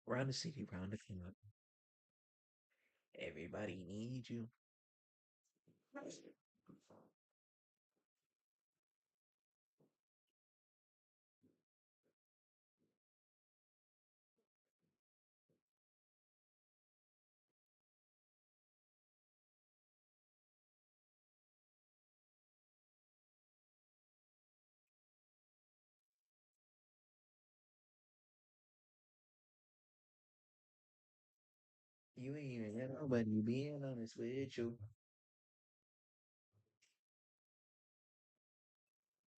Round the city, round the clock. Everybody needs you. You ain't even got nobody being honest with you.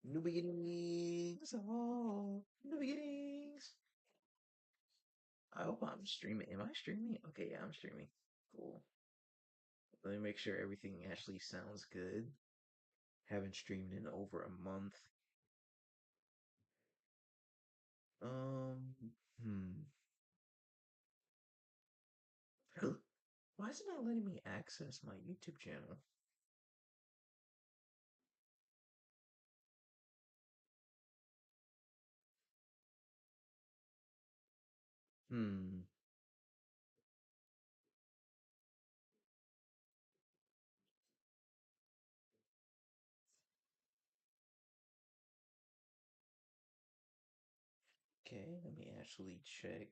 New beginnings. Oh, new beginnings. I hope I'm streaming. Am I streaming? Okay, yeah, I'm streaming. Cool. Let me make sure everything actually sounds good. Haven't streamed in over a month. Um, hmm. Why is it not letting me access my YouTube channel? Hmm. Okay, let me actually check.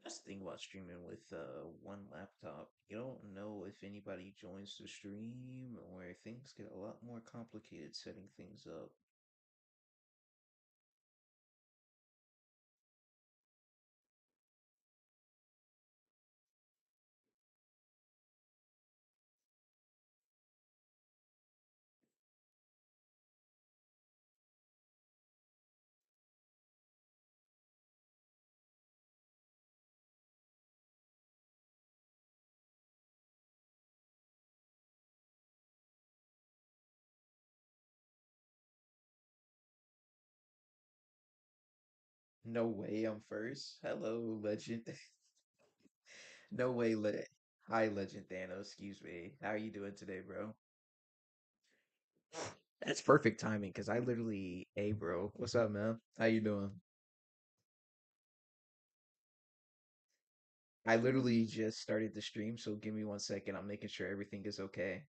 That's the thing about streaming with one laptop. You don't know if anybody joins the stream or things get a lot more complicated setting things up. No way I'm first. Hello, legend. No way, Hi, Legend Thanos. Excuse me. How are you doing today, bro? That's perfect timing because I literally, hey, bro, what's up, man? How you doing? I literally just started the stream, so give me 1 second. I'm making sure everything is okay.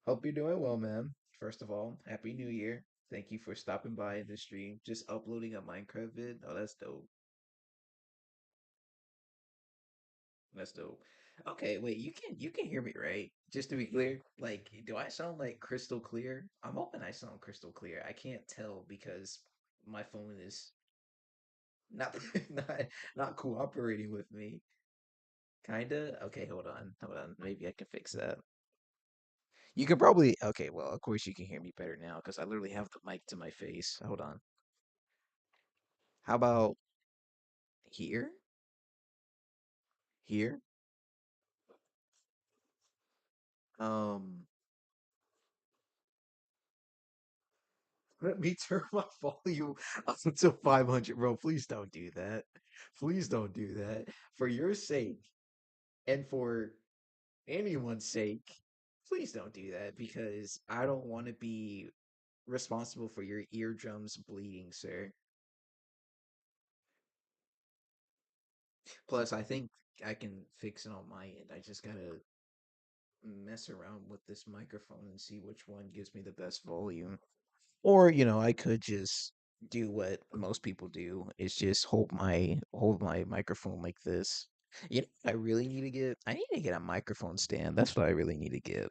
Hope you're doing well, man. First of all, Happy New Year. Thank you for stopping by in the stream. Just uploading a Minecraft vid. Oh, that's dope. That's dope. Okay, wait, you can hear me, right? Just to be clear, like, do I sound like crystal clear? I'm hoping I sound crystal clear. I can't tell because my phone is not not not cooperating with me. Kinda. Okay, hold on. Hold on. Maybe I can fix that. You could probably okay, well, of course you can hear me better now because I literally have the mic to my face. Hold on. How about here? Here? Um, let me turn my volume up to 500, bro. Please don't do that. Please don't do that. For your sake and for anyone's sake, please don't do that because I don't want to be responsible for your eardrums bleeding, sir. Plus, I think I can fix it on my end. I just gotta mess around with this microphone and see which one gives me the best volume. Or, I could just do what most people do is just hold my microphone like this. I need to get a microphone stand. That's what I really need to get.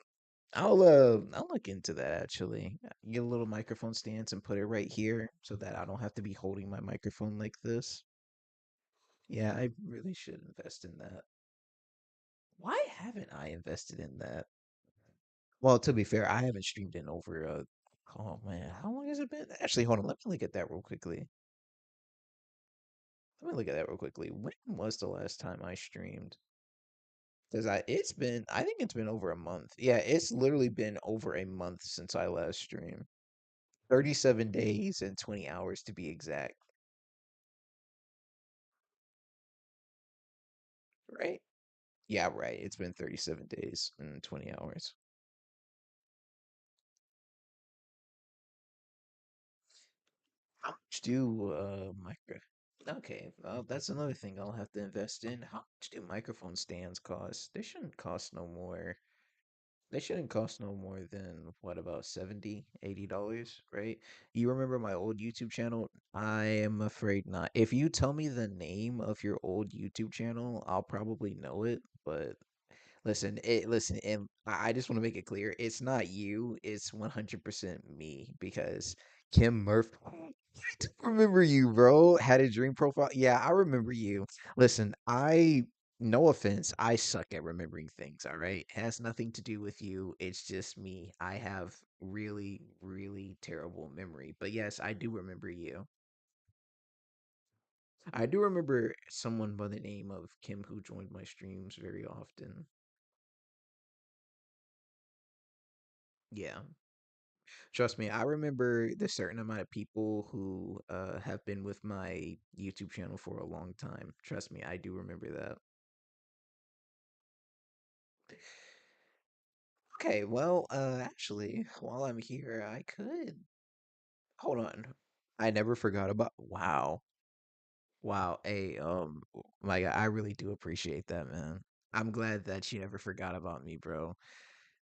I'll look into that actually. Get a little microphone stands and put it right here so that I don't have to be holding my microphone like this. Yeah, I really should invest in that. Why haven't I invested in that? Well, to be fair, I haven't streamed in over oh man, how long has it been? Actually, hold on, let me look at that real quickly. Let me look at that real quickly. When was the last time I streamed? Because I think it's been over a month. Yeah, it's literally been over a month since I last streamed. 37 days and 20 hours to be exact, right? Yeah, right. It's been 37 days and 20 hours. How much do micro? Okay, well, that's another thing I'll have to invest in. How much do microphone stands cost? They shouldn't cost no more. They shouldn't cost no more than what about 70, $80, right? You remember my old YouTube channel? I am afraid not. If you tell me the name of your old YouTube channel, I'll probably know it, but listen, and I just want to make it clear, it's not you, it's 100% me because Kim Murphy, I do remember you, bro. Had a dream profile. Yeah, I remember you. Listen, no offense, I suck at remembering things, all right? Has nothing to do with you. It's just me. I have really, really terrible memory. But yes, I do remember you. I do remember someone by the name of Kim who joined my streams very often. Yeah. Trust me, I remember the certain amount of people who have been with my YouTube channel for a long time. Trust me, I do remember that. Okay, well, actually, while I'm here, I could hold on. I never forgot about. Wow, wow. Hey, my God, I really do appreciate that, man. I'm glad that you never forgot about me, bro.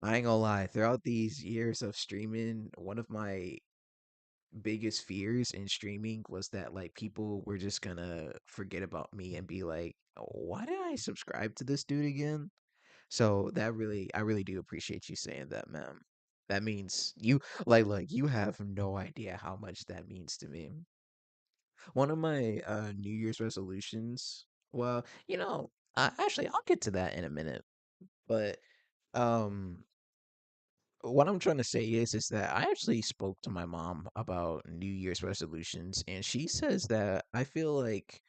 I ain't gonna lie. Throughout these years of streaming, one of my biggest fears in streaming was that like people were just gonna forget about me and be like, "Oh, why did I subscribe to this dude again?" So I really do appreciate you saying that, man. That means you like you have no idea how much that means to me. One of my New Year's resolutions, well, actually I'll get to that in a minute, but um what I'm trying to say is that I actually spoke to my mom about New Year's resolutions, and she says that I feel like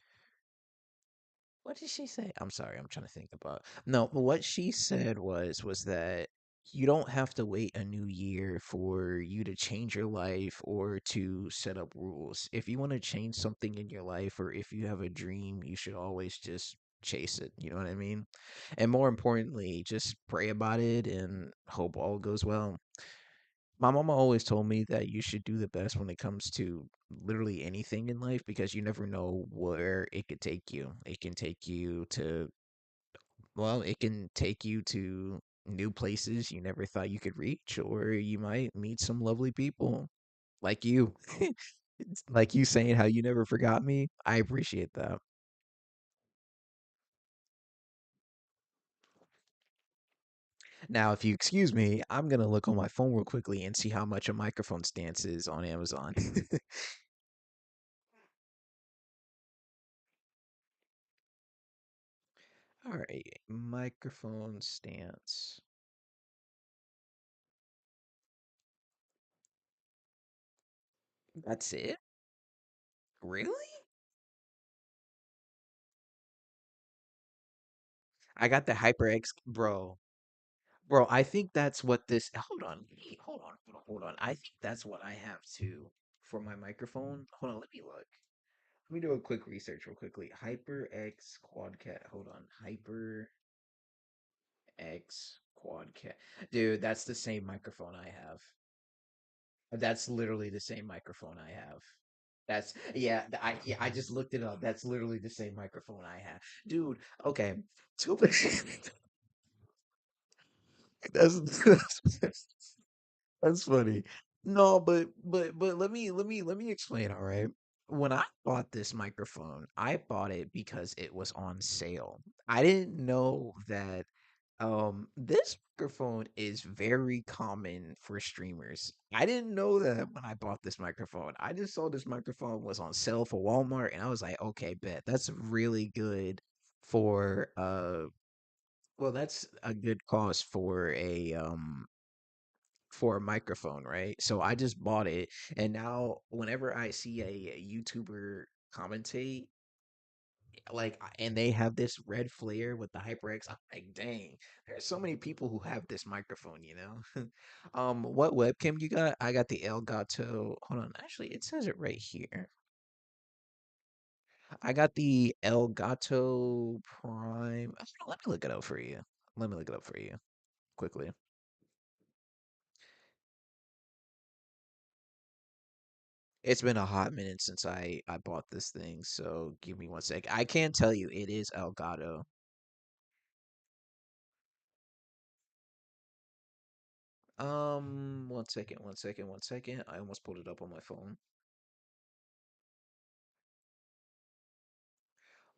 what did she say? I'm sorry, I'm trying to think about. No, what she said was that you don't have to wait a new year for you to change your life or to set up rules. If you want to change something in your life or if you have a dream, you should always just chase it. You know what I mean? And more importantly, just pray about it and hope all goes well. My mama always told me that you should do the best when it comes to literally anything in life because you never know where it could take you. It can take you to, well, it can take you to new places you never thought you could reach, or you might meet some lovely people like you. It's like you saying how you never forgot me. I appreciate that. Now, if you excuse me, I'm gonna look on my phone real quickly and see how much a microphone stance is on Amazon. All right, microphone stance. That's it? Really? I got the HyperX, bro. Bro, I think that's what this. Hold on. I think that's what I have too for my microphone. Hold on, let me look. Let me do a quick research real quickly. HyperX Quadcat. Hold on. HyperX Quadcat. Dude, that's the same microphone I have. That's literally the same microphone I have. That's yeah, I just looked it up. That's literally the same microphone I have. Dude, okay. Two that's that's funny. No, but let me explain, all right? When I bought this microphone, I bought it because it was on sale. I didn't know that this microphone is very common for streamers. I didn't know that when I bought this microphone. I just saw this microphone was on sale for Walmart and I was like, "Okay, bet. That's really good for well, that's a good cost for a microphone, right? So I just bought it, and now whenever I see a YouTuber commentate, and they have this red flare with the HyperX. I'm like, dang, there's so many people who have this microphone, you know. What webcam you got? I got the Elgato. Hold on, actually, it says it right here. I got the Elgato Prime. Let me look it up for you. Let me look it up for you quickly. It's been a hot minute since I bought this thing, so give me one sec. I can tell you it is Elgato. One second, one second, one second. I almost pulled it up on my phone.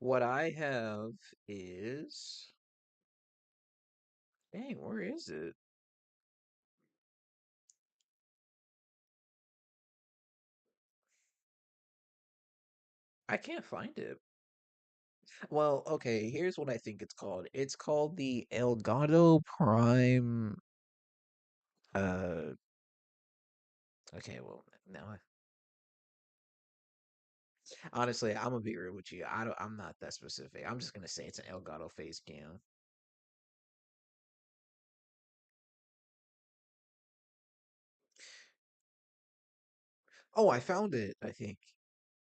What I have is, dang, where is it? I can't find it. Well, okay, here's what I think it's called. It's called the Elgato Prime. Uh, okay, well, now honestly, I'm gonna be real with you. I'm not that specific. I'm just gonna say it's an Elgato face cam. Oh, I found it, I think.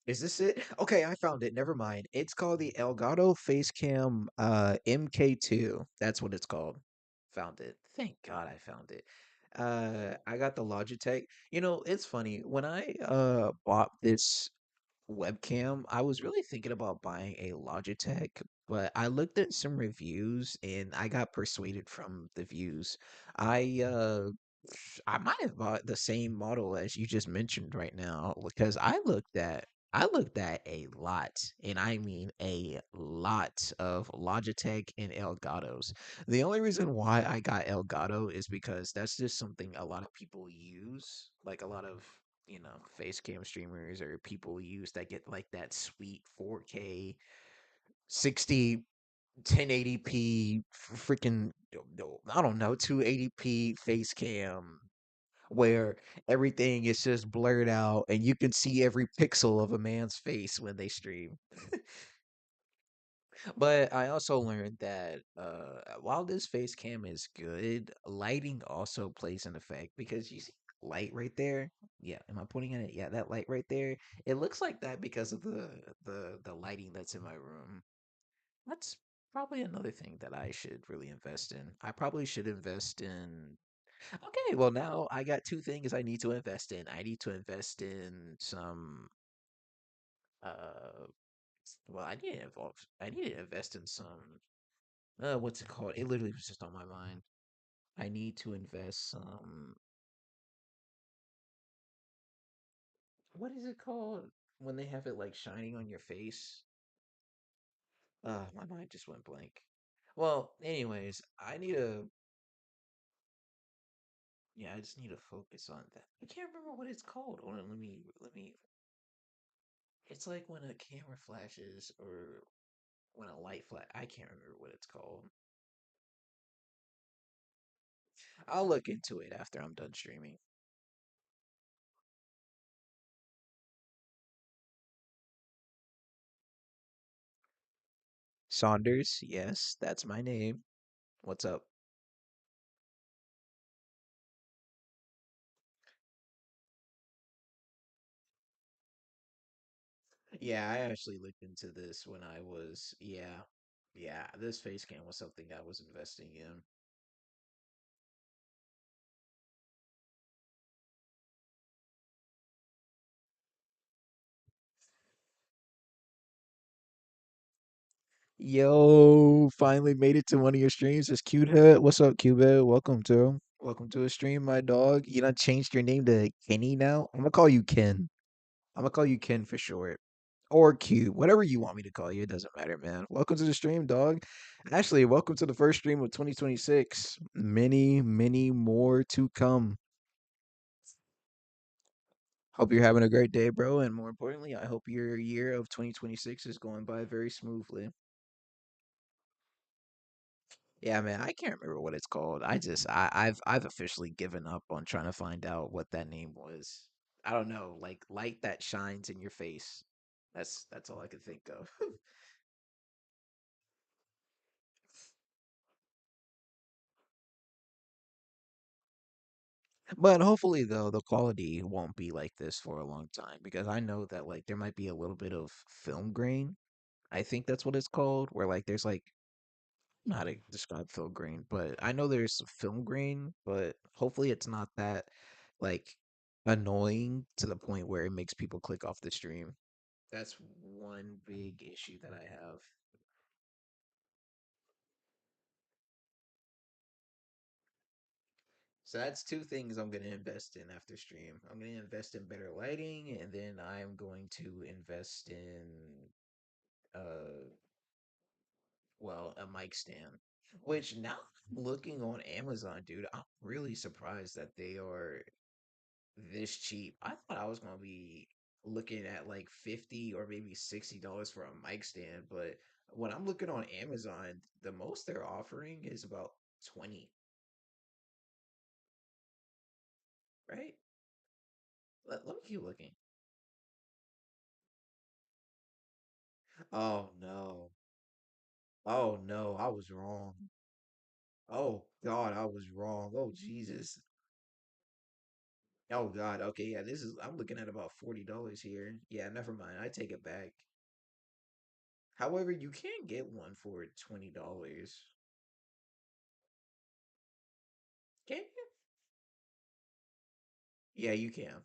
Is this it? Okay, I found it. Never mind. It's called the Elgato Facecam MK2. That's what it's called. Found it. Thank God I found it. I got the Logitech. You know, it's funny. When I bought this webcam, I was really thinking about buying a Logitech, but I looked at some reviews and I got persuaded from the views. I uh I might have bought the same model as you just mentioned right now because I looked at a lot, and I mean a lot of Logitech and Elgatos. The only reason why I got Elgato is because that's just something a lot of people use, like a lot of face cam streamers or people use that get like that sweet 4K 60 1080p freaking I don't know 280p face cam where everything is just blurred out and you can see every pixel of a man's face when they stream. But I also learned that while this face cam is good, lighting also plays an effect because you see light right there. Yeah, am I pointing at it? Yeah, that light right there. It looks like that because of the lighting that's in my room. That's probably another thing that I should really invest in. I probably should invest in. Okay, well now I got two things I need to invest in. I need to invest in some uh well, I need to invest in some what's it called? It literally was just on my mind. I need to invest some what is it called when they have it like shining on your face? My mind just went blank. Well, anyways, I need to yeah, I just need to focus on that. I can't remember what it's called. Hold on, let me it's like when a camera flashes or when a light flash. I can't remember what it's called. I'll look into it after I'm done streaming. Saunders, yes, that's my name. What's up? Yeah, I actually looked into this when I was, yeah, this face cam was something I was investing in. Yo, finally made it to one of your streams. It's Cute Head. What's up, Cute Head? Welcome to a stream, my dog. You done changed your name to Kenny now? I'm gonna call you Ken. I'm gonna call you Ken for short. Or Q, whatever you want me to call you. It doesn't matter, man. Welcome to the stream, dog. Ashley, welcome to the first stream of 2026. Many, many more to come. Hope you're having a great day, bro. And more importantly, I hope your year of 2026 is going by very smoothly. Yeah, man, I can't remember what it's called. I've officially given up on trying to find out what that name was. I don't know, like light that shines in your face. That's all I can think of. But hopefully though, the quality won't be like this for a long time because I know that like there might be a little bit of film grain. I think that's what it's called, where like there's like I don't know how to describe film grain, but I know there's film grain, but hopefully it's not that like annoying to the point where it makes people click off the stream. That's one big issue that I have. So that's two things I'm going to invest in after stream. I'm going to invest in better lighting, and then I'm going to invest in uh well, a mic stand. Which now looking on Amazon, dude, I'm really surprised that they are this cheap. I thought I was gonna be looking at like 50 or maybe $60 for a mic stand, but when I'm looking on Amazon, the most they're offering is about 20, right? Let me keep looking. Oh no. Oh no, I was wrong. Oh God, I was wrong. Oh Jesus. Oh God. Okay, yeah, this is I'm looking at about $40 here. Yeah, never mind. I take it back. However, you can get one for $20. Can you? Yeah, you can.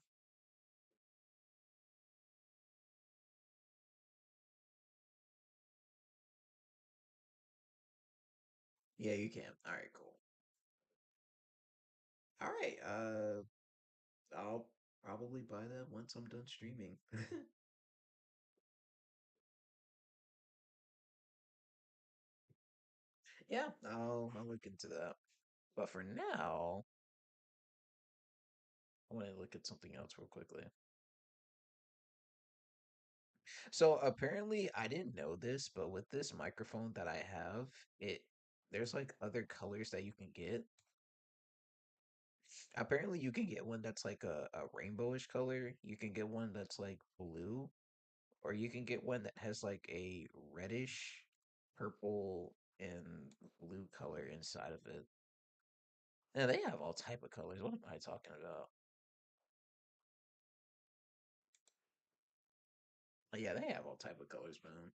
Yeah, you can. All right, cool. All right, I'll probably buy that once I'm done streaming. Yeah, I'll look into that. But for now, I want to look at something else real quickly. So apparently, I didn't know this, but with this microphone that I have, it there's like other colors that you can get. Apparently, you can get one that's like a rainbowish color. You can get one that's like blue, or you can get one that has like a reddish, purple, and blue color inside of it. Yeah, they have all type of colors. What am I talking about? Yeah, they have all type of colors, man.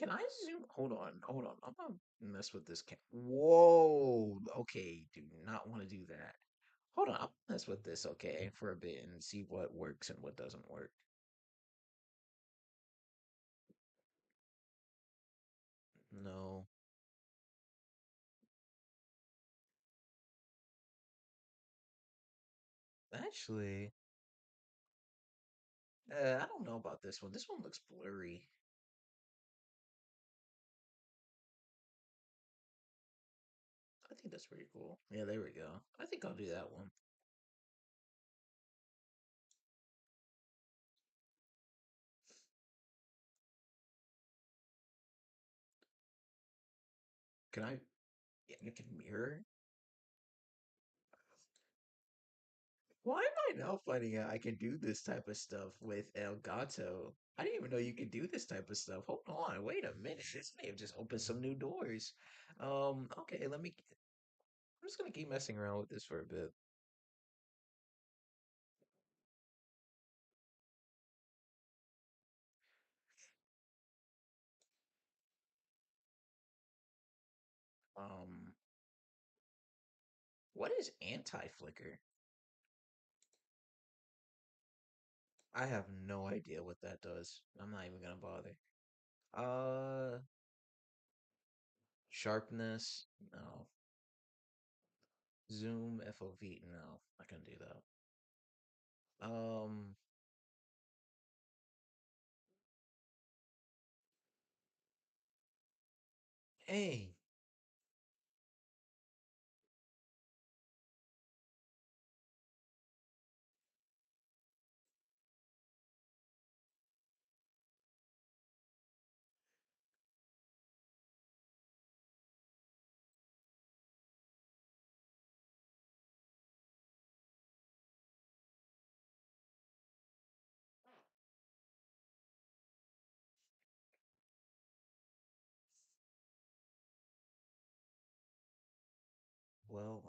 Can I zoom? Hold on, hold on. I'm gonna mess with this. Whoa. Okay, do not want to do that. Hold on, I'll mess with this, okay, for a bit and see what works and what doesn't work. No, actually, I don't know about this one. This one looks blurry. I think that's pretty cool. Yeah, there we go. I think I'll do that one. Can I? Yeah, you can mirror. Why am I now finding out I can do this type of stuff with Elgato? I didn't even know you could do this type of stuff. Hold on, wait a minute. This may have just opened some new doors. Okay, I'm just gonna keep messing around with this for a bit. Um, what is anti-flicker? I have no idea what that does. I'm not even gonna bother. Uh, sharpness? No. Zoom, FOV? No, I can do that. Um, hey, Well,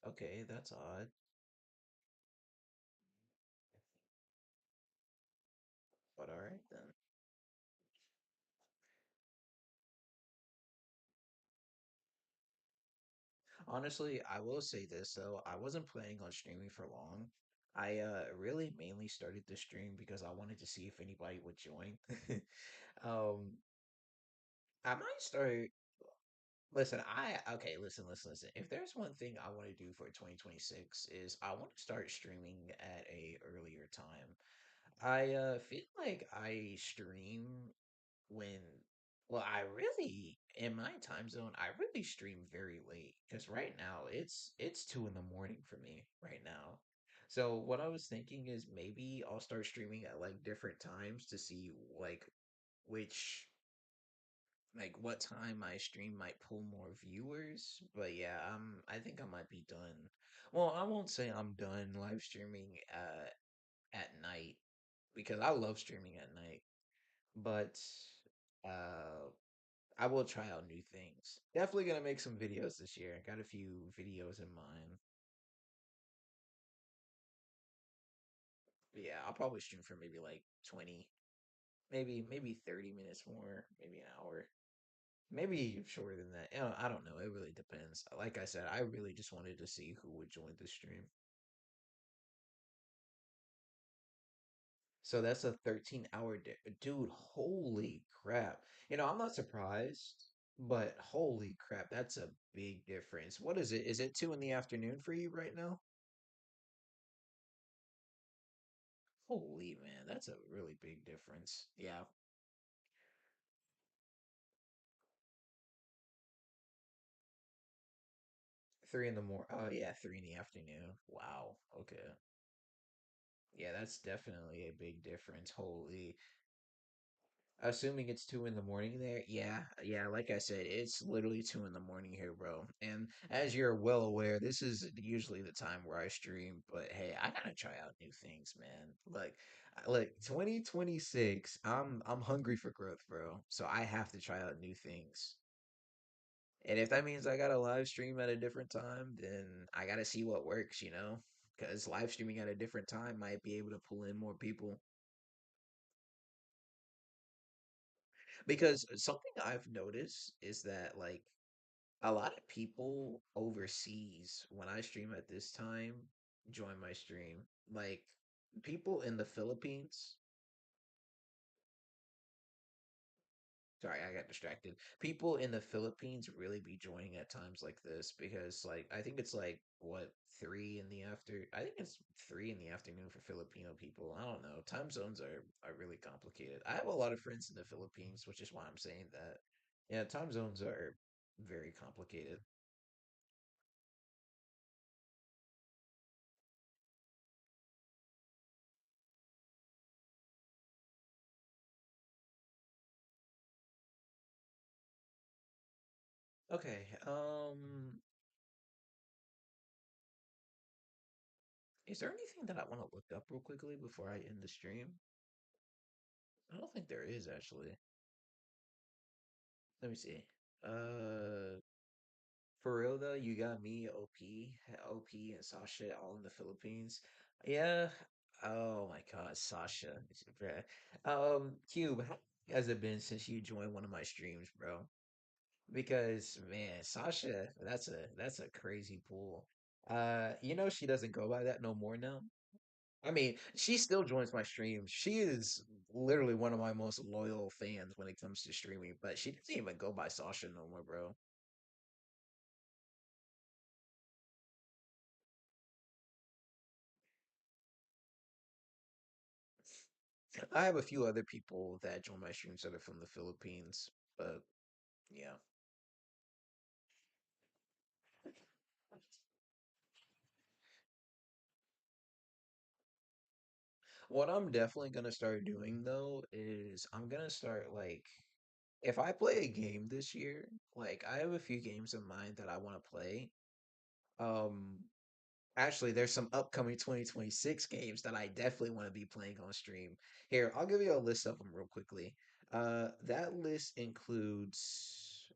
okay, that's odd. But all right then. Honestly, I will say this though. I wasn't planning on streaming for long. I really mainly started the stream because I wanted to see if anybody would join. Um, I might start. Listen, listen. If there's one thing I want to do for 2026 is I want to start streaming at a earlier time. I feel like I stream when well, I really in my time zone, I really stream very late because right now it's 2 in the morning for me right now. So what I was thinking is maybe I'll start streaming at like different times to see which what time my stream might pull more viewers. But yeah, I think I might be done. Well, I won't say I'm done live streaming at night because I love streaming at night, but uh I will try out new things. Definitely gonna make some videos this year. I got a few videos in mind. But yeah, I'll probably stream for maybe like 20, maybe 30 minutes more, maybe an hour. Maybe shorter than that. I don't know. It really depends. Like I said, I really just wanted to see who would join the stream. So that's a 13-hour dude, holy crap. I'm not surprised, but holy crap, that's a big difference. What is it? Is it 2 in the afternoon for you right now? Holy man, that's a really big difference. Yeah, 3 in the morning. Oh yeah, 3 in the afternoon. Wow. Okay. Yeah, that's definitely a big difference. Holy. Assuming it's 2 in the morning there. Yeah, yeah. Like I said, it's literally 2 in the morning here, bro. And as you're well aware, this is usually the time where I stream. But hey, I gotta try out new things, man. Like 2026. I'm hungry for growth, bro. So I have to try out new things. And if that means I gotta live stream at a different time, then I gotta see what works, you know? Because live streaming at a different time might be able to pull in more people. Because something I've noticed is that, like, a lot of people overseas, when I stream at this time, join my stream. Like, people in the Philippines. Sorry, I got distracted. People in the Philippines really be joining at times like this because, like, I think it's like what 3 in the after. I think it's 3 in the afternoon for Filipino people. I don't know. Time zones are really complicated. I have a lot of friends in the Philippines, which is why I'm saying that. Yeah, time zones are very complicated. Okay, is there anything that I want to look up real quickly before I end the stream? I don't think there is actually. Let me see. Uh. For real though, you got me, OP, and Sasha all in the Philippines. Yeah. Oh my God, Sasha. Bruh. Cube, how has it been since you joined one of my streams, bro? Because man, Sasha, that's a crazy pool. She doesn't go by that no more now. I mean, she still joins my streams. She is literally one of my most loyal fans when it comes to streaming, but she doesn't even go by Sasha no more, bro. I have a few other people that join my streams that are from the Philippines, but yeah. What I'm definitely gonna start doing though is I'm gonna start like if I play a game this year, like I have a few games in mind that I want to play. Um, Actually, there's some upcoming 2026 games that I definitely want to be playing on stream. Here, I'll give you a list of them real quickly. That list includes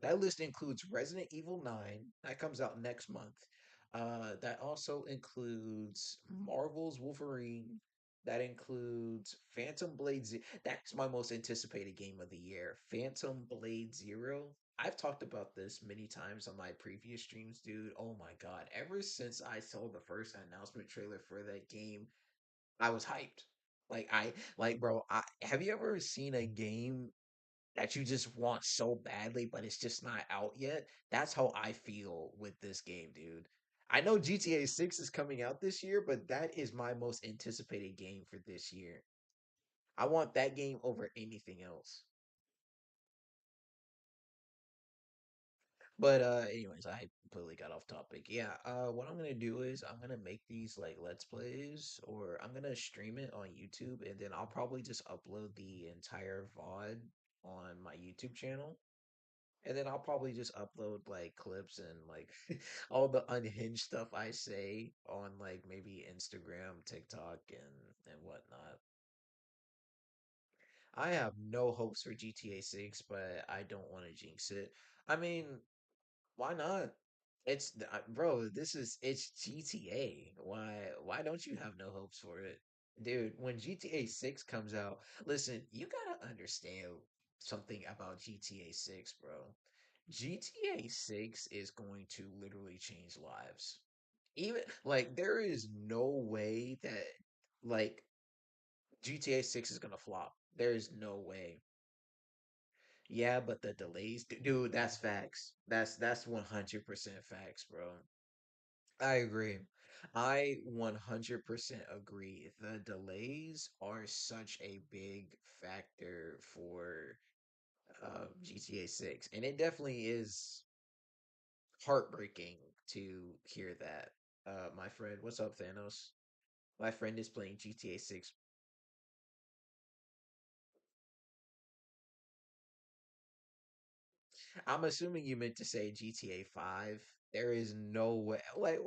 That list includes Resident Evil 9. That comes out next month. That also includes Marvel's Wolverine. That includes Phantom Blade Zero. That's my most anticipated game of the year. Phantom Blade Zero. I've talked about this many times on my previous streams, dude. Oh my god. Ever since I saw the first announcement trailer for that game, I was hyped. Bro, have you ever seen a game that you just want so badly, but it's just not out yet? That's how I feel with this game, dude. I know GTA 6 is coming out this year, but that is my most anticipated game for this year. I want that game over anything else. But anyways, I completely got off topic. Yeah, what I'm gonna do is I'm gonna make these like let's plays, or I'm gonna stream it on YouTube, and then I'll probably just upload the entire VOD on my YouTube channel. And then I'll probably just upload like clips and like all the unhinged stuff I say on like maybe Instagram, TikTok, and whatnot. I have no hopes for GTA 6, but I don't want to jinx it. I mean, why not? Bro, it's GTA. Why don't you have no hopes for it? Dude, when GTA 6 comes out, listen, you gotta understand something about GTA 6, bro. GTA 6 is going to literally change lives. Even like there is no way that like GTA 6 is gonna flop. There is no way. Yeah, but the delays, dude, that's facts. That's 100% facts, bro. I agree. I 100% agree. The delays are such a big factor for GTA 6, and it definitely is heartbreaking to hear that. My friend, what's up, Thanos? My friend is playing GTA 6. I'm assuming you meant to say GTA 5. There is no way. Like,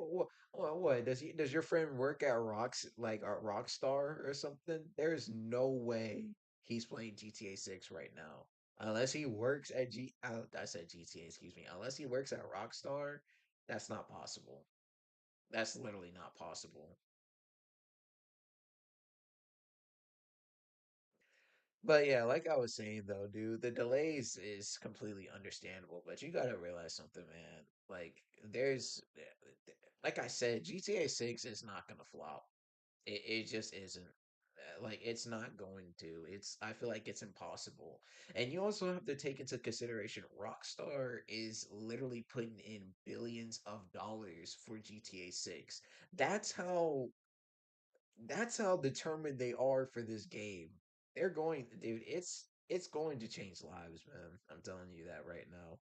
what? Does your friend work at Rockstar or something? There is no way he's playing GTA 6 right now. Unless he works at I said GTA, excuse me. Unless he works at Rockstar, that's not possible. That's literally not possible. But yeah, like I was saying though, dude, the delays is completely understandable, but you gotta realize something, man. Like like I said, GTA 6 is not gonna flop. It just isn't. Like it's not going to. I feel like it's impossible. And you also have to take into consideration Rockstar is literally putting in billions of dollars for GTA 6. That's how that's how determined they are for this game. They're going, dude, it's going to change lives, man. I'm telling you that right now.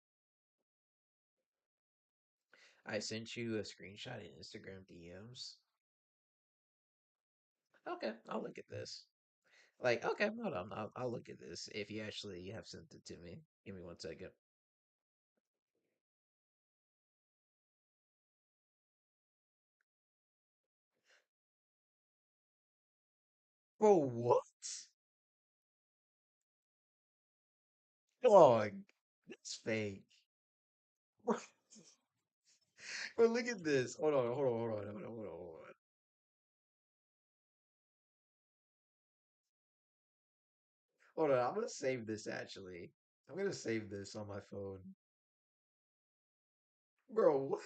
I sent you a screenshot in Instagram DMs. Okay, I'll look at this. Like, okay, hold on, I'll look at this if you actually have sent it to me. Give me 1 second. Bro, what? Oh, that's fake. Bro, bro, look at this. Hold on. Hold on, I'm gonna save this actually. I'm gonna save this on my phone. Bro,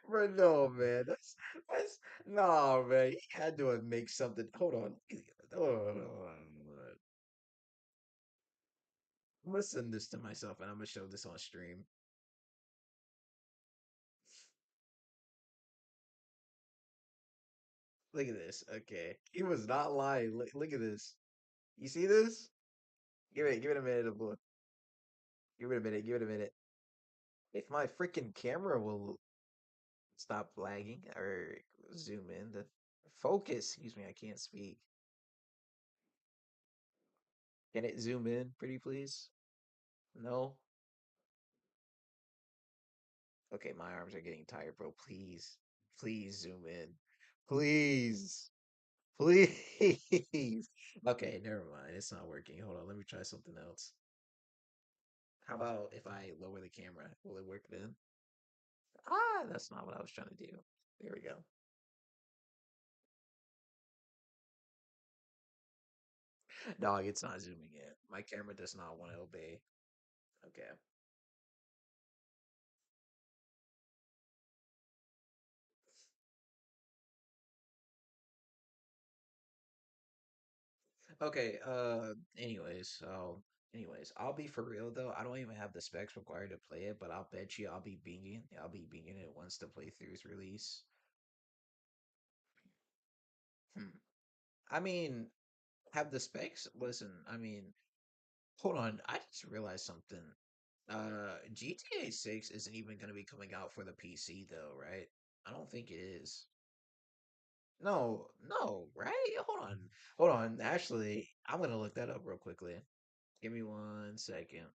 bro, no, man. That's no, man. He had to have make something. Hold on. Hold on. I'm gonna send this to myself and I'm gonna show this on stream. Look at this. Okay. He was not lying. Look at this. You see this? Give it a minute, boy. Give it a minute. Give it a minute. If my freaking camera will stop lagging or zoom in, the focus, excuse me, I can't speak. Can it zoom in, pretty please? No? Okay, my arms are getting tired, bro. Please, please zoom in. Please, please. Okay, never mind. It's not working. Hold on. Let me try something else. How about if I lower the camera? Will it work then? Ah, that's not what I was trying to do. There we go. Dog, it's not zooming in. My camera does not want to obey. Okay. Okay, anyways, I'll be for real though. I don't even have the specs required to play it, but I'll bet you I'll be binging it once the playthroughs release. Hmm. I mean, have the specs? Listen, I mean, hold on. I just realized something. GTA 6 isn't even going to be coming out for the PC though, right? I don't think it is. No, no, right? Hold on. Hold on. Actually, I'm going to look that up real quickly. Give me 1 second.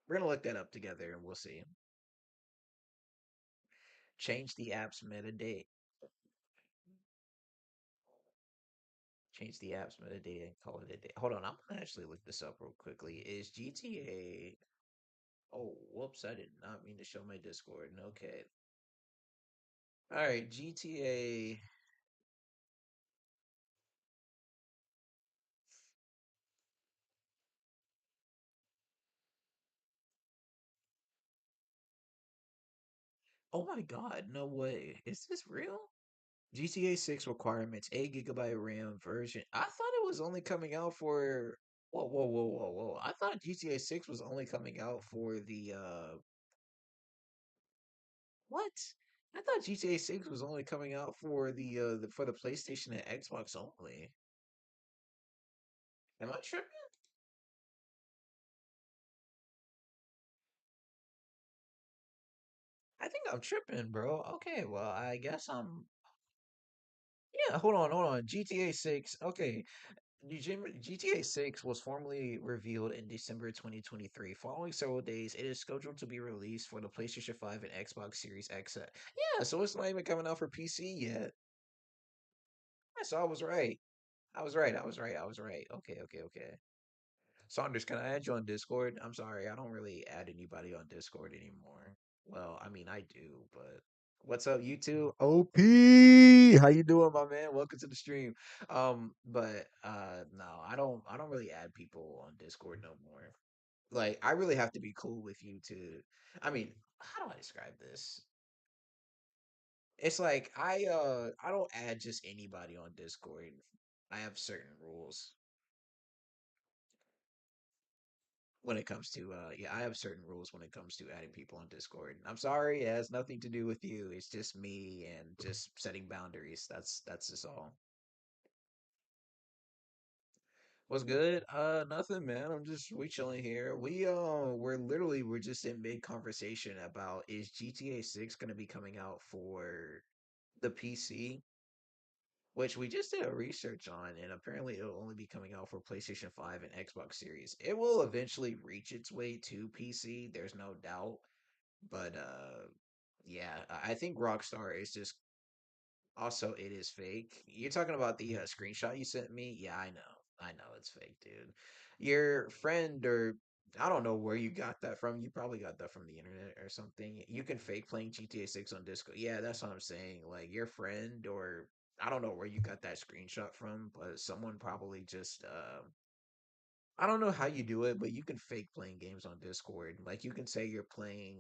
We're going to look that up together and we'll see. Change the app's metadata. Change the app's metadata and call it a day. Hold on. I'm going to actually look this up real quickly. Is GTA. Oh, whoops. I did not mean to show my Discord. Okay. All right. GTA. Oh my God, no way. Is this real? GTA 6 requirements, 8 gigabyte RAM version. I thought it was only coming out for whoa, whoa, whoa, whoa, whoa. I thought GTA 6 was only coming out for the what? I thought GTA 6 was only coming out for for the PlayStation and Xbox only. Am I tripping? I think I'm tripping, bro. Okay, well, I guess I'm yeah, hold on. GTA 6. Okay, GTA 6 was formally revealed in December 2023. Following several days, it is scheduled to be released for the PlayStation 5 and Xbox Series X. Yeah, so it's not even coming out for PC yet. Yeah, so I was right. I was right. Okay, okay, okay. Saunders, can I add you on Discord? I'm sorry, I don't really add anybody on Discord anymore. Well, I mean, I do, but what's up, YouTube? OP, how you doing, my man? Welcome to the stream. But no, I don't really add people on Discord no more. Like, I really have to be cool with you to. I mean, how do I describe this? It's like I don't add just anybody on Discord. I have certain rules. When it comes to yeah, I have certain rules when it comes to adding people on Discord. I'm sorry, it has nothing to do with you. It's just me and just setting boundaries. That's just all. What's good? Nothing, man. We chilling here. We're just in mid conversation about is GTA 6 gonna be coming out for the PC, which we just did a research on, and apparently it'll only be coming out for PlayStation 5 and Xbox Series. It will eventually reach its way to PC, there's no doubt. But yeah, I think Rockstar is just also it is fake. You're talking about the screenshot you sent me? Yeah, I know. I know it's fake, dude. Your friend or I don't know where you got that from. You probably got that from the internet or something. You can fake playing GTA 6 on Discord. Yeah, that's what I'm saying. Like your friend or I don't know where you got that screenshot from, but someone probably just I don't know how you do it, but you can fake playing games on Discord. Like you can say you're playing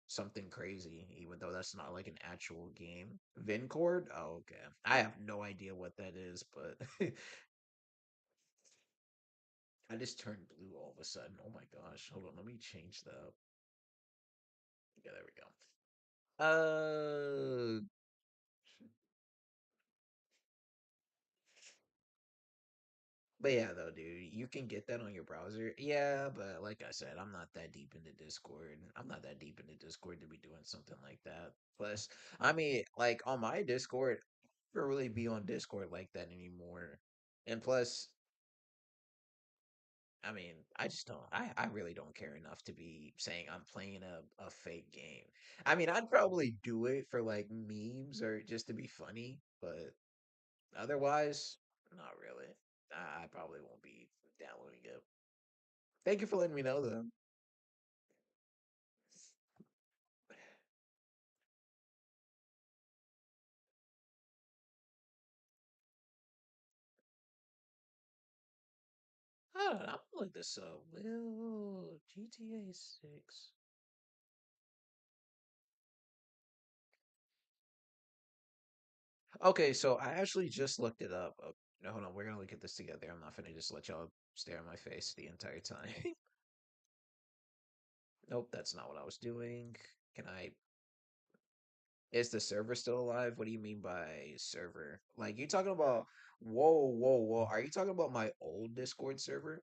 something crazy, even though that's not like an actual game. Vincord? Oh, okay. I have no idea what that is, but I just turned blue all of a sudden. Oh my gosh. Hold on, let me change that. Yeah, there we go. Uh but yeah though, dude, you can get that on your browser. Yeah, but like I said, I'm not that deep into Discord. I'm not that deep into Discord to be doing something like that. Plus, I mean, like on my Discord, I don't really be on Discord like that anymore. And plus, I mean, I just don't. I really don't care enough to be saying I'm playing a fake game. I mean, I'd probably do it for like memes or just to be funny, but otherwise, not really. I probably won't be downloading it. Thank you for letting me know, though. Hold on, I'm gonna look this up. Will GTA 6. Okay, so I actually just looked it up. No, hold on, we're gonna look at this together. I'm not gonna just let y'all stare at my face the entire time. Nope, that's not what I was doing. Can I? Is the server still alive? What do you mean by server? Like you talking about? Whoa, whoa, whoa! Are you talking about my old Discord server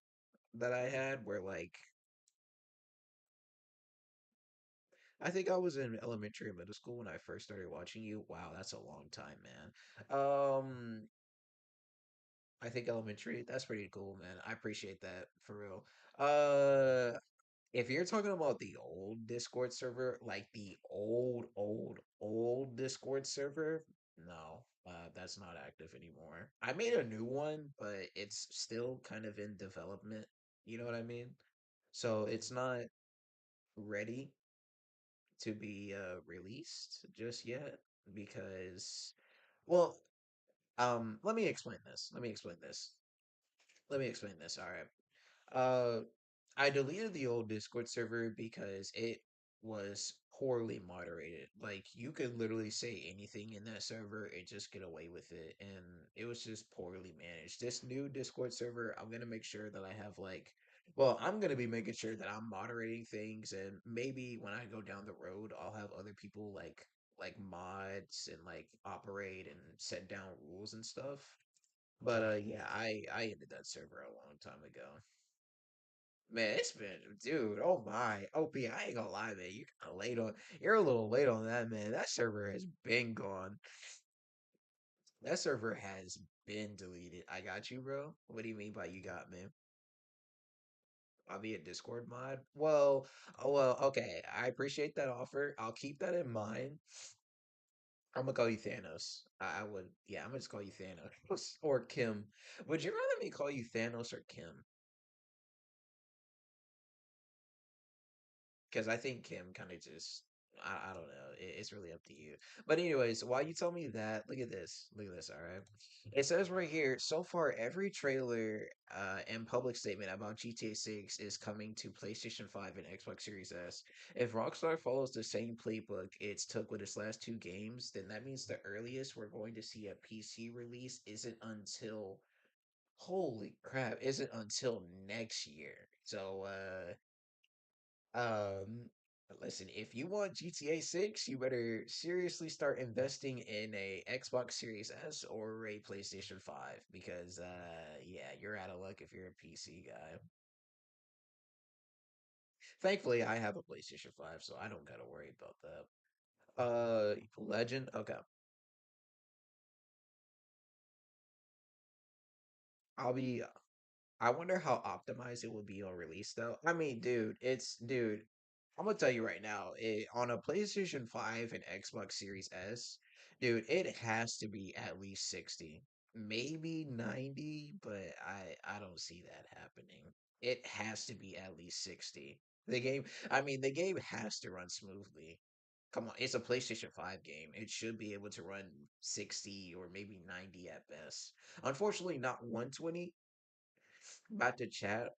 that I had, where like I think I was in elementary or middle school when I first started watching you. Wow, that's a long time, man. I think elementary. That's pretty cool, man. I appreciate that for real. If you're talking about the old Discord server, like the old Discord server, no, that's not active anymore. I made a new one, but it's still kind of in development. You know what I mean? So it's not ready to be released just yet because, well, let me explain this. Let me explain this. All right. I deleted the old Discord server because it was poorly moderated. Like you could literally say anything in that server and just get away with it, and it was just poorly managed. This new Discord server, I'm gonna make sure that I have like, well, I'm gonna be making sure that I'm moderating things, and maybe when I go down the road, I'll have other people like mods and like operate and set down rules and stuff. But yeah, I ended that server a long time ago. Man, it's been, dude. Oh my, OP. I ain't gonna lie, man. You kind of late on. You're a little late on that, man. That server has been gone. That server has been deleted. I got you, bro. What do you mean by you got me? I'll be a Discord mod. Well, well, okay. I appreciate that offer. I'll keep that in mind. I'm gonna call you Thanos. I would, yeah. I'm gonna just call you Thanos or Kim. Would you rather me call you Thanos or Kim? Because I think Kim kind of just I don't know. It's really up to you. But anyways, while you tell me that, look at this. Look at this. All right. It says right here. So far, every trailer and public statement about GTA 6 is coming to PlayStation 5 and Xbox Series S. If Rockstar follows the same playbook it's took with its last two games, then that means the earliest we're going to see a PC release isn't until holy crap, isn't until next year. So listen, if you want GTA 6, you better seriously start investing in a Xbox Series S or a PlayStation 5 because yeah, you're out of luck if you're a PC guy. Thankfully, I have a PlayStation 5, so I don't gotta worry about that. Legend, okay. I'll be I wonder how optimized it will be on release though. I mean, dude, I'm gonna tell you right now, on a PlayStation 5 and Xbox Series S, dude, it has to be at least 60, maybe 90, but I don't see that happening. It has to be at least 60. I mean, the game has to run smoothly. Come on, it's a PlayStation 5 game. It should be able to run 60 or maybe 90 at best. Unfortunately, not 120. About to chat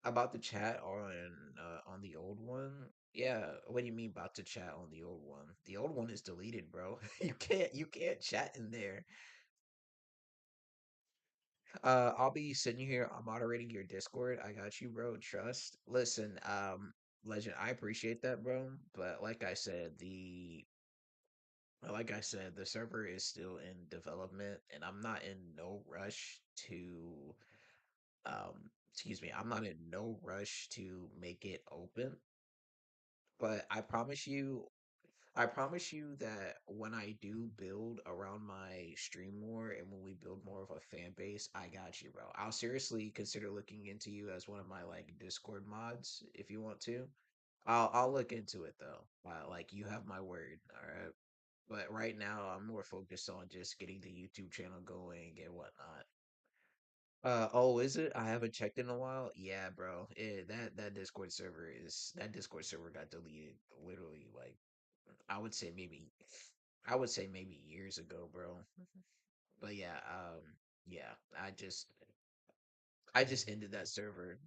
on the old one. Yeah, what do you mean about to chat on the old one? The old one is deleted, bro. You can't chat in there. I'll be sitting here. I'm moderating your Discord. I got you, bro. Trust. Listen, Legend, I appreciate that, bro. But like I said, the server is still in development, and I'm not in no rush to excuse me, I'm not in no rush to make it open. But I promise you that when I do build around my stream more and when we build more of a fan base, I got you, bro. I'll seriously consider looking into you as one of my like Discord mods if you want to. I'll look into it though. Like you have my word, all right. But right now, I'm more focused on just getting the YouTube channel going and whatnot. Oh, is it? I haven't checked in a while. Yeah, bro. That Discord server got deleted literally like I would say maybe I would say maybe years ago, bro. But yeah, yeah, I just ended that server.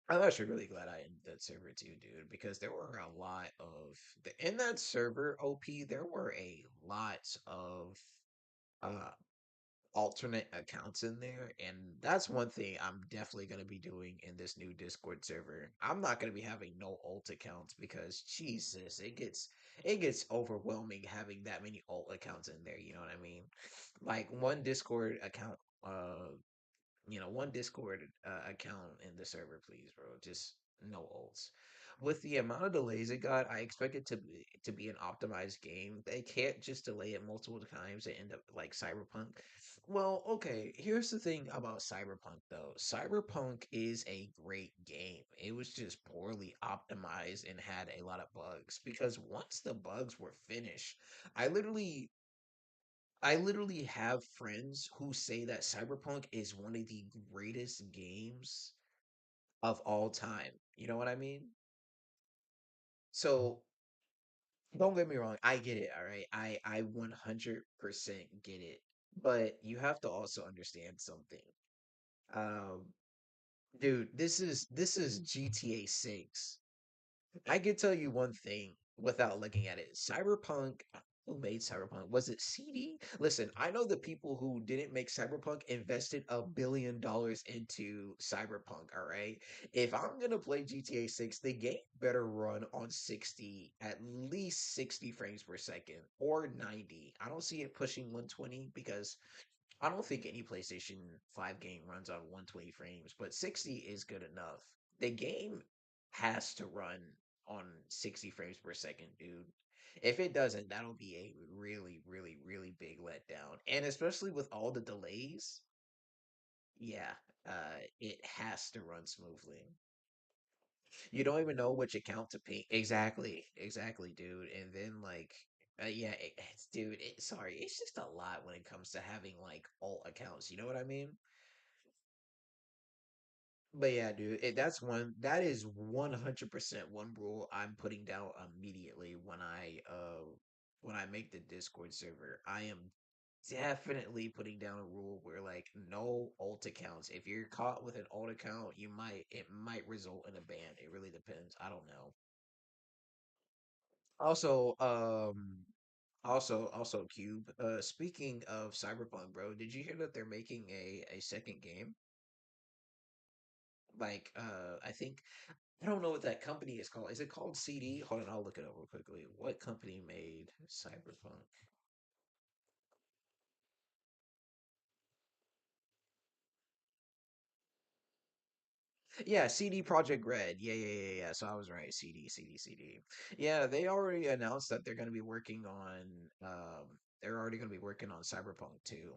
I'm actually really glad I ended that server too, dude, because there were a lot of in that server, OP, there were a lot of uh alternate accounts in there, and that's one thing I'm definitely going to be doing in this new Discord server. I'm not going to be having no alt accounts because Jesus, it gets overwhelming having that many alt accounts in there, you know what I mean? Like one Discord account one Discord account in the server, please, bro. Just no ults. With the amount of delays it got, I expect it to be an optimized game. They can't just delay it multiple times and end up like Cyberpunk. Well, okay, here's the thing about Cyberpunk though. Cyberpunk is a great game. It was just poorly optimized and had a lot of bugs because once the bugs were finished, I literally I literally have friends who say that Cyberpunk is one of the greatest games of all time. You know what I mean? So don't get me wrong, I get it, all right? I 100% get it. But you have to also understand something. Um dude, this is GTA 6. I can tell you one thing without looking at it. Cyberpunk, who made Cyberpunk? Was it CD? Listen, I know the people who didn't make Cyberpunk invested $1 billion into Cyberpunk, all right? If I'm gonna play GTA 6, the game better run on 60, at least 60 frames per second, or 90. I don't see it pushing 120 because I don't think any PlayStation 5 game runs on 120 frames, but 60 is good enough. The game has to run on 60 frames per second, dude. If it doesn't, that'll be a really, really, really big letdown. And especially with all the delays, yeah, it has to run smoothly. You don't even know which account to ping. Exactly, exactly, dude. And then yeah, dude. Sorry, it's just a lot when it comes to having like alt accounts. You know what I mean? But yeah, dude, that's one. That is 100% one rule I'm putting down immediately when I make the Discord server. I am definitely putting down a rule where like no alt accounts. If you're caught with an alt account, it might result in a ban. It really depends. I don't know. Also, also Cube. Speaking of Cyberpunk, bro, did you hear that they're making a second game? I think I don't know what that company is called. Is it called CD? Hold on, I'll look it up real quickly. What company made Cyberpunk? Yeah, CD Project Red. Yeah. So I was right. CD. Yeah, they already announced that they're going to be working on they're already going to be working on Cyberpunk 2.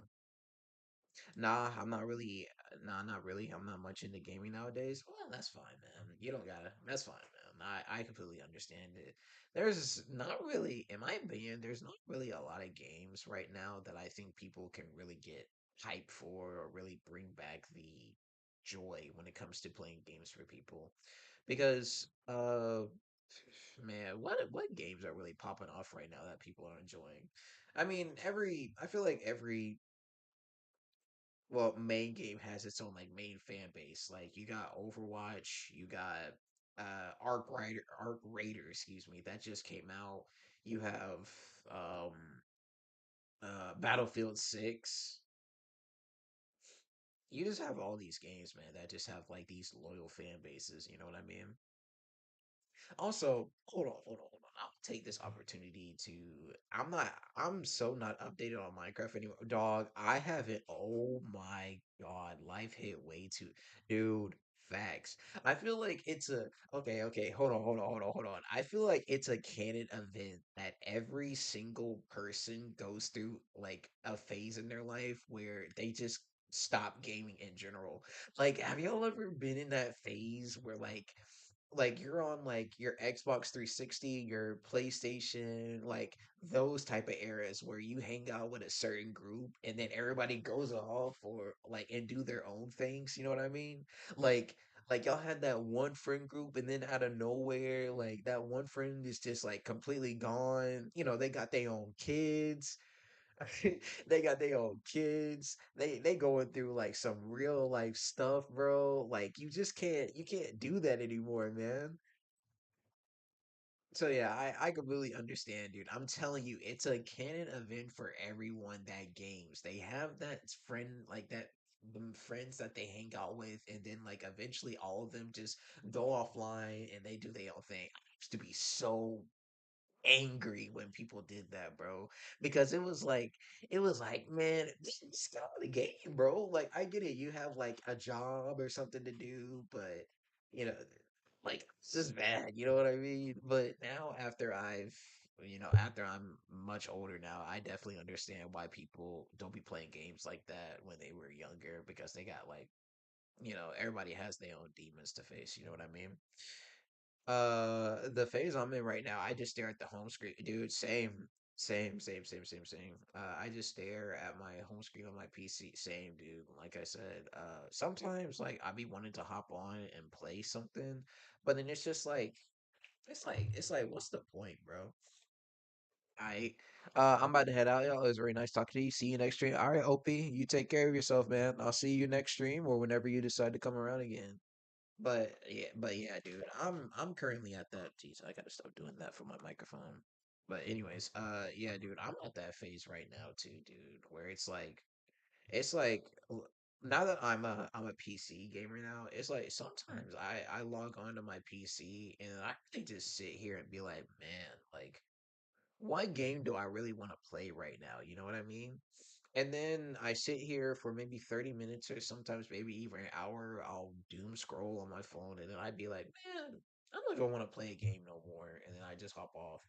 Nah, I'm not really. Nah, not really. I'm not much into gaming nowadays. Well, that's fine, man. You don't gotta. That's fine, man. I completely understand it. There's not really, in my opinion, there's not really a lot of games right now that I think people can really get hype for or really bring back the joy when it comes to playing games for people. Because, man, what games are really popping off right now that people are enjoying? I mean, I feel like every main game has its own like main fan base. Like you got Overwatch, you got Arc Raider, excuse me, that just came out. You have um Battlefield 6. You just have all these games, man, that just have like these loyal fan bases, you know what I mean? Also, hold on. I'll take this opportunity to. I'm so not updated on Minecraft anymore. Dog, I haven't. Oh my God. Life hit way too. Dude, facts. I feel like it's a. Okay. Hold on. I feel like it's a canon event that every single person goes through like a phase in their life where they just stop gaming in general. Like, have y'all ever been in that phase where like you're on like your Xbox 360, your PlayStation, like those type of eras where you hang out with a certain group and then everybody goes off or like and do their own things, you know what I mean? Like like y'all had that one friend group and then out of nowhere, like that one friend is just like completely gone. You know, they got their own kids They got their own kids. They going through like some real life stuff, bro. Like you can't do that anymore, man. So yeah, I completely understand, dude. I'm telling you, it's a canon event for everyone that games. They have that friend like that them friends that they hang out with, and then like eventually all of them just go offline and they do their own thing. I used to be so angry when people did that, bro. Because it was like, man, just get out of the game, bro. Like I get it, you have like a job or something to do, but you know, like it's just bad, you know what I mean? But now after I'm much older now, I definitely understand why people don't be playing games like that when they were younger because they got like, everybody has their own demons to face, you know what I mean? The phase I'm in right now, I just stare at the home screen, dude. Same. I just stare at my home screen on my PC. Same, dude. Like I said, sometimes like I be wanting to hop on and play something, but then it's just like, what's the point, bro? I, I'm about to head out, y'all. It was very nice talking to you. See you next stream. All right, OP, you take care of yourself, man. I'll see you next stream or whenever you decide to come around again. But yeah, dude, I'm currently at that. Geez, I gotta stop doing that for my microphone. But anyways, yeah, dude, I'm at that phase right now too, dude, where it's like now that I'm a PC gamer now, it's like sometimes I log on to my PC and I can just sit here and be like, man, like what game do I really want to play right now? You know what I mean? And then I sit here for maybe 30 minutes or sometimes maybe even an hour. I'll doom scroll on my phone and then I'd be like, man, I don't even want to play a game no more. And then I just hop off.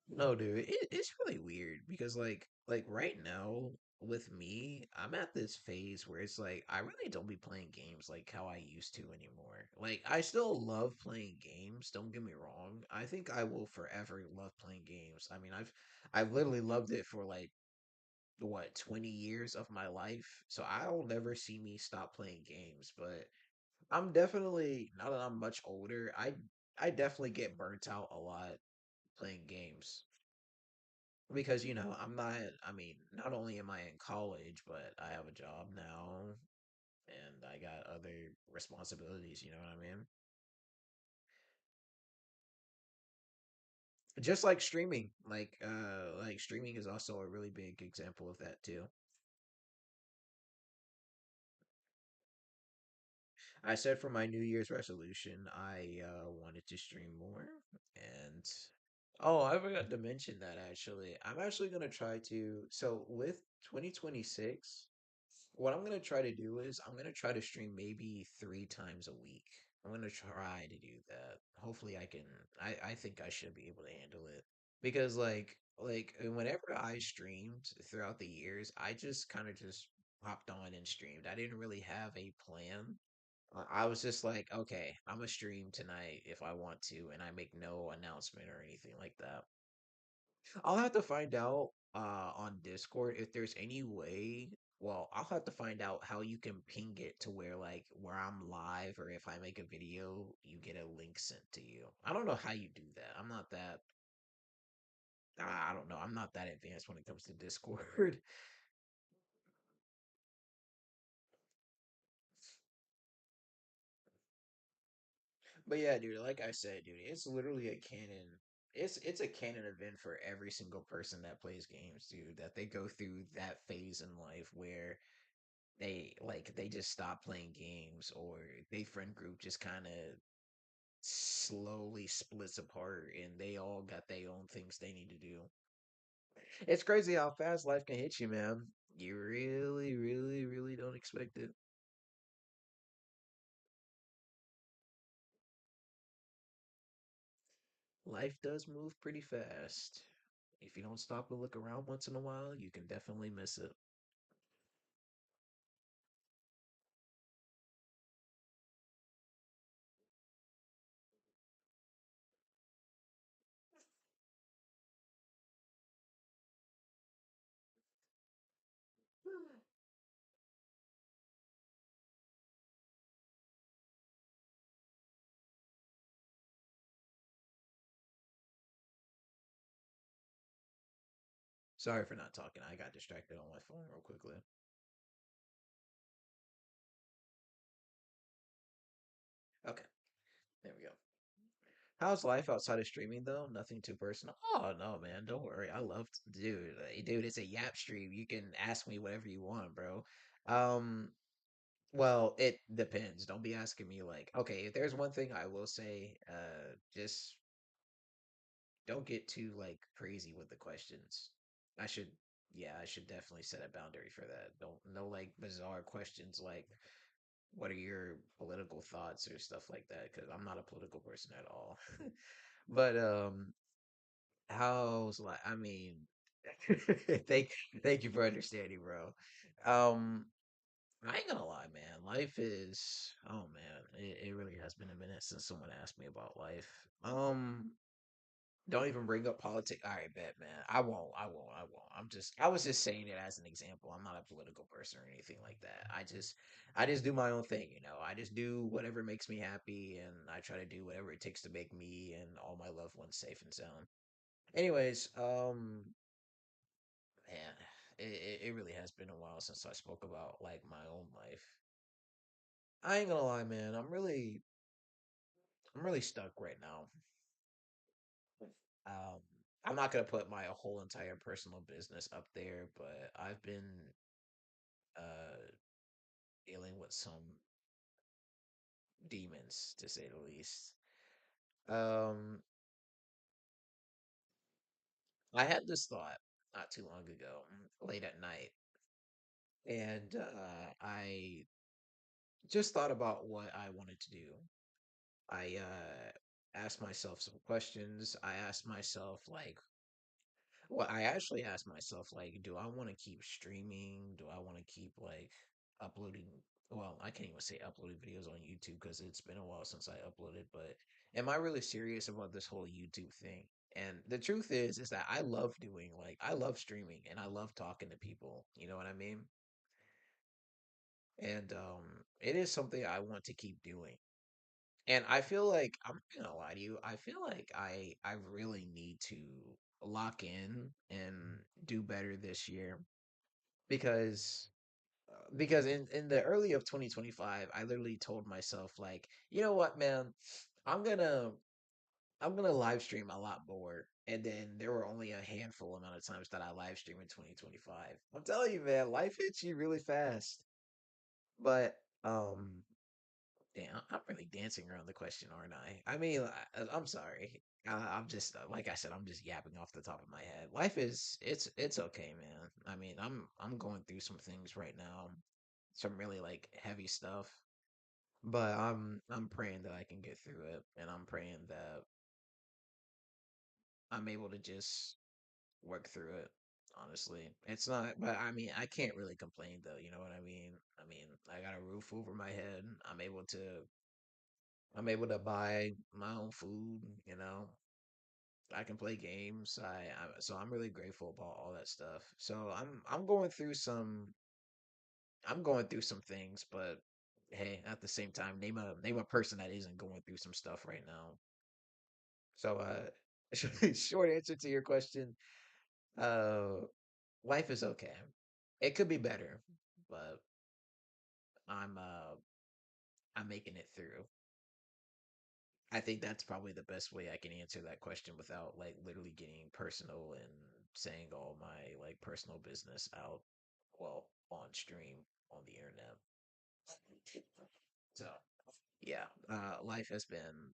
No, dude, it's really weird because like right now with me, I'm at this phase where it's like I really don't be playing games like how I used to anymore. Like I still love playing games, don't get me wrong. I think I will forever love playing games. I mean, I've literally loved it for like what 20 years of my life. So I'll never see me stop playing games, but I'm definitely now that I'm much older, I definitely get burnt out a lot playing games because I'm not, I mean, not only am I in college, but I have a job now and I got other responsibilities, you know what I mean? Just like streaming, like streaming is also a really big example of that too. I said for my New Year's resolution, I wanted to stream more. And oh, I forgot to mention that actually. I'm actually gonna try to. So with 2026, what I'm gonna try to do is I'm gonna try to stream maybe 3 times a week. I'm gonna try to do that. Hopefully, I can. I think I should be able to handle it because whenever I streamed throughout the years, I just kind of just hopped on and streamed. I didn't really have a plan. I was just like, okay, I'm gonna stream tonight if I want to, and I make no announcement or anything like that. I'll have to find out on Discord if there's any way. Well, I'll have to find out how you can ping it to where I'm live or if I make a video, you get a link sent to you. I don't know how you do that. I don't know. I'm not that advanced when it comes to Discord. But yeah, dude, like I said, dude, it's literally a canon. It's a canon event for every single person that plays games, dude. That they go through that phase in life where they just stop playing games or they friend group just kind of slowly splits apart and they all got their own things they need to do. It's crazy how fast life can hit you, man. You really, really, really don't expect it. Life does move pretty fast. If you don't stop and look around once in a while, you can definitely miss it. Sorry for not talking. I got distracted on my phone real quickly. Okay, there we go. How's life outside of streaming though? Nothing too personal. Oh no, man, don't worry. I love, dude. It's a Yap stream. You can ask me whatever you want, bro. Um, well, it depends. Don't be asking me like, okay, if there's one thing I will say, just don't get too like crazy with the questions. I should, yeah, I should definitely set a boundary for that. Don't no like bizarre questions like, what are your political thoughts or stuff like that? Because I'm not a political person at all. But how's like? I mean, thank thank you for understanding, bro. Um, I ain't gonna lie, man. Life is, oh man, it really has been a minute since someone asked me about life. Don't even bring up politics. All right, bet, man. I won't. I was just saying it as an example. I'm not a political person or anything like that. I just do my own thing, you know. I just do whatever makes me happy, and I try to do whatever it takes to make me and all my loved ones safe and sound. Anyways, man, it really has been a while since I spoke about like my own life. I ain't gonna lie, man. I'm really stuck right now. Um, I'm not gonna put my whole entire personal business up there, but I've been uh dealing with some demons to say the least. Um, I had this thought not too long ago, late at night, and I just thought about what I wanted to do. I asked myself some questions. I asked myself like, well, I actually asked myself, like, do I want to keep streaming? Do I want to keep like uploading? Well, I can't even say uploading videos on YouTube because it's been a while since I uploaded, but am I really serious about this whole YouTube thing? And the truth is that I love doing like, I love streaming and I love talking to people. You know what I mean? And it is something I want to keep doing. And I feel like I'm not gonna lie to you. I feel like I really need to lock in and do better this year because in the early of 2025, I literally told myself like, you know what, man, I'm gonna I'm gonna live stream a lot more. And then there were only a handful amount of times that I live stream in 2025. I'm telling you, man, life hits you really fast. But damn, I'm really dancing around the question, aren't I? I mean, I'm sorry. I'm just like I said, I'm just yapping off the top of my head. Life is it's okay, man. I mean, I'm going through some things right now, some really like heavy stuff, but I'm praying that I can get through it, and I'm praying that I'm able to just work through it. Honestly, it's not, but I mean, I can't really complain though. You know what I mean? I mean, I got a roof over my head. I'm able to buy my own food, you know. I can play games. So I'm really grateful about all that stuff. So I'm going through some things, but hey, at the same time, name a person that isn't going through some stuff right now. So short answer to your question, uh life is okay. It could be better, but I'm uh I'm making it through. I think that's probably the best way I can answer that question without like literally getting personal and saying all my like personal business out, well, on stream on the internet. So yeah, life has been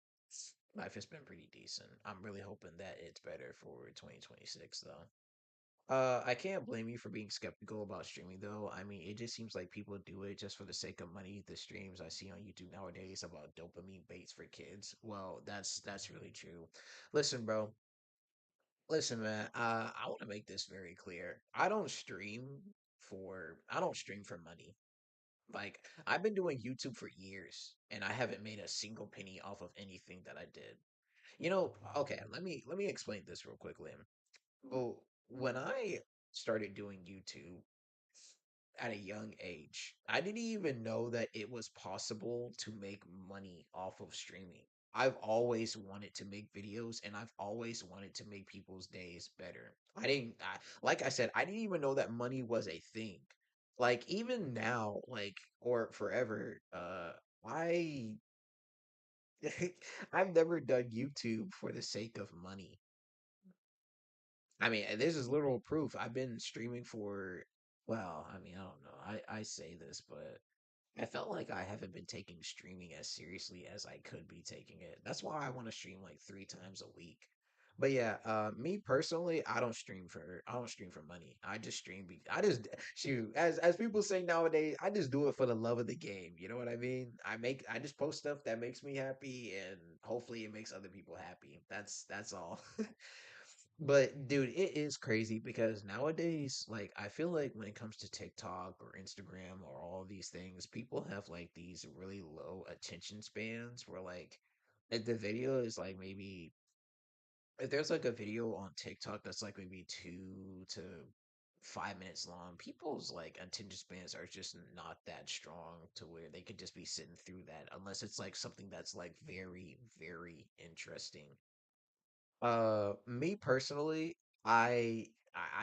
pretty decent. I'm really hoping that it's better for 2026 though. I can't blame you for being skeptical about streaming though. I mean, it just seems like people do it just for the sake of money. The streams I see on YouTube nowadays about dopamine baits for kids. Well, that's really true. Listen, bro. Listen, man. I want to make this very clear. I don't stream for money. Like I've been doing YouTube for years and I haven't made a single penny off of anything that I did. You know, okay, let me explain this real quickly. Well, when I started doing YouTube at a young age, I didn't even know that it was possible to make money off of streaming. I've always wanted to make videos and I've always wanted to make people's days better. Like I said, I didn't even know that money was a thing. Like even now, like or forever, I I've never done YouTube for the sake of money. I mean, this is literal proof. I've been streaming for, well, I mean, I don't know. I say this, but I felt like I haven't been taking streaming as seriously as I could be taking it. That's why I want to stream like 3 times a week. But yeah, me personally, I don't stream for money. I just I just shoot as people say nowadays, I just do it for the love of the game. You know what I mean? I just post stuff that makes me happy and hopefully it makes other people happy. That's all. But dude, it is crazy because nowadays, like, I feel like when it comes to TikTok or Instagram or all these things, people have like these really low attention spans where like if the video is like maybe if there's like a video on TikTok that's like maybe 2 to 5 minutes long, people's like attention spans are just not that strong to where they could just be sitting through that unless it's like something that's like very, very interesting. Me personally, I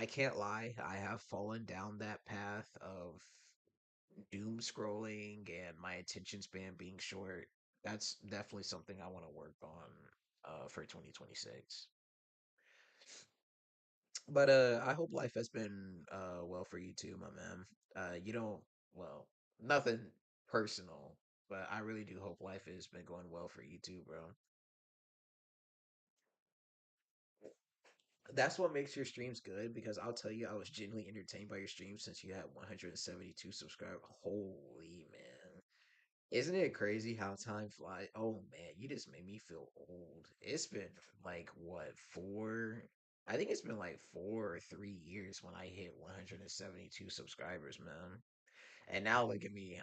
can't lie. I have fallen down that path of doom scrolling and my attention span being short. That's definitely something I want to work on for 2026. But I hope life has been well for you too, my man. You don't well, nothing personal, but I really do hope life has been going well for you too, bro. That's what makes your streams good because I'll tell you, I was genuinely entertained by your stream since you had 172 subscribers. Holy man. Isn't it crazy how time flies? Oh man, you just made me feel old. It's been like what, four? I think it's been like 4 or 3 years when I hit 172 subscribers, man. And now look at me.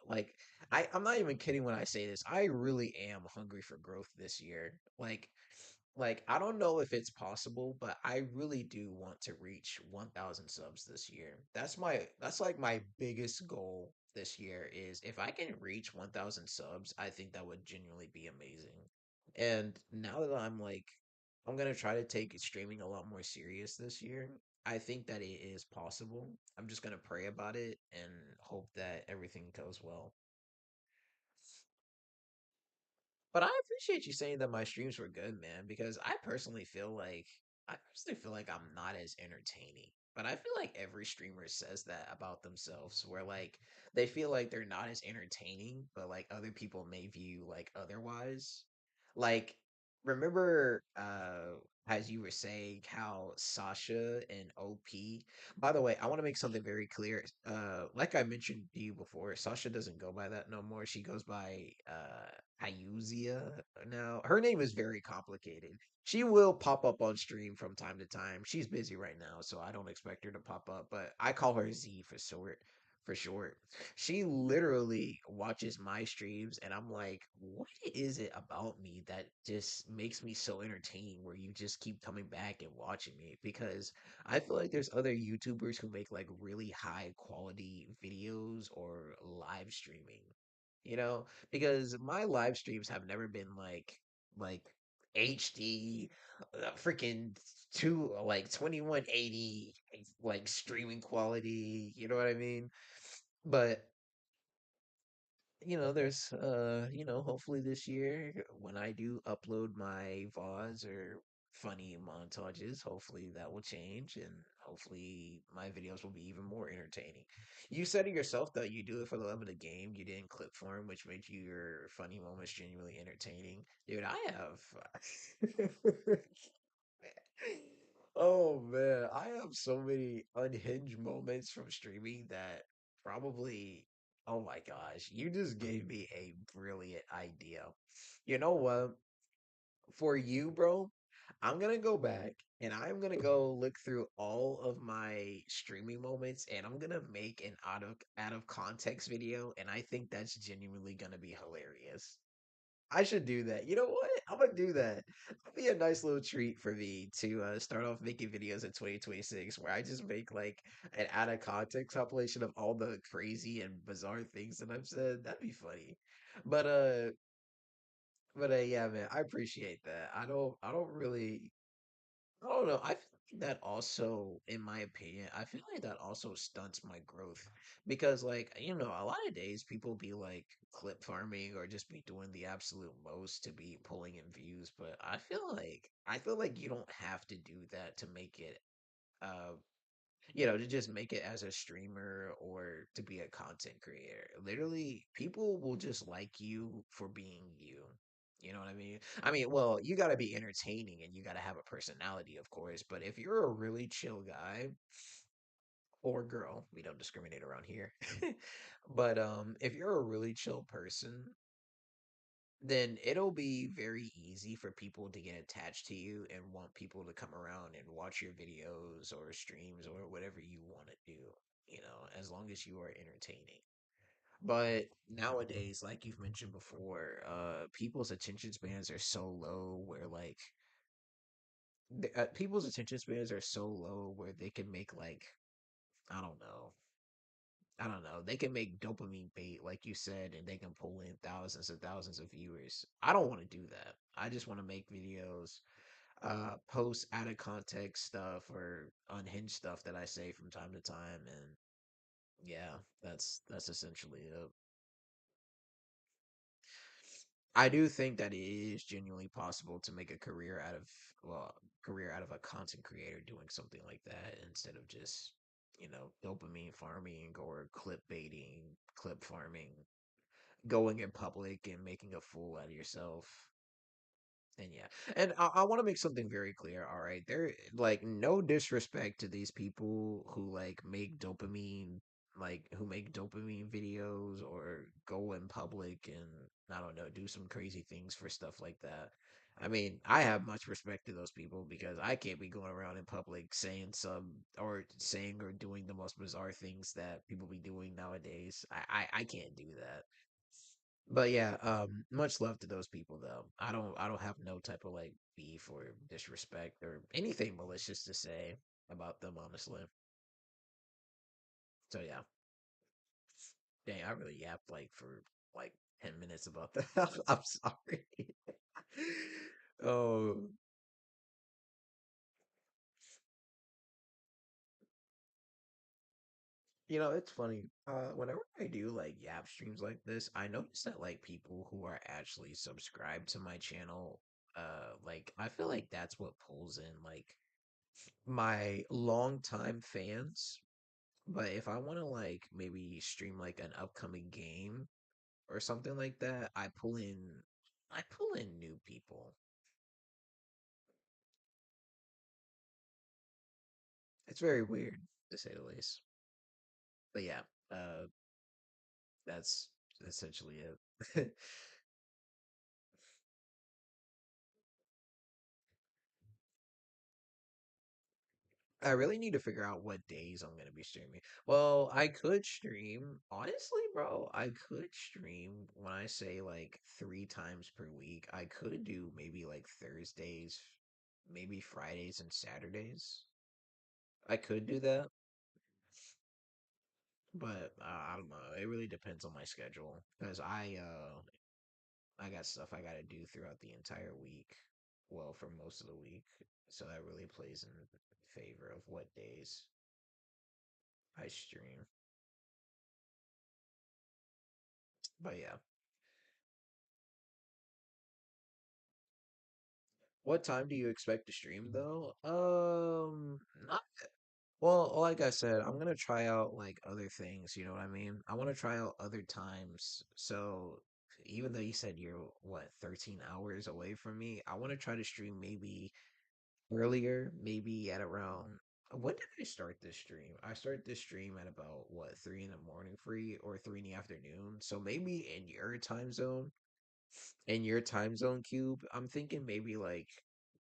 Like I'm not even kidding when I say this. I really am hungry for growth this year. Like I don't know if it's possible, but I really do want to reach 1000 subs this year. That's like my biggest goal this year is if I can reach 1000 subs, I think that would genuinely be amazing. And now that I'm going to try to take streaming a lot more serious this year. I think that it is possible. I'm just going to pray about it and hope that everything goes well. But I appreciate you saying that my streams were good, man, because I personally feel like I'm not as entertaining. But I feel like every streamer says that about themselves, where like they feel like they're not as entertaining, but like other people may view like otherwise. Like remember as you were saying how Sasha and OP, by the way, I want to make something very clear. Like I mentioned to you before, Sasha doesn't go by that no more. She goes by Ayuzia now. Her name is very complicated. She will pop up on stream from time to time. She's busy right now, so I don't expect her to pop up, but I call her Z for short. For short. She literally watches my streams and I'm like, what is it about me that just makes me so entertaining where you just keep coming back and watching me? Because I feel like there's other YouTubers who make like really high quality videos or live streaming, you know, because my live streams have never been like HD, freaking two like 2180 like streaming quality. You know what I mean? But there's hopefully this year when I do upload my VODs or funny montages, hopefully that will change and hopefully my videos will be even more entertaining. You said it yourself that you do it for the love of the game. You didn't clip form, which made your funny moments genuinely entertaining. Dude, I have Oh man, I have so many unhinged moments from streaming that probably, oh my gosh, you just gave me a brilliant idea. You know what? For you, bro, I'm gonna go back and I'm gonna go look through all of my streaming moments and I'm gonna make an out of context video, and I think that's genuinely gonna be hilarious. I should do that. You know what? I'm gonna do that. That'd be a nice little treat for me to start off making videos in 2026 where I just make like an out of context compilation of all the crazy and bizarre things that I've said. That'd be funny. But But yeah, man, I appreciate that. I don't really, I don't know. I feel like that also, in my opinion, I feel like that also stunts my growth because, like, a lot of days people be like clip farming or just be doing the absolute most to be pulling in views. But I feel like you don't have to do that to make it, uh, to just make it as a streamer or to be a content creator. Literally, people will just like you for being you. You know what I mean? I mean, well, you got to be entertaining and you got to have a personality, of course. But if you're a really chill guy or girl, we don't discriminate around here. But if you're a really chill person, then it'll be very easy for people to get attached to you and want people to come around and watch your videos or streams or whatever you want to do, as long as you are entertaining. But nowadays, like you've mentioned before, people's attention spans are so low where like people's attention spans are so low where they can make like I don't know. I don't know. They can make dopamine bait, like you said, and they can pull in thousands and thousands of viewers. I don't want to do that. I just want to make videos, post out of context stuff or unhinged stuff that I say from time to time, and yeah, that's essentially it. I do think that it is genuinely possible to make a career out of a content creator doing something like that instead of just, dopamine farming or clip baiting, clip farming, going in public and making a fool out of yourself. And yeah, and I want to make something very clear. All right, there, like, no disrespect to these people who who make dopamine videos or go in public and I don't know, do some crazy things for stuff like that. I mean, I have much respect to those people because I can't be going around in public saying or doing the most bizarre things that people be doing nowadays. I can't do that. But yeah, much love to those people though. I don't have no type of like beef or disrespect or anything malicious to say about them, honestly. So yeah. Dang, I really yapped like for like 10 minutes about that. I'm sorry. Oh, it's funny. Whenever I do like yap streams like this, I notice that like people who are actually subscribed to my channel, like I feel like that's what pulls in like my longtime fans. But if I want to like maybe stream like an upcoming game or something like that, I pull in new people. It's very weird to say the least. But yeah, uh that's essentially it. I really need to figure out what days I'm gonna be streaming. Well, I could stream, honestly, bro. I could stream when I say like 3 times per week. I could do maybe like Thursdays, maybe Fridays and Saturdays. I could do that, but I don't know. It really depends on my schedule because I got stuff I gotta do throughout the entire week. Well, for most of the week, so that really plays in favor of what days I stream. But yeah. What time do you expect to stream though? Not well, like I said, I'm gonna try out like other things, you know what I mean? I want to try out other times. So even though you said you're what, 13 hours away from me, I want to try to stream maybe earlier, maybe at around when did I start this stream? I started this stream at about what, 3 in the morning free or 3 in the afternoon. So maybe in your time zone cube, I'm thinking maybe like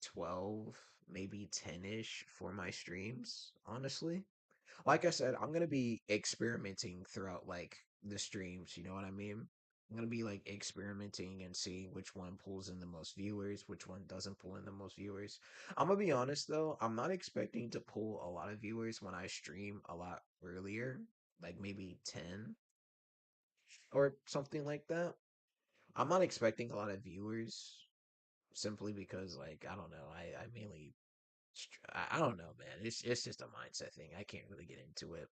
12, maybe 10-ish for my streams, honestly. Like I said, I'm gonna be experimenting throughout like the streams, you know what I mean? I'm gonna be like experimenting and seeing which one pulls in the most viewers, which one doesn't pull in the most viewers. I'm gonna be honest though, I'm not expecting to pull a lot of viewers when I stream a lot earlier, like maybe 10 or something like that. I'm not expecting a lot of viewers simply because, like, I don't know. I mainly, I don't know, man. It's just a mindset thing. I can't really get into it.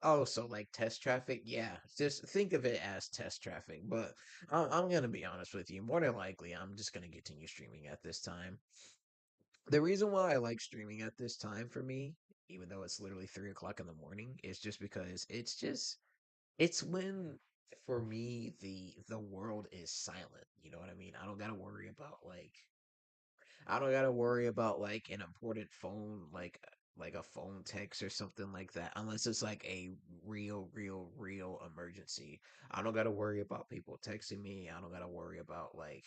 Oh, so like test traffic? Yeah, just think of it as test traffic. But I'm gonna be honest with you. More than likely, I'm just gonna continue streaming at this time. The reason why I like streaming at this time for me, even though it's literally 3 o'clock in the morning, is just because it's when for me the world is silent. You know what I mean? I don't gotta worry about like an important phone like a phone text or something like that unless it's like a real emergency. I don't got to worry about people texting me. I don't got to worry about like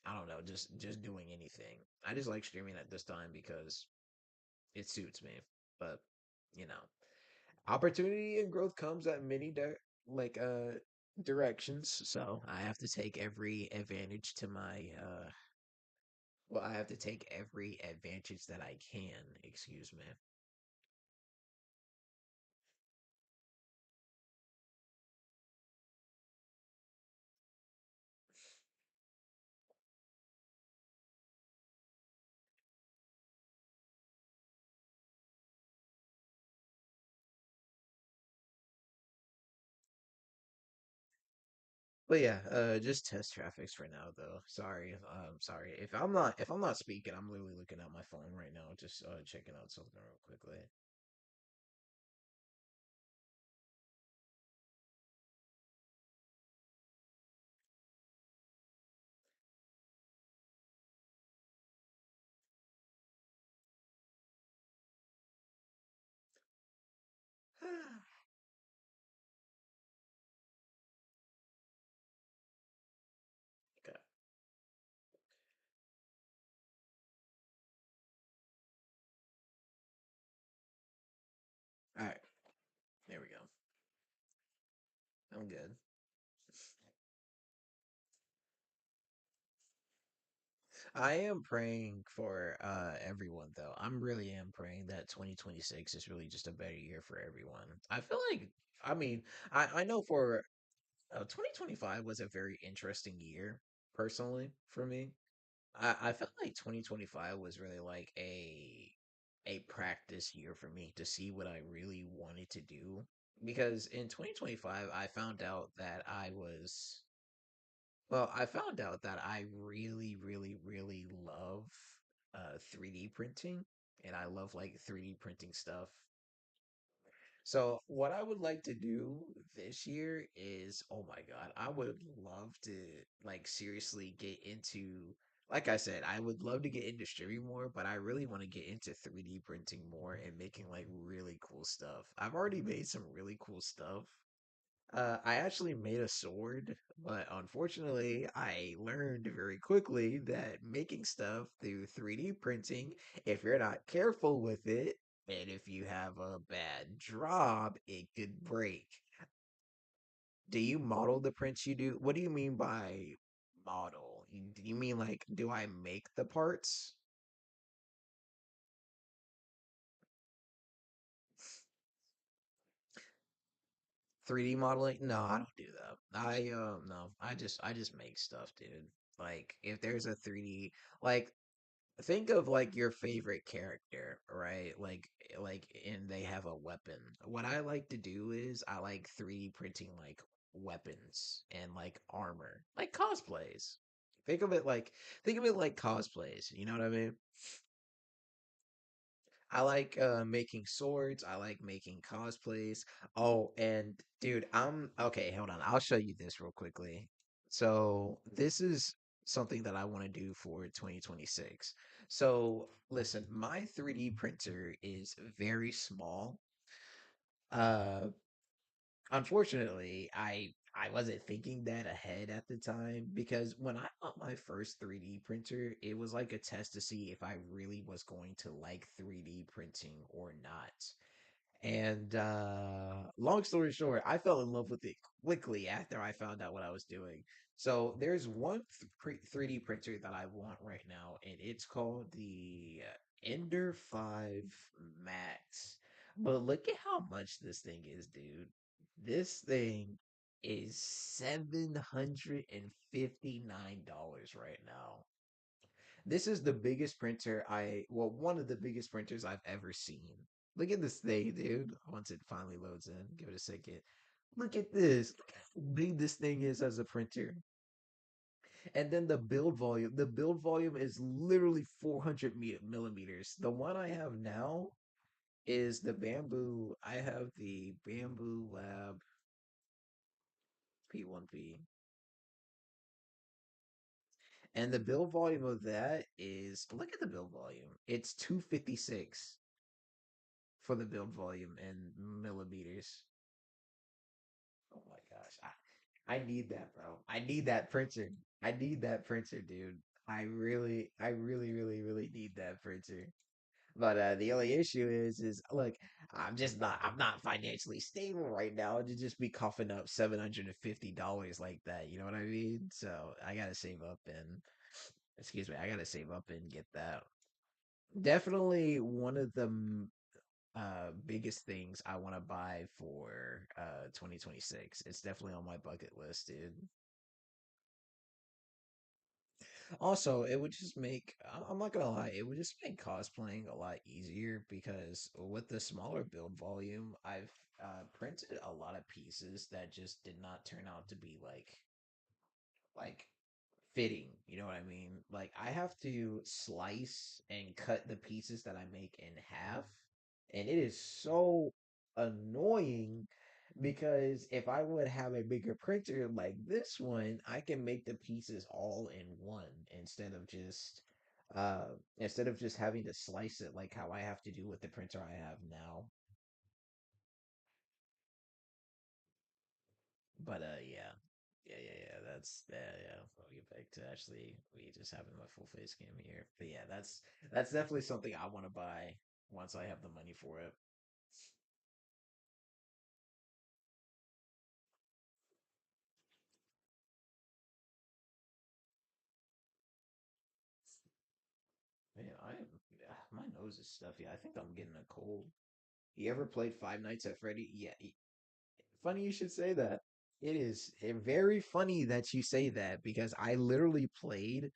I don't know, just doing anything. I just like streaming at this time because it suits me. But, you know, opportunity and growth comes at many directions, so I have to take every advantage to my well, I have to take every advantage that I can, excuse me. But yeah, just test traffics for now though. Sorry. If I'm not speaking, I'm literally looking at my phone right now, just checking out something real quickly. Okay. All right. There we go. I'm good. I am praying for everyone though. I'm really am praying that 2026 is really just a better year for everyone. I feel like I mean, I know for 2025 was a very interesting year personally for me. I felt like 2025 was really like a practice year for me to see what I really wanted to do because in 2025 I found out that I found out that I really love 3D printing and I love like 3D printing stuff. So what I would like to do this year is, oh my God, I would love to like seriously get into, like I said, I would love to get into streaming more, but I really want to get into 3D printing more and making like really cool stuff. I've already made some really cool stuff. I actually made a sword, but unfortunately, I learned very quickly that making stuff through 3D printing, if you're not careful with it, and if you have a bad job, it could break. Do you model the prints you do? What do you mean by model? Do you mean like, do I make the parts? 3D modeling? No, I don't do that. No, I just make stuff, dude. Like if there's a 3D like think of like your favorite character, right? Like and they have a weapon. What I like to do is I like 3D printing like weapons and like armor. Like cosplays. Think of it like think of it like cosplays, you know what I mean? I like making swords. I like making cosplays. Oh, and dude, I'm okay, hold on. I'll show you this real quickly. So, this is something that I want to do for 2026. So, listen, my 3D printer is very small. Uh Unfortunately, I wasn't thinking that ahead at the time because when I bought my first 3D printer, it was like a test to see if I really was going to like 3D printing or not. And long story short, I fell in love with it quickly after I found out what I was doing. So there's one 3D printer that I want right now, and it's called the Ender 5 Max. But look at how much this thing is, dude. This thing is $759 right now. This is the biggest printer well, one of the biggest printers I've ever seen. Look at this thing, dude. Once it finally loads in, give it a second. Look at this. Look how big this thing is as a printer. And then the build volume. The build volume is literally 400 millimeters. The one I have now is the Bamboo. I have the Bamboo Lab P1P. And the build volume of that is, look at the build volume. It's 256 for the build volume in millimeters. Oh my gosh. I need that, bro. I need that printer. I need that printer, dude. I really need that printer. But the only issue is look, I'm not financially stable right now to just be coughing up $750 like that. You know what I mean? So I gotta save up and excuse me, I gotta save up and get that. Definitely one of the biggest things I want to buy for 2026. It's definitely on my bucket list, dude. Also, it would just make, I'm not gonna lie, it would just make cosplaying a lot easier because with the smaller build volume, I've printed a lot of pieces that just did not turn out to be like fitting. You know what I mean? Like I have to slice and cut the pieces that I make in half, and it is so annoying because if I would have a bigger printer like this one, I can make the pieces all in one uh instead of just having to slice it like how I have to do with the printer I have now. But yeah. Yeah. Yeah. I'll get back to actually we just having my full face cam here. But yeah, that's definitely something I want to buy once I have the money for it. Man, my nose is stuffy. I think I'm getting a cold. You ever played Five Nights at Freddy? Yeah. Funny you should say that. It is very funny that you say that because I literally played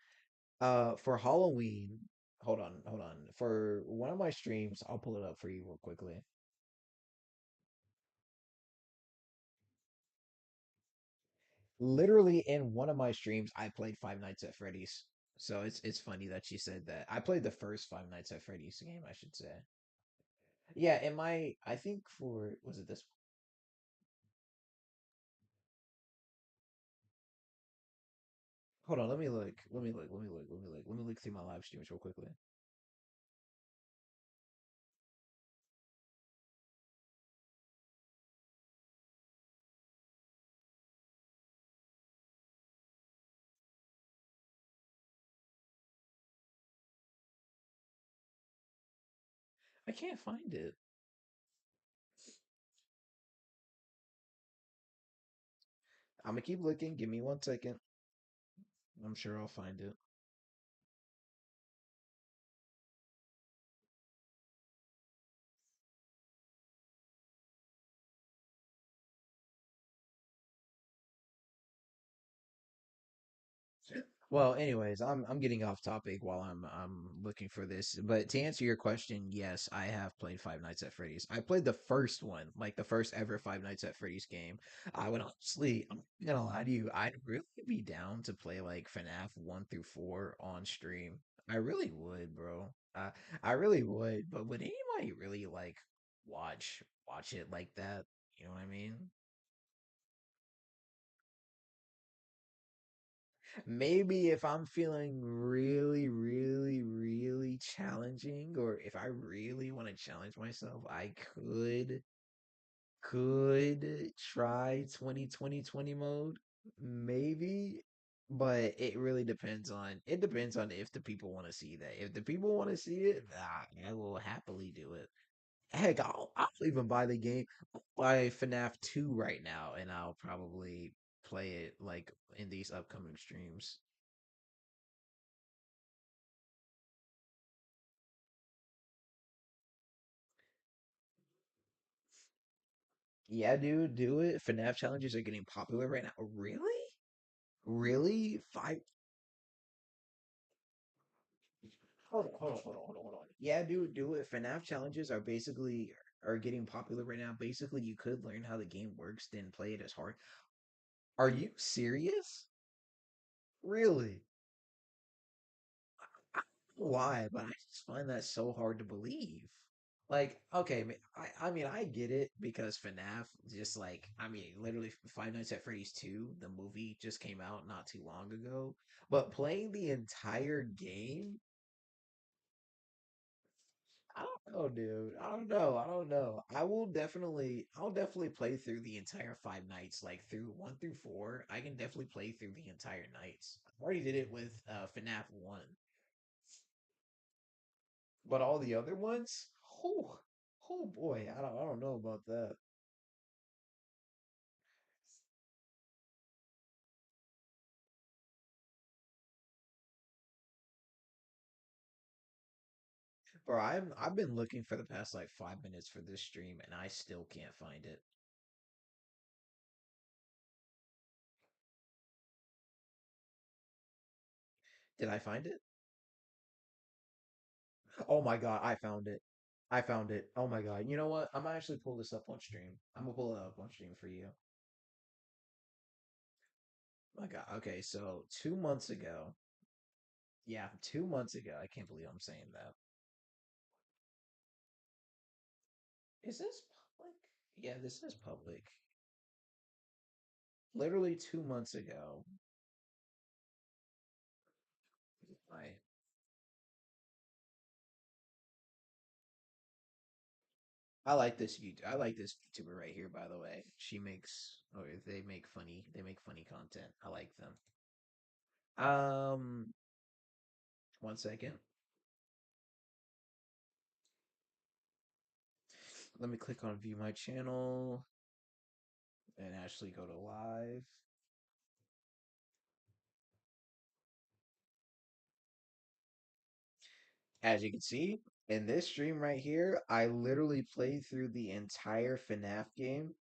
for Halloween. Hold on. For one of my streams, I'll pull it up for you real quickly. Literally in one of my streams, I played Five Nights at Freddy's. So it's funny that you said that. I played the first Five Nights at Freddy's game, I should say. Yeah, in my I think for was it this hold on, let me look. Let me look through my live streams real quickly. I can't find it. I'm gonna keep looking. Give me 1 second. I'm sure I'll find it. Well, anyways, I'm getting off topic while I'm looking for this. But to answer your question, yes, I have played Five Nights at Freddy's. I played the first one, like the first ever Five Nights at Freddy's game. I would honestly, I'm not gonna lie to you, I'd really be down to play like FNAF 1 through 4 on stream. I really would, bro. I really would. But would anybody really like watch it like that? You know what I mean? Maybe if I'm feeling really challenging, or if I really want to challenge myself, I could try 20 mode. Maybe. But it depends on if the people want to see that. If the people want to see it, I will happily do it. Heck, I'll even buy the game. I'll buy FNAF 2 right now, and I'll probably play it like in these upcoming streams. Yeah, dude, do it. FNAF challenges are getting popular right now. Really? Really? Five? Hold on. Yeah, dude, do it. FNAF challenges are basically are getting popular right now. Basically, you could learn how the game works, then play it as hard. Are you serious? Really? I don't know why, but I just find that so hard to believe. Like, okay, I mean, I get it because FNAF just like, I mean, literally Five Nights at Freddy's 2, the movie just came out not too long ago. But playing the entire game, I don't know, dude. I don't know. I'll definitely play through the entire Five Nights, like through 1 through 4. I can definitely play through the entire nights. I already did it with FNAF 1. But all the other ones, oh, oh boy, I don't know about that. Bro, I've been looking for the past like 5 minutes for this stream and I still can't find it. Did I find it? Oh my god, I found it. I found it. Oh my god. You know what? I'm gonna actually pull this up on stream. I'm gonna pull it up on stream for you. My god. Okay, so 2 months ago. Yeah, 2 months ago. I can't believe I'm saying that. Is this public? Yeah, this is public. Literally 2 months ago. I I like this YouTuber right here, by the way. She makes or they make funny content. I like them. Um, 1 second. Let me click on view my channel and actually go to live. As you can see, in this stream right here, I literally played through the entire FNAF game.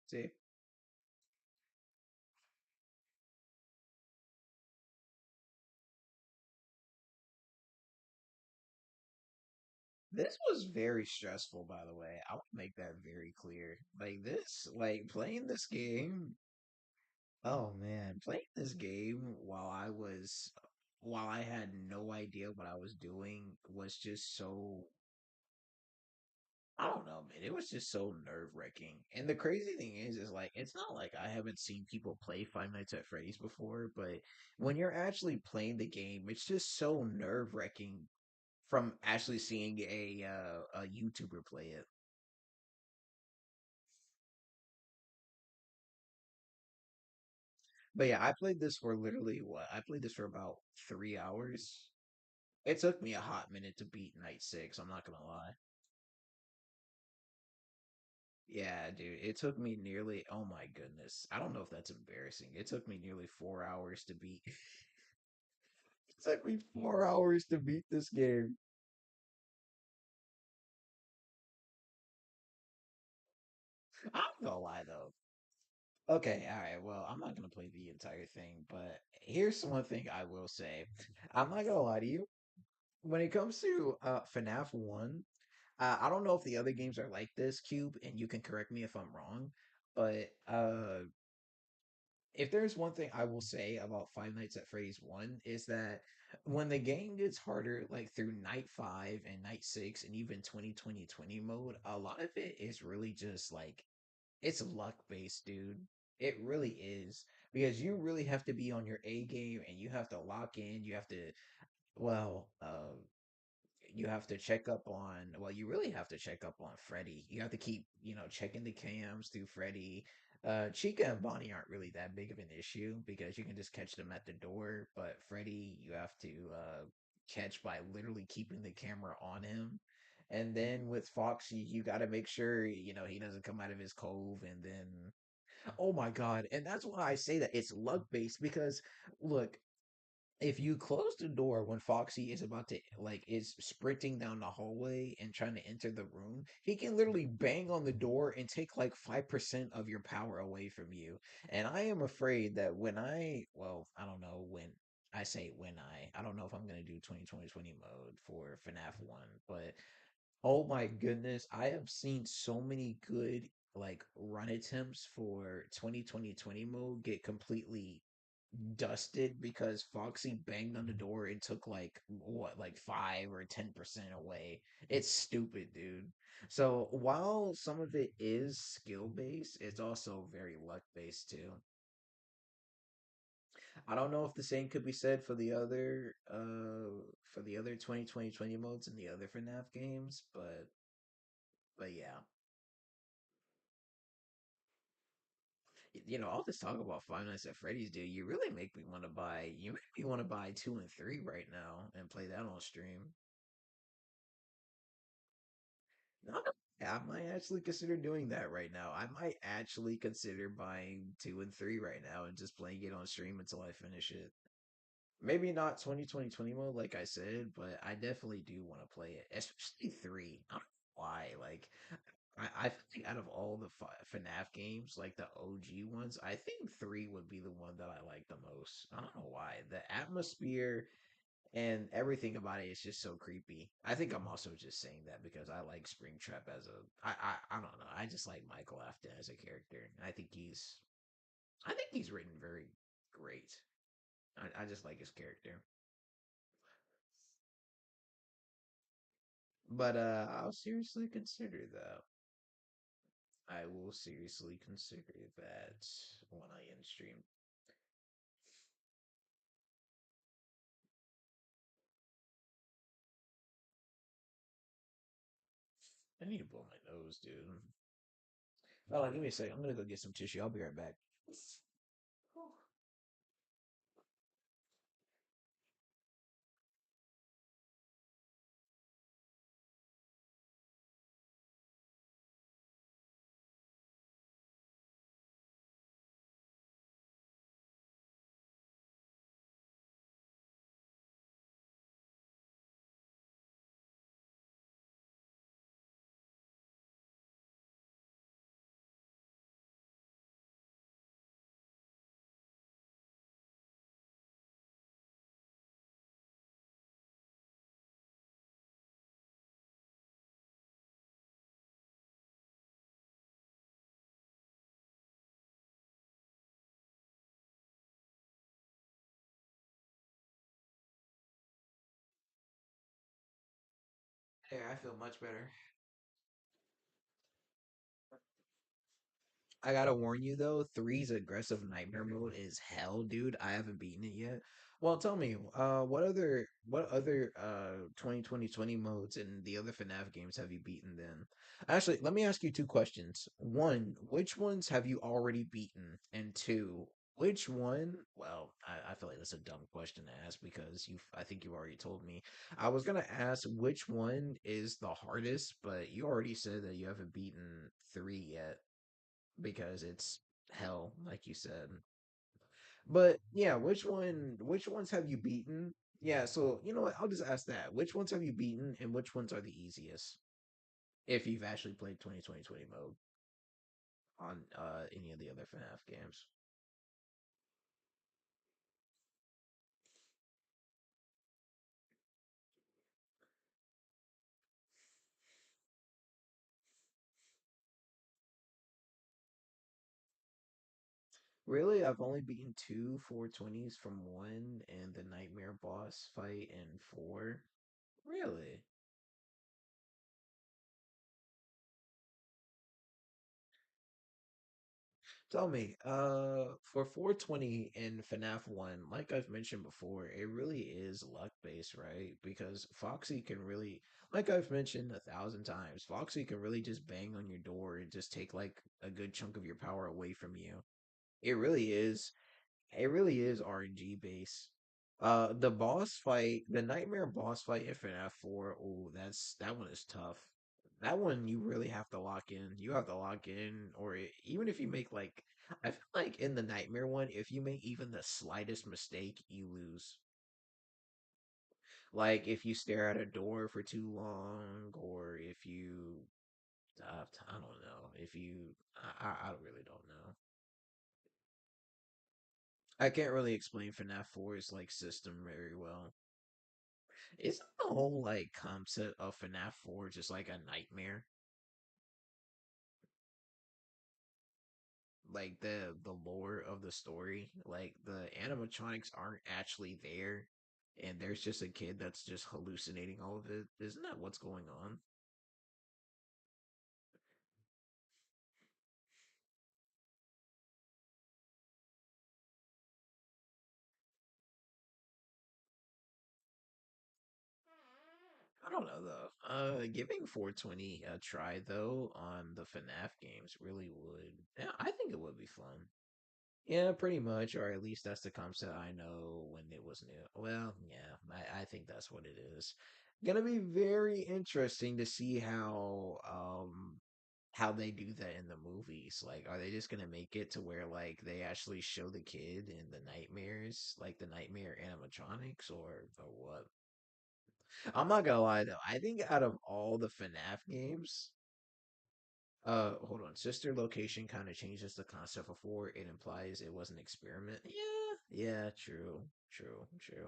See, this was very stressful, by the way. I want to make that very clear. Like this, like playing this game. Oh man, playing this game while I had no idea what I was doing was just so I don't know, man. It was just so nerve-wracking. And the crazy thing is like it's not like I haven't seen people play Five Nights at Freddy's before, but when you're actually playing the game, it's just so nerve-wracking from actually seeing a YouTuber play it. But yeah, I played this for literally what? I played this for about 3 hours. It took me a hot minute to beat Night 6, I'm not gonna lie. Yeah, dude, it took me nearly, oh my goodness. I don't know if that's embarrassing. It took me nearly 4 hours to beat. It took me 4 hours to beat this game. I'm not gonna lie though. Okay, all right. Well, I'm not gonna play the entire thing, but here's one thing I will say. I'm not gonna lie to you. When it comes to FNAF 1, I don't know if the other games are like this, Cube, and you can correct me if I'm wrong, but if there's one thing I will say about Five Nights at Freddy's 1 is that when the game gets harder, like through night 5 and night 6 and even 2020 mode, a lot of it is really just like it's luck based, dude. It really is. Because you really have to be on your A game and you have to lock in. You have to, well, you have to check up on well you really have to check up on Freddy. You have to keep, checking the cams through Freddy. Chica and Bonnie aren't really that big of an issue because you can just catch them at the door, but Freddy you have to catch by literally keeping the camera on him. And then with Fox, you got to make sure he doesn't come out of his cove. And then oh my god, and that's why I say that it's luck based because look, if you close the door when Foxy is about to like is sprinting down the hallway and trying to enter the room, he can literally bang on the door and take like 5% of your power away from you. And I am afraid that well, I don't know when I say when I don't know if I'm gonna do 2020 mode for FNAF 1, but oh my goodness, I have seen so many good like run attempts for 2020 mode get completely dusted because Foxy banged on the door and took like what, like 5 or 10% away. It's stupid, dude. So while some of it is skill based, it's also very luck based too. I don't know if the same could be said for the other 2020 modes and the other FNAF games, but yeah. All this talk about Five Nights at Freddy's, dude, you make me want to buy 2 and 3 right now and play that on stream. No, I might actually consider doing that right now. I might actually consider buying 2 and 3 right now and just playing it on stream until I finish it. Maybe not 2020 mode, like I said, but I definitely do want to play it, especially 3. I don't know why. Like, I think out of all the FNAF games, like the OG ones, I think 3 would be the one that I like the most. I don't know why. The atmosphere and everything about it is just so creepy. I think I'm also just saying that because I like Springtrap as I don't know. I just like Michael Afton as a character. I think he's written very great. I just like his character. But I'll seriously consider that. I will seriously consider that when I end stream. I need to blow my nose, dude. Oh, give me a second. I'm gonna go get some tissue. I'll be right back. Yeah, I feel much better. I gotta warn you though, three's aggressive nightmare mode is hell, dude. I haven't beaten it yet. Well, tell me, what other 2020 modes and the other FNAF games have you beaten then? Actually, let me ask you two questions. One, which ones have you already beaten? And two, which one? Well, I feel like that's a dumb question to ask because I think you already told me. I was gonna ask which one is the hardest, but you already said that you haven't beaten 3 yet because it's hell, like you said. But yeah, which ones have you beaten? Yeah, so you know what? I'll just ask that. Which ones have you beaten and which ones are the easiest? If you've actually played 2020 mode on any of the other FNAF games. Really, I've only beaten two 420s from one and the Nightmare boss fight in four. Really? Tell me, for 420 in FNAF 1, like I've mentioned before, it really is luck based, right? Because Foxy can really, like I've mentioned 1,000 times, Foxy can really just bang on your door and just take like a good chunk of your power away from you. It really is. It really is RNG based. The boss fight, the Nightmare boss fight in FNAF 4, oh, that one is tough. That one you really have to lock in. You have to lock in, or even if you make like, I feel like in the Nightmare one, if you make even the slightest mistake, you lose. Like if you stare at a door for too long, or if you, I don't know, if you, I really don't know. I can't really explain FNAF 4's like system very well. Isn't the whole like concept of FNAF 4 just like a nightmare? Like the lore of the story, like the animatronics aren't actually there, and there's just a kid that's just hallucinating all of it. Isn't that what's going on? I don't know though. Giving 420 a try though on the FNAF games really would. Yeah, I think it would be fun. Yeah, pretty much, or at least that's the concept I know when it was new. Well, yeah, I think that's what it is. Gonna be very interesting to see how they do that in the movies. Like, are they just gonna make it to where like they actually show the kid in the nightmares, like the nightmare animatronics, or what? I'm not gonna lie though. I think out of all the FNAF games, hold on. Sister location kind of changes the concept of four. It implies it was an experiment. Yeah, yeah, true, true, true.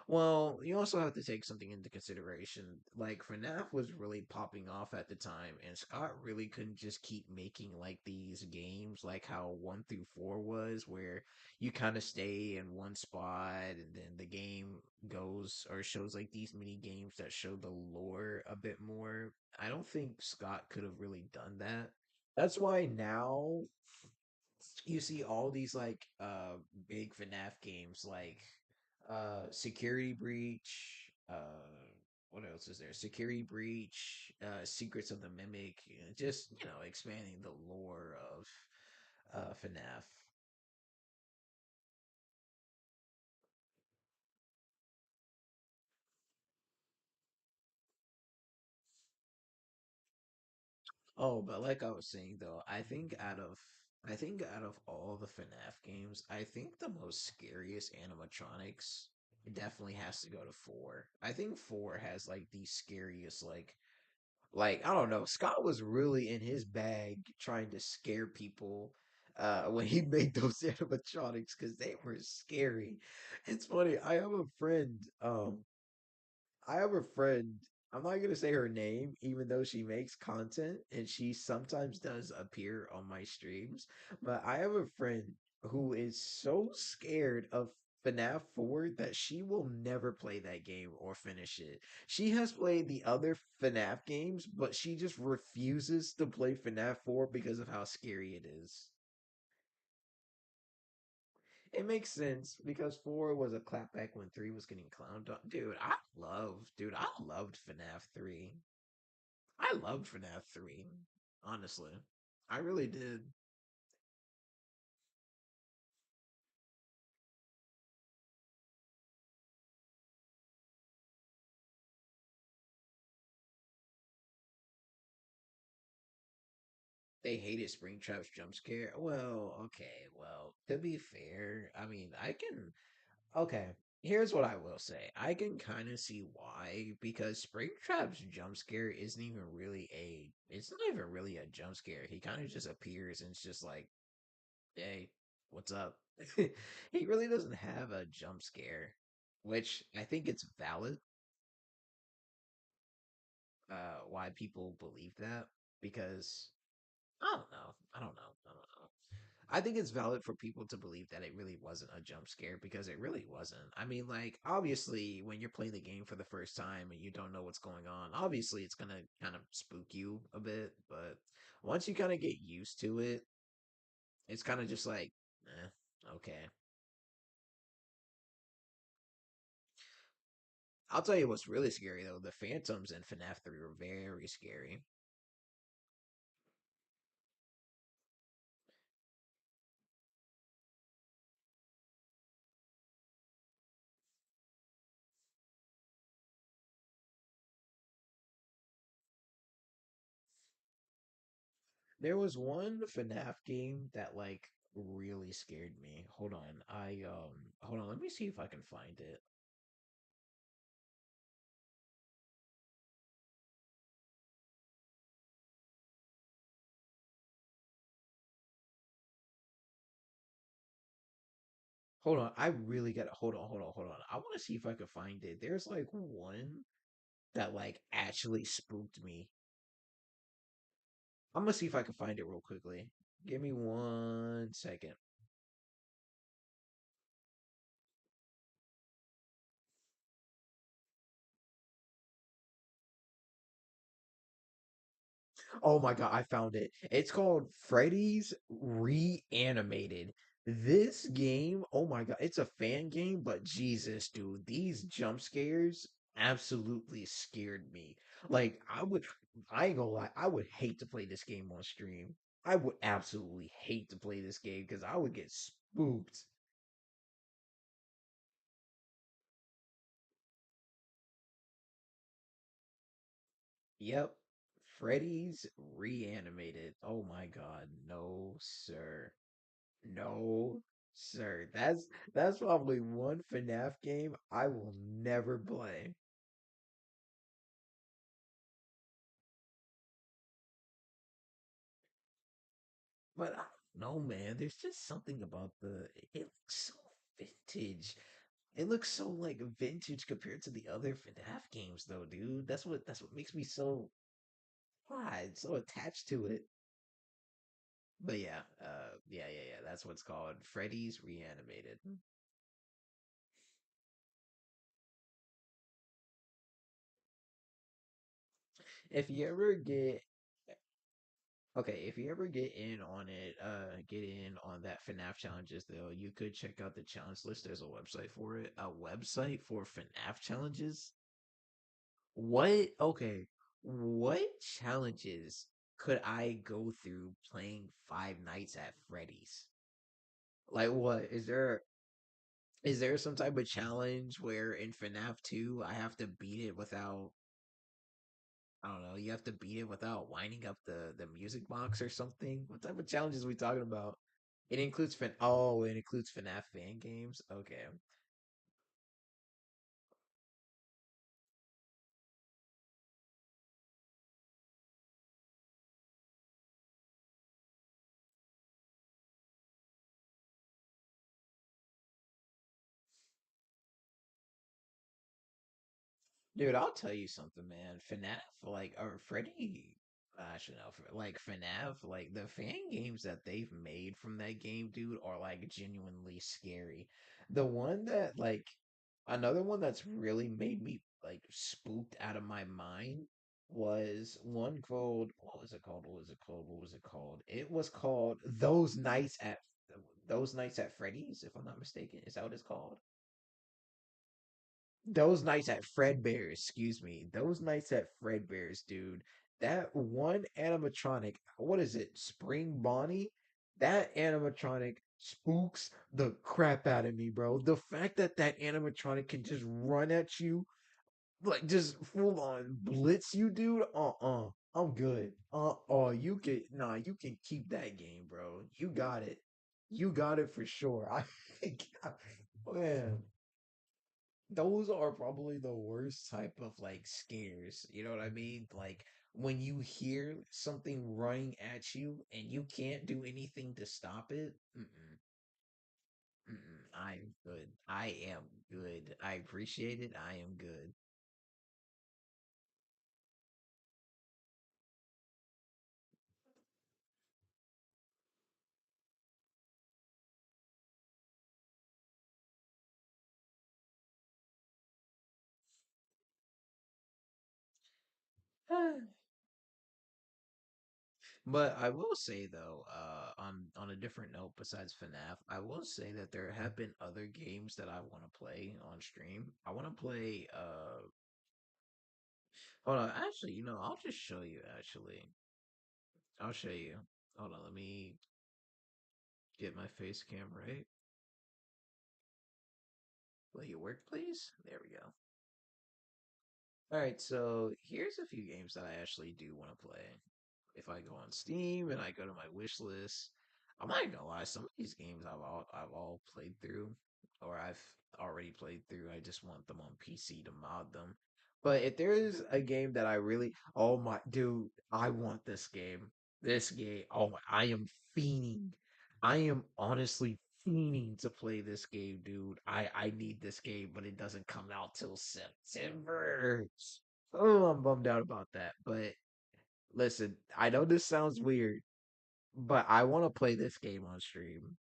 Well, you also have to take something into consideration. Like FNAF was really popping off at the time, and Scott really couldn't just keep making like these games like how 1 through 4 was, where you kind of stay in one spot and then the game goes or shows like these mini games that show the lore a bit more. I don't think Scott could have really done that. That's why now you see all these like big FNAF games like Security Breach, what else is there? Security Breach, Secrets of the Mimic, just expanding the lore of FNAF. Oh, but like I was saying though, I think out of all the FNAF games, I think the most scariest animatronics definitely has to go to 4. I think 4 has like the scariest like I don't know, Scott was really in his bag trying to scare people when he made those animatronics because they were scary. It's funny, I have a friend. I'm not gonna say her name, even though she makes content and she sometimes does appear on my streams. But I have a friend who is so scared of FNAF 4 that she will never play that game or finish it. She has played the other FNAF games, but she just refuses to play FNAF 4 because of how scary it is. It makes sense because 4 was a clapback when 3 was getting clowned on. Dude, I loved FNAF 3. I loved FNAF 3, honestly. I really did. They hated Springtrap's jump scare. Well, okay, well, to be fair, I mean, okay, here's what I will say. I can kind of see why, because Springtrap's jump scare it's not even really a jump scare. He kind of just appears and it's just like, hey, what's up? He really doesn't have a jump scare, which I think it's valid why people believe that because I don't know. I don't know. I don't know. I think it's valid for people to believe that it really wasn't a jump scare because it really wasn't. I mean, like, obviously, when you're playing the game for the first time and you don't know what's going on, obviously it's gonna kind of spook you a bit. But once you kind of get used to it, it's kind of just like, okay. I'll tell you what's really scary though. The Phantoms in FNAF 3 were very scary. There was one FNAF game that like really scared me. Hold on. Hold on, let me see if I can find it. Hold on, I really gotta hold on. I want to see if I can find it. There's like one that like actually spooked me. I'm gonna see if I can find it real quickly. Give me 1 second. Oh my God, I found it. It's called Freddy's Reanimated. This game, oh my God, it's a fan game, but Jesus, dude, these jump scares absolutely scared me. Like, I ain't gonna lie, I would hate to play this game on stream. I would absolutely hate to play this game because I would get spooked. Yep, Freddy's Reanimated. Oh my God, no, sir. No, sir. That's probably one FNAF game I will never play. But I don't know, man. There's just something about it looks so vintage. It looks so like vintage compared to the other FNAF games though, dude. That's what makes me so so attached to it. But yeah, yeah. That's what's called Freddy's Reanimated. If you ever get Okay, if you ever get in on it, get in on that FNAF challenges though, you could check out the challenge list. There's a website for it. A website for FNAF challenges? What challenges could I go through playing Five Nights at Freddy's? Like what? Is there some type of challenge where in FNAF 2 I have to beat it without I don't know, you have to beat it without winding up the music box or something? What type of challenges are we talking about? It includes FNAF fan games. Okay. Dude, I'll tell you something, man. FNAF, like, or Freddy, actually, no, like, FNAF, like, the fan games that they've made from that game, dude, are, like, genuinely scary. The one that, like, another one that's really made me, like, spooked out of my mind was one called, what was it called? What was it called? What was it called? It was called Those Nights at Freddy's, if I'm not mistaken. Is that what it's called? Those nights at Fredbear's, excuse me. Those nights at Fredbear's, dude. That one animatronic, what is it? Spring Bonnie? That animatronic spooks the crap out of me, bro. The fact that that animatronic can just run at you, like just full on blitz you, dude. I'm good. You can keep that game, bro. You got it. You got it for sure. Man, those are probably the worst type of like scares. You know what I mean? Like when you hear something running at you and you can't do anything to stop it. I'm good. I am good. I appreciate it. I am good. But I will say though, on a different note besides FNAF, I will say that there have been other games that I want to play on stream. I want to play hold on, actually, I'll just show you actually. I'll show you. Hold on, let me get my face cam right. Will you work, please? There we go. All right, so here's a few games that I actually do want to play. If I go on Steam and I go to my wish list, I'm not gonna lie, some of these games I've all played through, or I've already played through. I just want them on PC to mod them. But if there is a game that I really, oh my, dude, I want this game. This game, oh my, I am fiending. I am honestly fiending to play this game, dude. I need this game, but it doesn't come out till September. Oh, I'm bummed out about that. But listen, I know this sounds weird, but I want to play this game on stream.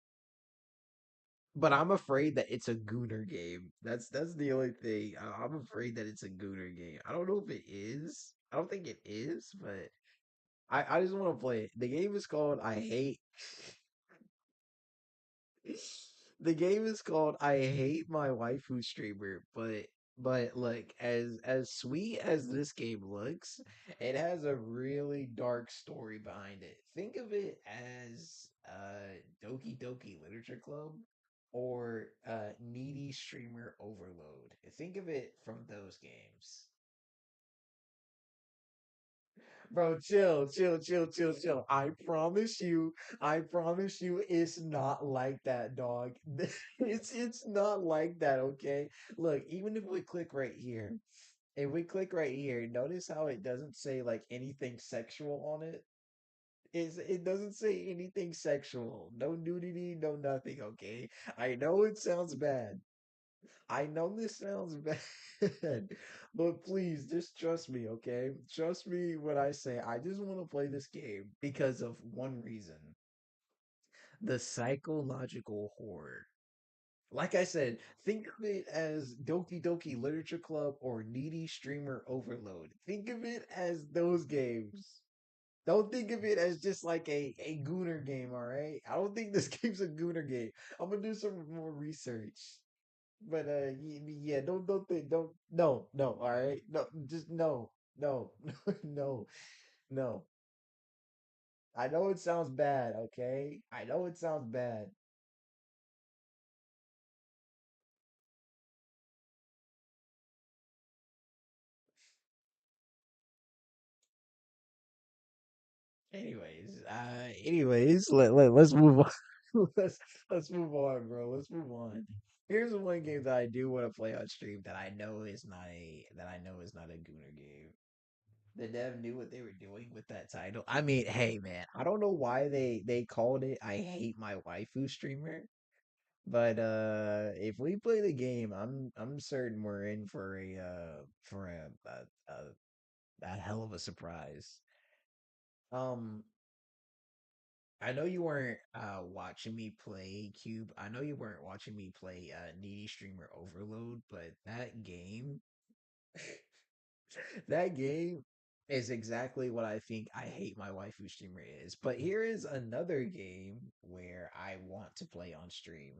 But I'm afraid that it's a Gooner game. That's the only thing. I'm afraid that it's a Gooner game. I don't know if it is. I don't think it is, but I just want to play it. The game is called I Hate. The game is called I Hate My Waifu Streamer, but like as sweet as this game looks, it has a really dark story behind it. Think of it as Doki Doki Literature Club or Needy Streamer Overload. Think of it from those games. Bro, chill, chill, chill, chill, chill. I promise you, it's not like that, dog. It's not like that, okay? Look, even if we click right here, if we click right here, notice how it doesn't say like anything sexual on it. It doesn't say anything sexual. No nudity, no nothing, okay? I know it sounds bad. I know this sounds bad, but please just trust me, okay? Trust me when I say I just want to play this game because of one reason: the psychological horror. Like I said, think of it as Doki Doki Literature Club or Needy Streamer Overload. Think of it as those games. Don't think of it as just like a Gooner game, all right? I don't think this game's a Gooner game. I'm gonna do some more research. But yeah, don't think, don't, no, no, all right, no, just no, no, no, no. I know it sounds bad, okay? I know it sounds bad. Anyways, let's move on. Let's move on, bro. Let's move on. Here's the one game that I do want to play on stream that I know is not a Gooner game. The dev knew what they were doing with that title. I mean, hey man, I don't know why they called it I Hate My Waifu Streamer. But if we play the game, I'm certain we're in for a hell of a surprise. Um, I know you weren't watching me play Cube. I know you weren't watching me play Needy Streamer Overload, but that game is exactly what I think I Hate My Waifu Streamer is. But here is another game where I want to play on stream.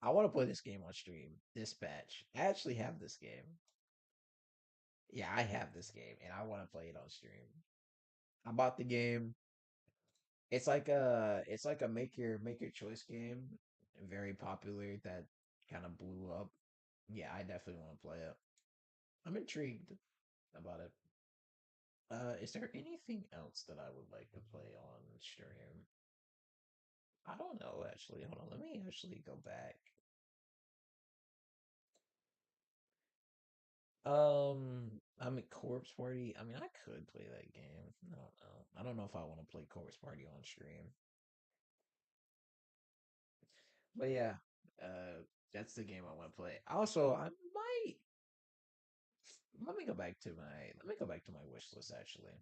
I want to play this game on stream. Dispatch. I actually have this game. Yeah, I have this game and I want to play it on stream. I bought the game. It's like a make your choice game. Very popular that kind of blew up. Yeah, I definitely want to play it. I'm intrigued about it. Is there anything else that I would like to play on stream? I don't know actually. Hold on, let me actually go back. I mean, Corpse Party. I mean, I could play that game. I don't know. I don't know if I want to play Corpse Party on stream. But yeah, that's the game I want to play. Also, I might let me go back to my wish list actually.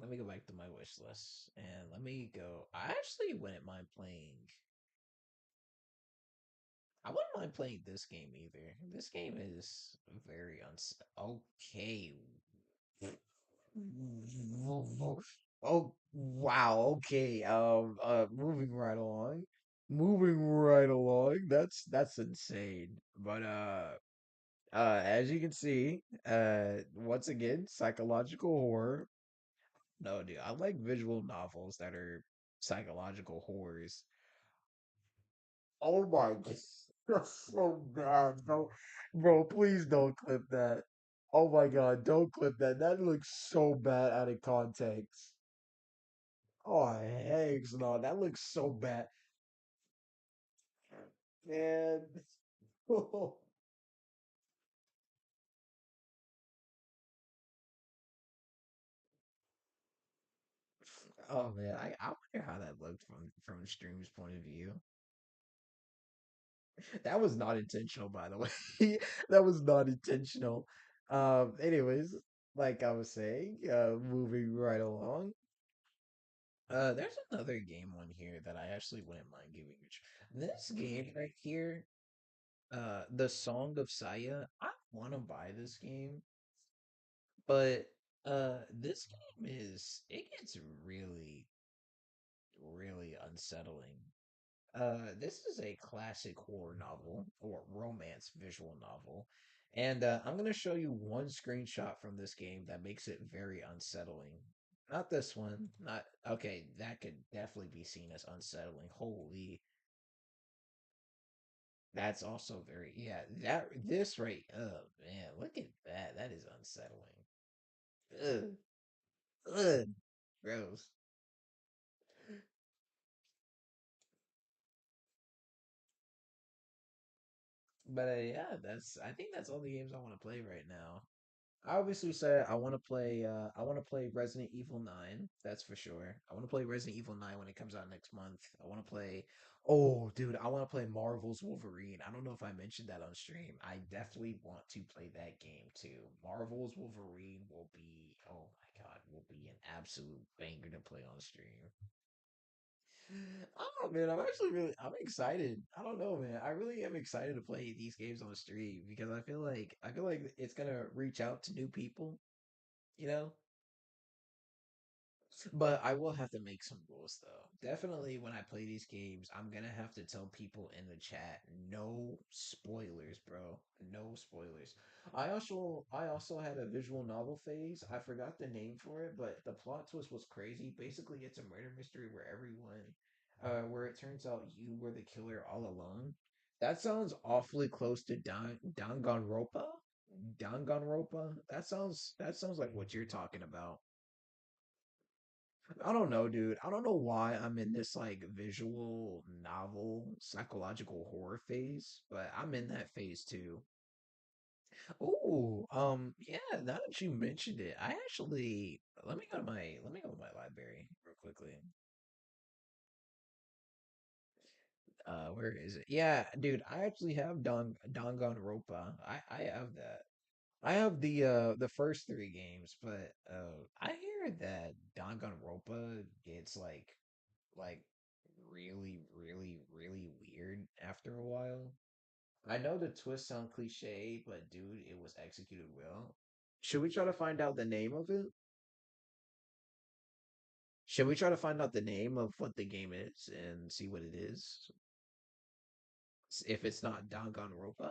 Let me go back to my wish list and let me go. I actually wouldn't mind playing. I wouldn't mind playing this game either. This game is very okay. Oh wow, okay. Moving right along. Moving right along. That's insane. But as you can see, once again, psychological horror. No, dude, I like visual novels that are psychological horrors. Oh my god. That's so bad. No, bro, please don't clip that. Oh my god, don't clip that. That looks so bad out of context. Oh, heck no. That looks so bad. Man. Oh man, I wonder how that looked from stream's point of view. That was not intentional, by the way. That was not intentional. Anyways, like I was saying, moving right along. There's another game on here that I actually wouldn't mind giving a This game right here, The Song of Saya. I want to buy this game, but this game it gets really, really unsettling. This is a classic horror novel or romance visual novel. And I'm going to show you one screenshot from this game that makes it very unsettling. Not this one. Not okay, that could definitely be seen as unsettling. Holy, that's also very yeah, that this right oh man, look at that. That is unsettling. Ugh. Ugh. Gross. But yeah, that's I think that's all the games I want to play right now. I obviously said I want to play Resident Evil 9, that's for sure. I want to play Resident Evil 9 when it comes out next month. I want to play Oh, dude, I want to play Marvel's Wolverine. I don't know if I mentioned that on stream. I definitely want to play that game too. Marvel's Wolverine will be oh my god, will be an absolute banger to play on stream. Oh man, I'm excited. I don't know, man. I really am excited to play these games on stream because I feel like it's gonna reach out to new people, you know? But I will have to make some rules though. Definitely when I play these games, I'm gonna have to tell people in the chat, no spoilers, bro. No spoilers. I also had a visual novel phase. I forgot the name for it, but the plot twist was crazy. Basically, it's a murder mystery where where it turns out you were the killer all along. That sounds awfully close to Danganronpa. Danganronpa. That sounds like what you're talking about. I don't know, dude. I don't know why I'm in this like visual novel psychological horror phase, but I'm in that phase too. Oh, yeah, now that you mentioned it, I actually let me go to my library real quickly. Where is it? Yeah, dude, I actually have Danganronpa. I have that. I have the first three games, but I hear that Danganronpa gets like really, really, really weird after a while. I know the twists sound cliche, but dude, it was executed well. Should we try to find out the name of it? Should we try to find out the name of what the game is and see what it is? If it's not Danganronpa,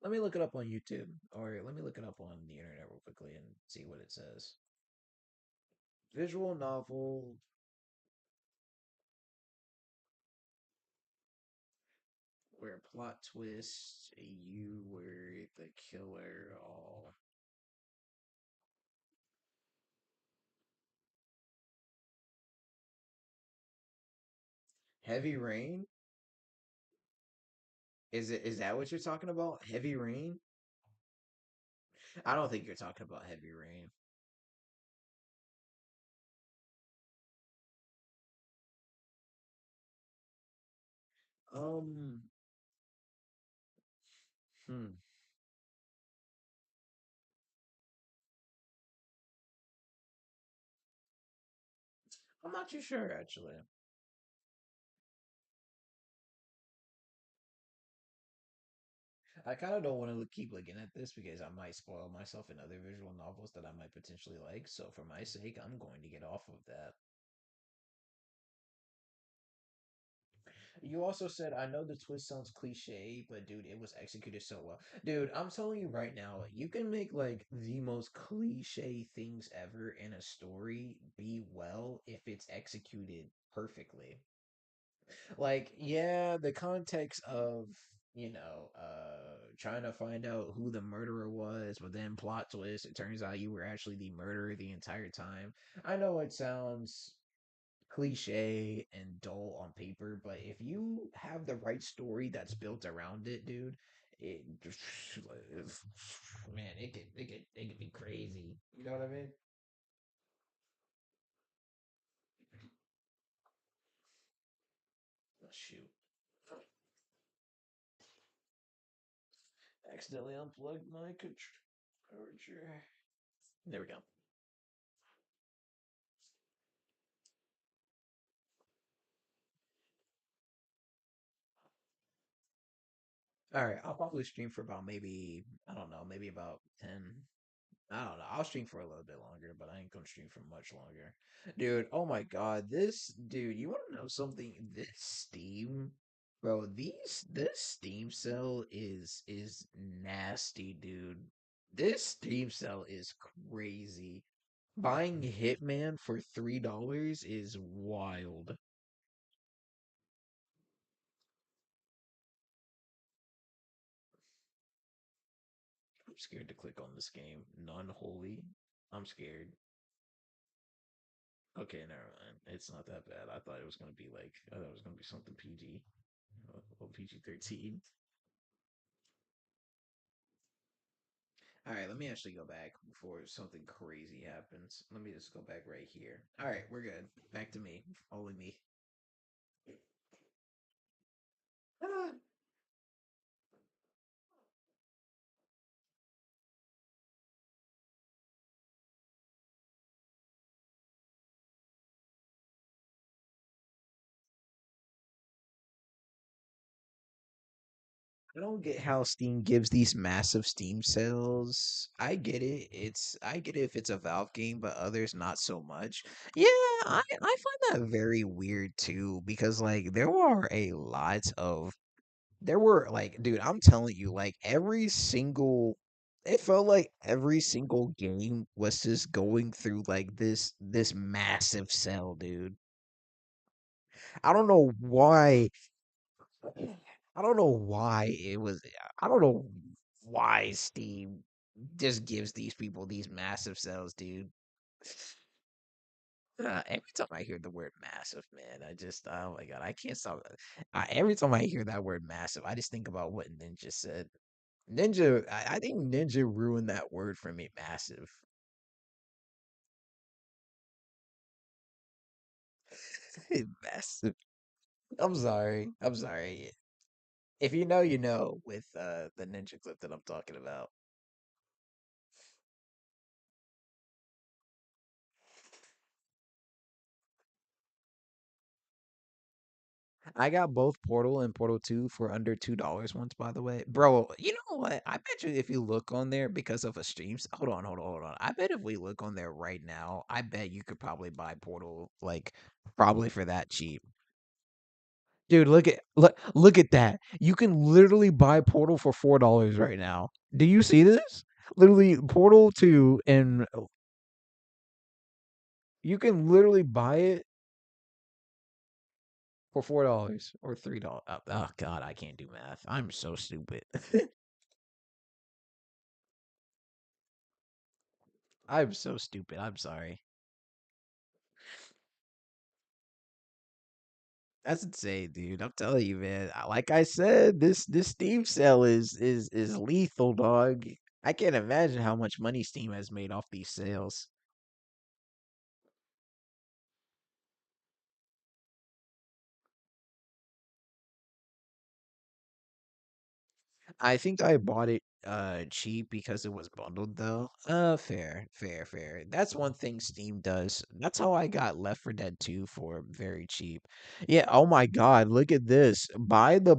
let me look it up on YouTube or let me look it up on the internet real quickly and see what it says. Visual novel where plot twist, you were the killer. All Heavy Rain. Is that what you're talking about? Heavy Rain? I don't think you're talking about Heavy Rain. Um, hmm. I'm not too sure actually. I kind of don't want to keep looking at this because I might spoil myself in other visual novels that I might potentially like. So for my sake, I'm going to get off of that. You also said, I know the twist sounds cliche, but dude, it was executed so well. Dude, I'm telling you right now, you can make like the most cliche things ever in a story be well if it's executed perfectly. Like, yeah, the context of, trying to find out who the murderer was, but then plot twist, it turns out you were actually the murderer the entire time. I know it sounds cliche and dull on paper, but if you have the right story that's built around it, dude, It, man, it could be crazy. You know what I mean? Oh, shoot. Accidentally unplugged my controller. There we go. All right, I'll probably stream for about maybe I don't know, maybe about 10. I don't know. I'll stream for a little bit longer, but I ain't gonna stream for much longer. Dude, oh my god, this dude, you wanna know something? This Steam, bro, this Steam sale is nasty, dude. This Steam sale is crazy. Buying Hitman for $3 is wild. I'm scared to click on this game. Unholy. I'm scared. Okay, never mind. It's not that bad. I thought it was gonna be like I thought it was gonna be something PG. Well, PG-13. All right, let me actually go back before something crazy happens. Let me just go back right here. All right, we're good. Back to me. Only me. Ah, I don't get how Steam gives these massive Steam sales. I get it. I get it if it's a Valve game, but others not so much. Yeah, I find that very weird too because like there were like dude, I'm telling you like every single it felt like every single game was just going through like this massive sell, dude. I don't know why I don't know why it was I don't know why Steam just gives these people these massive sales, dude. Every time I hear the word massive, man, oh my god, I can't stop. Every time I hear that word massive, I just think about what Ninja said. I think Ninja ruined that word for me, massive. Massive. I'm sorry. I'm sorry. If you know, you know with the Ninja clip that I'm talking about. I got both Portal and Portal 2 for under $2 once, by the way. Bro, you know what? I bet you if you look on there because of a streams, hold on. I bet if we look on there right now, I bet you could probably buy Portal like probably for that cheap. Dude, look at that. You can literally buy Portal for $4 right now. Do you see this? Literally Portal 2 and you can literally buy it for $4 or $3. Oh god, I can't do math. I'm so stupid. I'm so stupid. I'm sorry. That's insane, dude. I'm telling you, man. Like I said, this Steam sale is lethal, dog. I can't imagine how much money Steam has made off these sales. I think I bought it cheap because it was bundled though. Fair. That's one thing Steam does. That's how I got Left 4 Dead 2 for very cheap. Yeah, oh my god, look at this. Buy the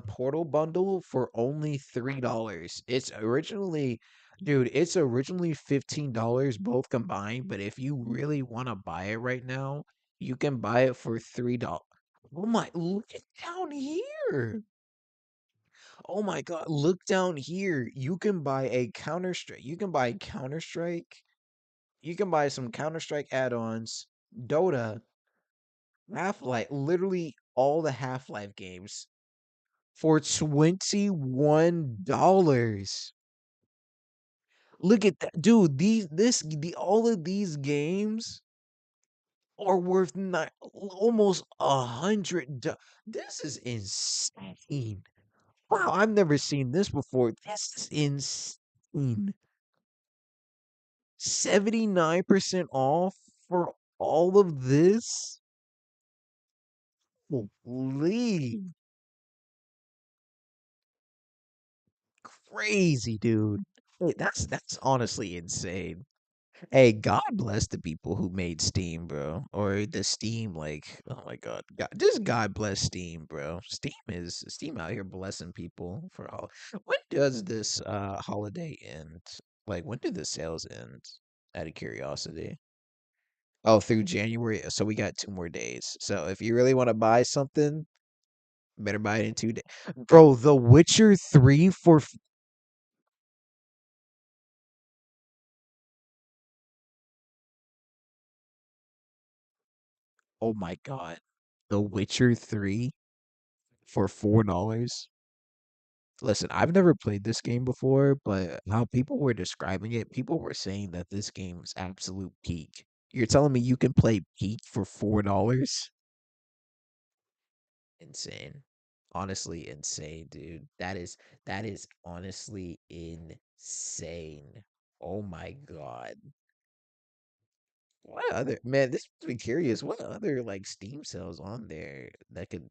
Portal bundle for only $3. It's originally $15 both combined, but if you really want to buy it right now, you can buy it for $3. Oh my, look it down here. Oh my god, look down here. You can buy a Counter Strike. You can buy Counter Strike. You can buy some Counter Strike add-ons, Dota, Half-Life, literally all the Half-Life games for $21. Look at that. Dude, all of these games are worth almost 100. This is insane. Wow, I've never seen this before. This is insane. 79% off for all of this? Holy crazy, dude. Wait, that's honestly insane. Hey, God bless the people who made Steam, bro. Or the Steam, like, oh my God, just God bless Steam, bro. Steam out here blessing people for all. When does this holiday end? Like, when do the sales end? Out of curiosity. Oh, through January. So we got 2 more days. So if you really want to buy something, better buy it in 2 days. Bro, The Witcher 3 for oh my God. The Witcher 3 for $4. Listen, I've never played this game before, but how people were describing it, people were saying that this game is absolute peak. You're telling me you can play peak for $4? Insane. Honestly insane, dude. That is honestly insane. Oh my God. What other man, this makes me curious. What other like Steam sales on there that could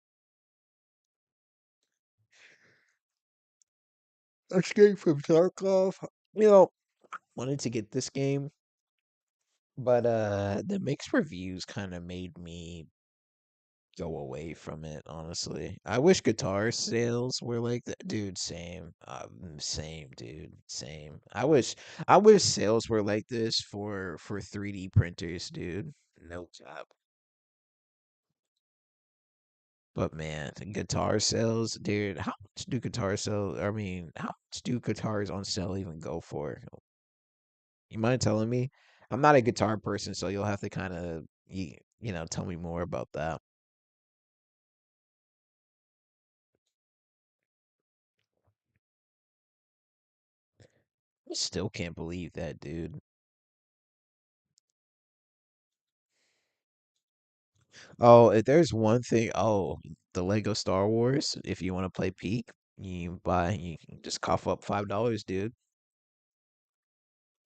escape from Tarkov? You know, wanted to get this game, but the mixed reviews kind of made me go away from it, honestly. I wish guitar sales were like that. Dude, same. Same, dude. Same. I wish sales were like this for 3D printers, dude. No job. But man, guitar sales, dude, how much do guitar sales, I mean, how much do guitars on sale even go for? You mind telling me? I'm not a guitar person, so you'll have to kind of tell me more about that. I still can't believe that, dude. Oh, if there's one thing, the Lego Star Wars, if you want to play Peak, you can just cough up $5, dude.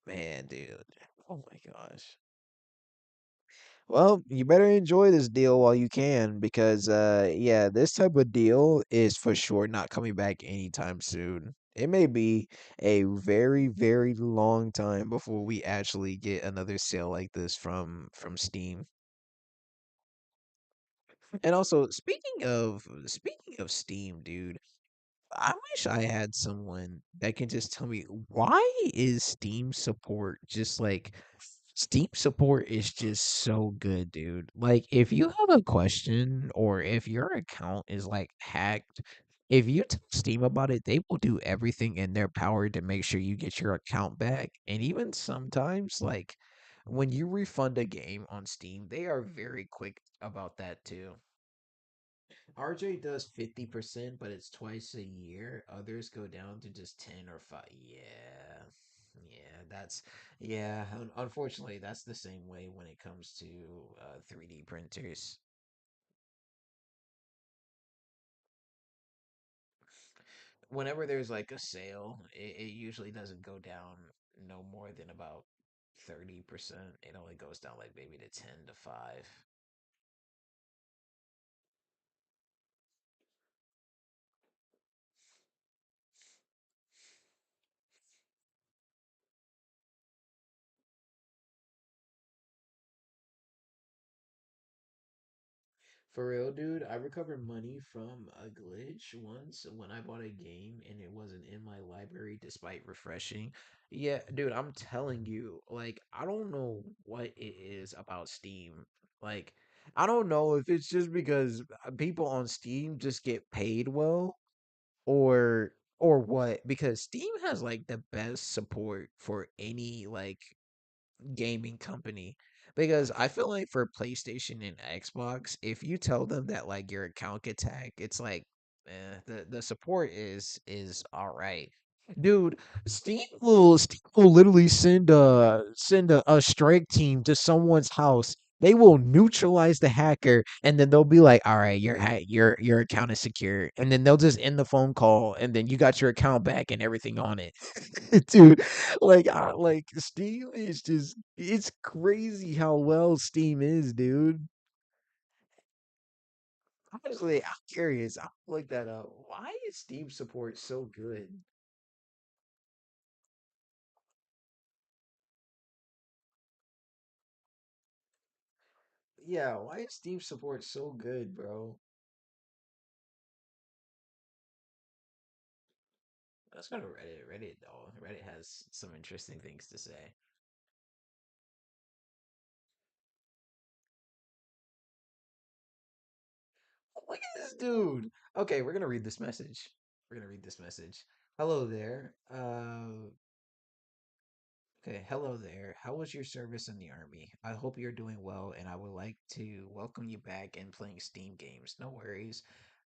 Man, dude. Oh my gosh. Well, you better enjoy this deal while you can because yeah, this type of deal is for sure not coming back anytime soon. It may be a very, very long time before we actually get another sale like this from Steam. And also, speaking of Steam, dude, I wish I had someone that can just tell me why is Steam support is just so good, dude. Like if you have a question or if your account is like hacked, if you tell Steam about it, they will do everything in their power to make sure you get your account back. And even sometimes like when you refund a game on Steam, they are very quick about that too. RJ does 50%, but it's twice a year. Others go down to just 10 or 5. Yeah. Yeah, unfortunately, that's the same way when it comes to 3D printers. Whenever there's like a sale, it usually doesn't go down no more than about 30%. It only goes down like maybe to 10 to 5. For real, dude, I recovered money from a glitch once when I bought a game and it wasn't in my library despite refreshing. Yeah, dude, I'm telling you, like, I don't know what it is about Steam. Like, I don't know if it's just because people on Steam just get paid well or what, because Steam has like the best support for any like gaming company because I feel like for PlayStation and Xbox, if you tell them that like your account gets hacked, it's like the support is all right. Dude, Steam will literally send a strike team to someone's house They will neutralize the hacker, and then they'll be like, "All right, your account is secure," and then they'll just end the phone call, and then you got your account back and everything on it, dude. Like Steam is just it's crazy how well Steam is, dude. Honestly, I'm curious. I'll look that up. Why is Steam support so good? Yeah, why is Steam support so good, bro? Let's go to Reddit. Reddit, though. Reddit has some interesting things to say. Look at this dude. Okay, we're gonna read this message. We're gonna read this message. Hello there. Okay, hello there. How was your service in the army? I hope you're doing well, and I would like to welcome you back and playing Steam games. No worries.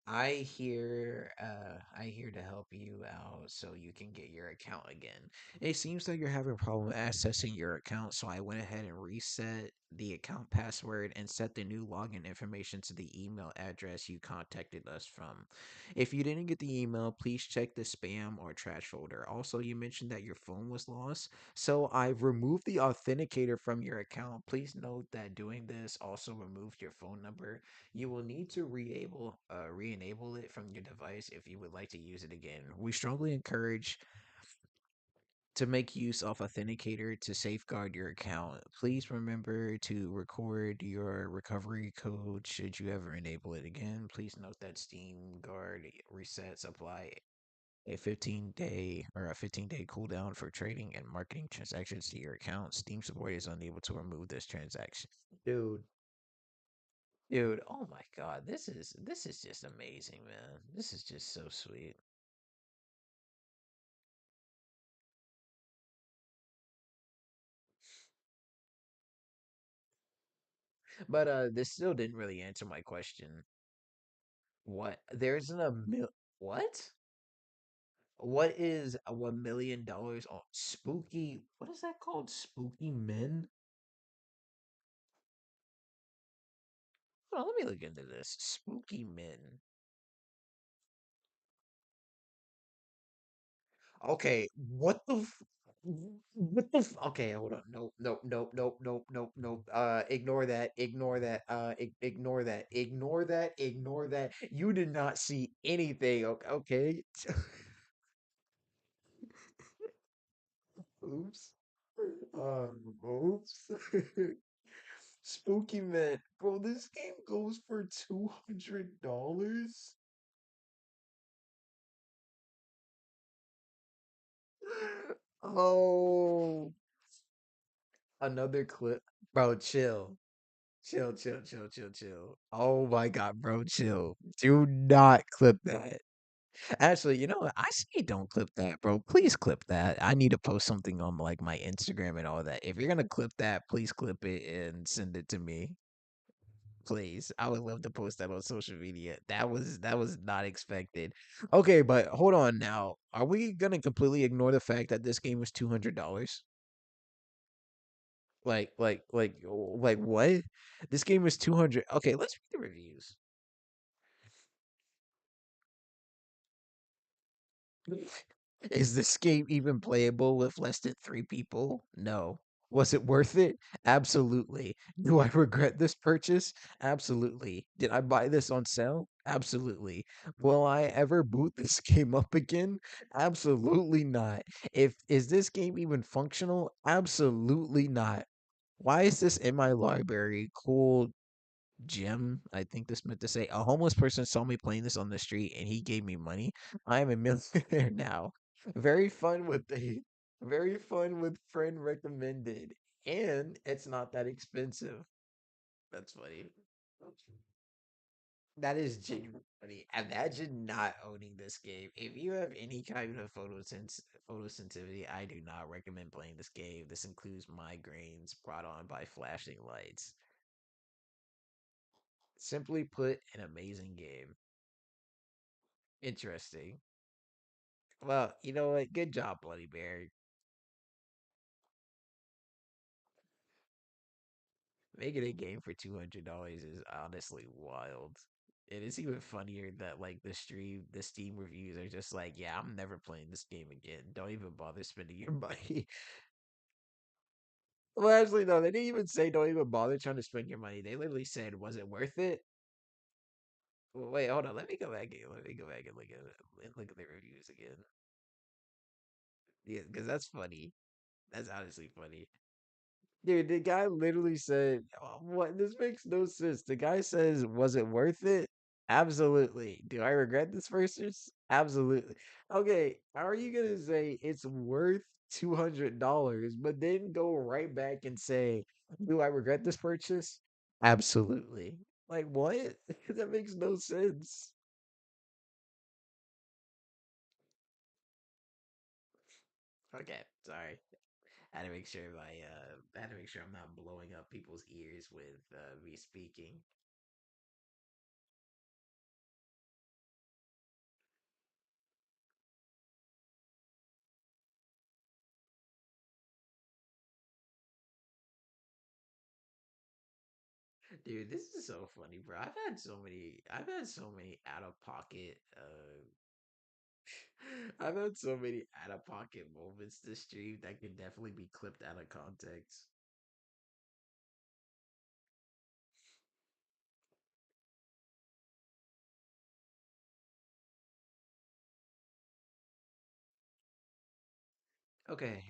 I here to help you out so you can get your account again. It seems like you're having a problem accessing your account, so I went ahead and reset the account password and set the new login information to the email address you contacted us from. If you didn't get the email, please check the spam or trash folder. Also, you mentioned that your phone was lost, so I've removed the authenticator from your account. Please note that doing this also removed your phone number. You will need to re-enable it from your device if you would like to use it again. We strongly encourage to make use of Authenticator to safeguard your account. Please remember to record your recovery code should you ever enable it again. Please note that Steam Guard resets apply a 15-day cooldown for trading and marketing transactions to your account. Steam support is unable to remove this transaction. Dude, Dude, oh my God, this is just amazing, man. This is just so sweet. But this still didn't really answer my question. What? There's an a mil what? What is a $1 million on spooky? What is that called? Spooky men? Hold on, let me look into this. Spooky men. Okay, what the what the okay, hold on. Nope, nope, nope, nope, nope, nope, nope. Ignore that, ignore that, ignore that, ignore that, ignore that. You did not see anything, okay? Oops. Oops. Spooky Man. Bro, this game goes for $200? Oh, another clip. Bro, chill. Chill, chill, chill, chill, chill. Oh my God, bro, chill. Do not clip that. Actually, you know what? I say don't clip that, bro. Please clip that. I need to post something on like my Instagram and all that. If you're gonna clip that, please clip it and send it to me. Please. I would love to post that on social media. That was not expected. Okay, but hold on now. Are we gonna completely ignore the fact that this game was $200? Like what? This game was 200. Okay, let's read the reviews. Is this game even playable with less than three people? No. Was it worth it? Absolutely. Do I regret this purchase? Absolutely. Did I buy this on sale? Absolutely. Will I ever boot this game up again? Absolutely not. If is this game even functional? Absolutely not. Why is this in my library? Cool Jim, I think this meant to say, a homeless person saw me playing this on the street and he gave me money. I am a millionaire now. Very fun with the very fun with friend recommended. And it's not that expensive. That's funny. That is genuinely funny. Imagine not owning this game. If you have any kind of photosensitivity, I do not recommend playing this game. This includes migraines brought on by flashing lights. Simply put, an amazing game. Interesting. Well, you know what? Good job, Bloody Bear. making a game for $200 is honestly wild. And it's even funnier that like the Steam reviews are just like, yeah, I'm never playing this game again. Don't even bother spending your money. Well, actually, no, they didn't even say don't even bother trying to spend your money. They literally said, was it worth it? Well, wait, hold on. Let me go back and let me go back and look at the reviews again. Yeah, because that's funny. That's honestly funny. Dude, the guy literally said, "What? This makes no sense." The guy says, "Was it worth it?" Absolutely. Do I regret this purchase? Absolutely. Okay, how are you gonna say it's worth $200, but then go right back and say, "Do I regret this purchase?" Absolutely. Like what? That makes no sense. Okay, sorry. I had to make sure I had to make sure I'm not blowing up people's ears with me speaking. Dude, this is so funny, bro. I've had so many out of pocket I've had so many out of pocket moments this stream that can definitely be clipped out of context. Okay,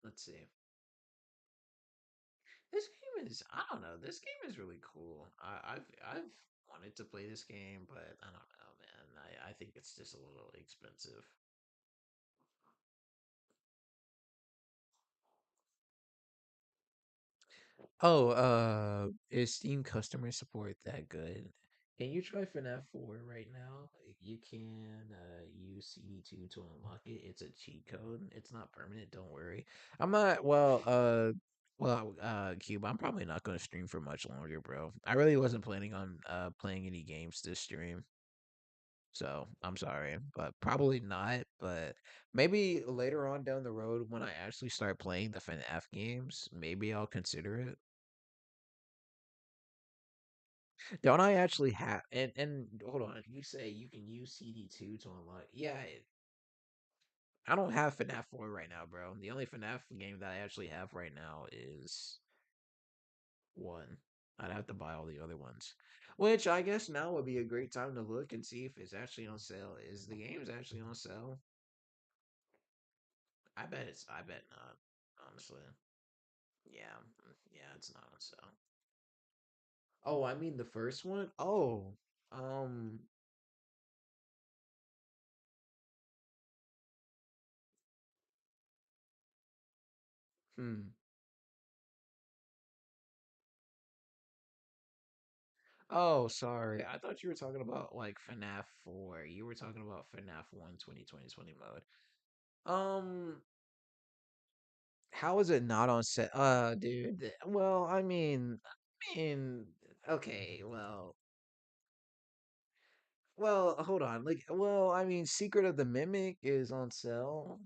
let's see. This game is I don't know, this game is really cool. I've wanted to play this game, but I don't know, man. I think it's just a little expensive. Oh, is Steam customer support that good? Can you try FNAF 4 right now? You can use CD2 to unlock it. It's a cheat code. It's not permanent, don't worry. I'm not Cube, I'm probably not gonna stream for much longer, bro. I really wasn't planning on playing any games this stream. So I'm sorry, but probably not. But maybe later on down the road when I actually start playing the FNAF games, maybe I'll consider it. Don't I actually have and hold on, you say you can use CD2 to unlock. Yeah, I don't have FNAF 4 right now, bro. The only FNAF game that I actually have right now is 1. I'd have to buy all the other ones. Which I guess now would be a great time to look and see if it's actually on sale. Is the game's actually on sale? I bet not, honestly. Yeah, yeah, it's not on sale. Oh, I mean the first one? Oh, um, hmm. Oh, sorry. I thought you were talking about like FNAF 4. You were talking about FNAF 1 2020 mode. Um, how is it not on set? Dude. Well, I mean, okay, hold on. I mean, Secret of the Mimic is on sale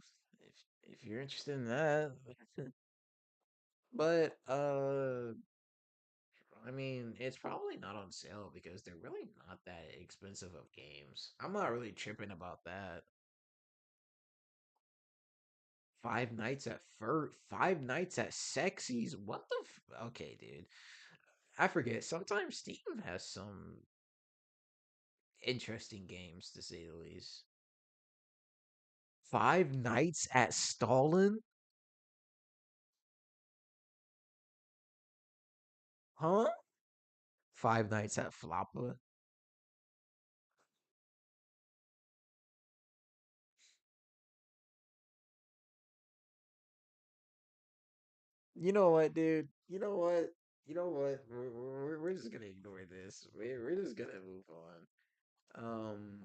if you're interested in that. But I mean, it's probably not on sale because they're really not that expensive of games. I'm not really tripping about that. Five Nights at Sexy's. What the? Okay, dude. I forget. Sometimes Steam has some interesting games, to say the least. Five Nights at Stalin? Huh? Five Nights at Floppa? You know what, dude? You know what? You know what? We're just gonna ignore this. We're just gonna move on.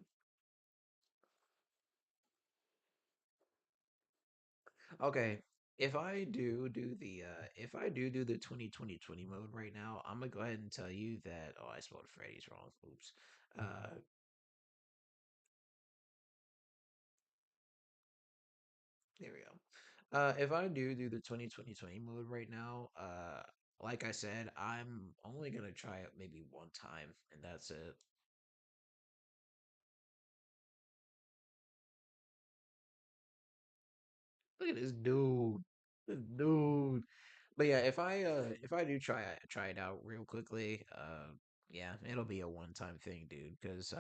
Okay. If I do the 2020 mode right now, I'm gonna go ahead and tell you that I spelled Freddy's wrong. Oops. Uh there we go. If I do the 2020 mode right now, like I said, I'm only gonna try it maybe one time, and that's it. Look at this dude. This dude. But yeah, if I do try it out real quickly, yeah, it'll be a one time thing, dude. Because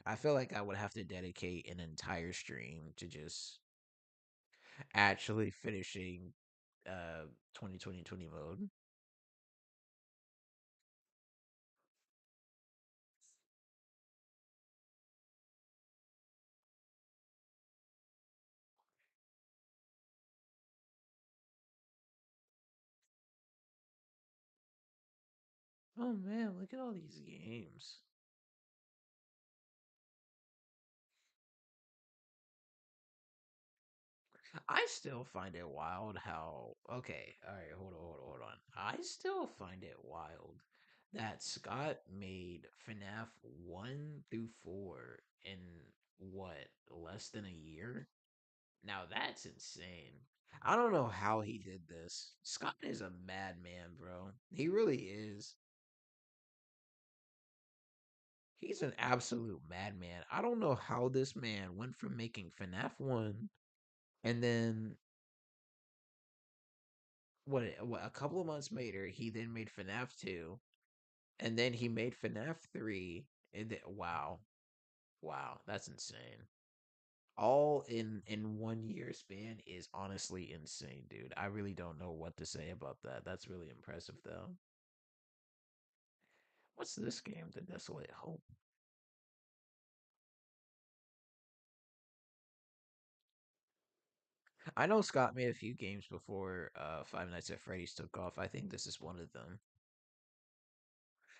I feel like I would have to dedicate an entire stream to just actually finishing 2020 mode. Oh man, look at all these games. I still find it wild how okay, all right, hold on. I still find it wild that Scott made FNAF 1 through 4 in what, less than a year? Now that's insane. I don't know how he did this. Scott is a madman, bro. He really is. He's an absolute madman. I don't know how this man went from making FNAF 1 and then what a couple of months later he then made FNAF 2 and then he made FNAF 3 and wow. Wow, that's insane. All in 1 year span is honestly insane, dude. I really don't know what to say about that. That's really impressive though. What's this game? The Desolate Hope. I know Scott made a few games before Five Nights at Freddy's took off. I think this is one of them.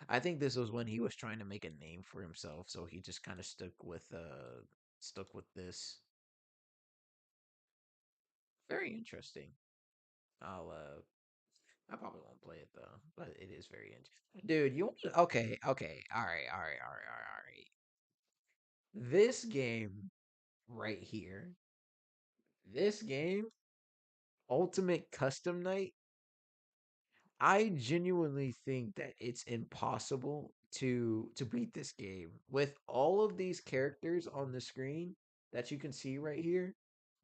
I think this was when he was trying to make a name for himself, so he just kind of stuck with this. Very interesting. I probably won't play it though, but it is very interesting. Dude, okay, all right. This game right here, this game, Ultimate Custom Night, I genuinely think that it's impossible to beat this game with all of these characters on the screen that you can see right here.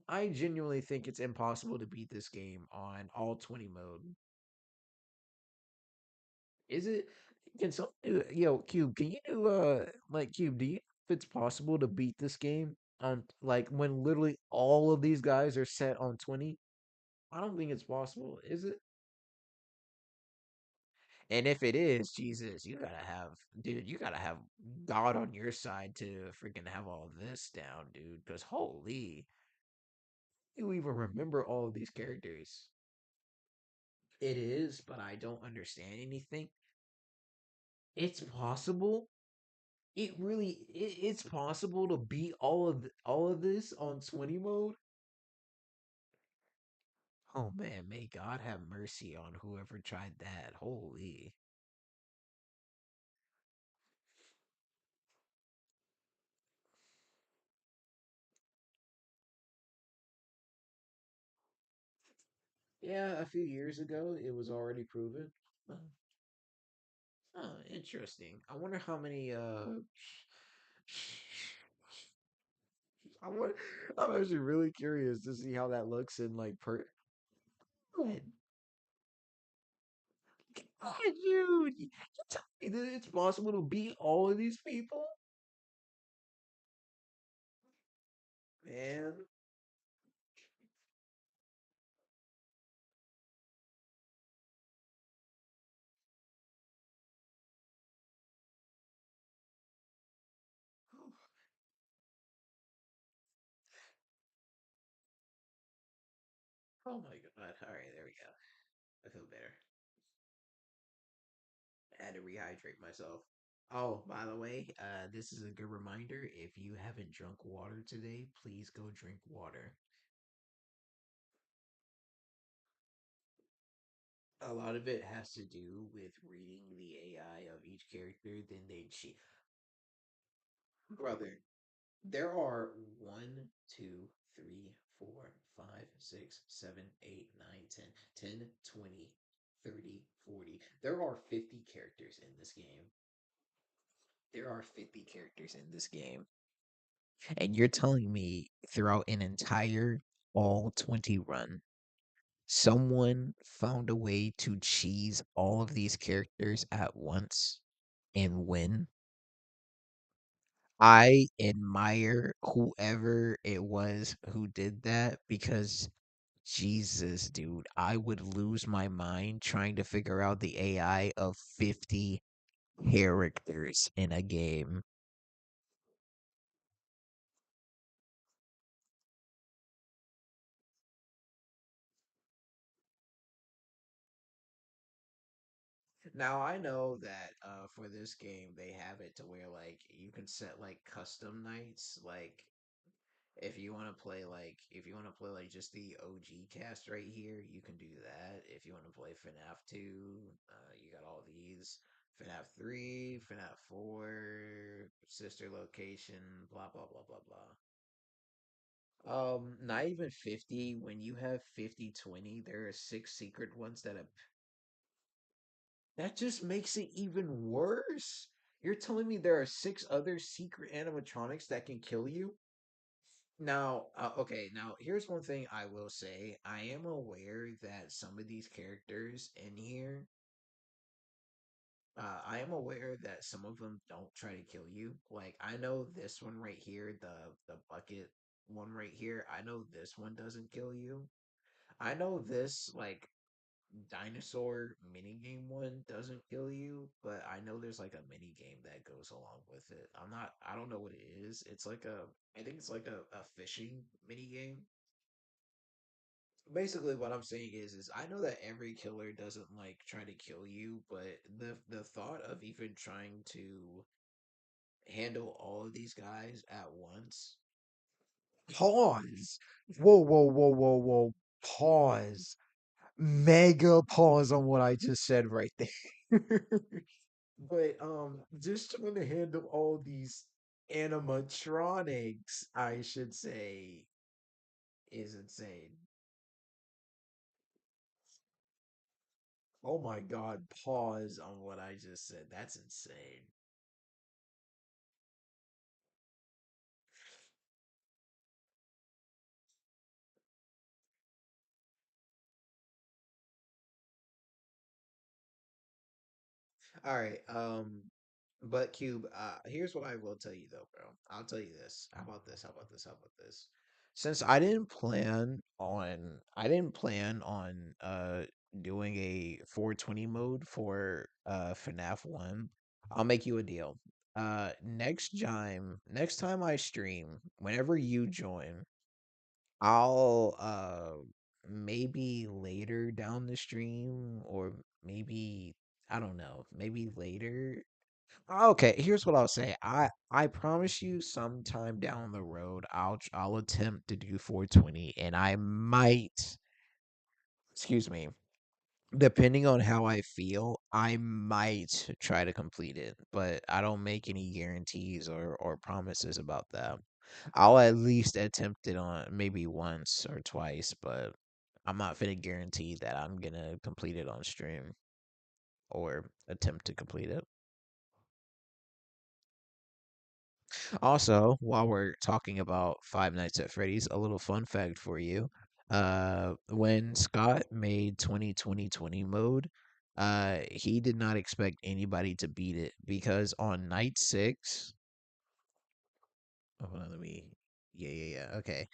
I genuinely think it's impossible to beat this game on all 20 mode. Is it? Can some yo Cube? Can you do like Cube? Do you know if it's possible to beat this game on like when literally all of these guys are set on 20? I don't think it's possible. Is it? And if it is, Jesus, dude, you gotta have God on your side to freaking have all this down, dude. Because holy, you even remember all of these characters. It is, but I don't understand anything. It's possible. It's possible to beat all of this on 20 mode. Oh man, may God have mercy on whoever tried that. Holy. Yeah, a few years ago it was already proven. Huh. Oh, interesting. I wonder how many I want I'm actually really curious to see how that looks in like God, God, dude. You tell me that it's possible to beat all of these people? Man. Oh my god. Alright, there we go. I feel better. I had to rehydrate myself. Oh, by the way, this is a good reminder. If you haven't drunk water today, please go drink water. A lot of it has to do with reading the AI of each character. Then they cheat. Brother, there are 1, 2, 3, 4, 5, 6, 7, 8, 9, 10, 10, 20. 30, 40. There are 50 characters in this game. There are 50 characters in this game. And you're telling me throughout an entire all 20 run, someone found a way to cheese all of these characters at once and win? I admire whoever it was who did that because Jesus, dude, I would lose my mind trying to figure out the AI of 50 characters in a game. Now I know that for this game they have it to where like you can set like custom nights. Like if you want to play like just the OG cast right here, you can do that. If you want to play FNAF 2, you got all these. FNAF 3, FNAF 4, sister location, blah blah blah blah blah. Not even 50. When you have 50/20, there are six secret ones that just makes it even worse. You're telling me there are six other secret animatronics that can kill you? Now, okay, now here's one thing I will say. I am aware that some of these characters in here, I am aware that some of them don't try to kill you. Like I know this one right here, the bucket one right here. I know this one doesn't kill you. I know this like dinosaur minigame one doesn't kill you, but I know there's like a mini game that goes along with it. I don't know what it is. I think it's like a fishing mini game. Basically what I'm saying is I know that every killer doesn't like try to kill you, but the thought of even trying to handle all of these guys at once. Pause. Whoa, whoa, whoa, whoa, whoa. Pause. Mega pause on what I just said right there. But just trying to handle all these animatronics, I should say, is insane. Oh my god, pause on what I just said. That's insane. All right, but Cube, here's what I will tell you though, bro. I'll tell you this. How about this? How about this? How about this? Since I didn't plan on doing a 420 mode for FNAF 1, I'll make you a deal. Next time I stream, whenever you join, I'll maybe later down the stream or maybe I don't know, maybe later. Okay, here's what I'll say. I promise you sometime down the road I'll attempt to do 420 and I might, excuse me, depending on how I feel, I might try to complete it, but I don't make any guarantees or promises about that. I'll at least attempt it on maybe once or twice, but I'm not gonna guarantee that I'm gonna complete it on stream or attempt to complete it. Also, while we're talking about Five Nights at Freddy's, a little fun fact for you. When Scott made 2020 mode, he did not expect anybody to beat it because on night six, oh, hold on, let me, yeah, okay.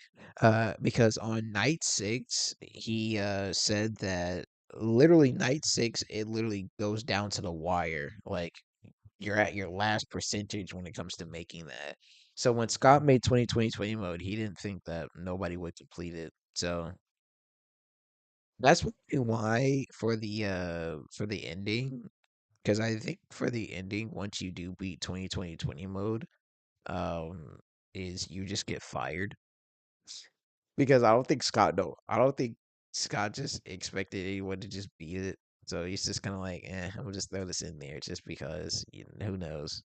Because on night six, he said that literally night six, it literally goes down to the wire. Like you're at your last percentage when it comes to making that. So when Scott made 2020 mode, he didn't think that nobody would complete it. So that's probably why for the ending, because I think for the ending, once you do beat 2020 mode, um, is you just get fired. Because I don't think Scott just expected anyone to just beat it. So he's just kind of like, I'm just throw this in there just because, who knows.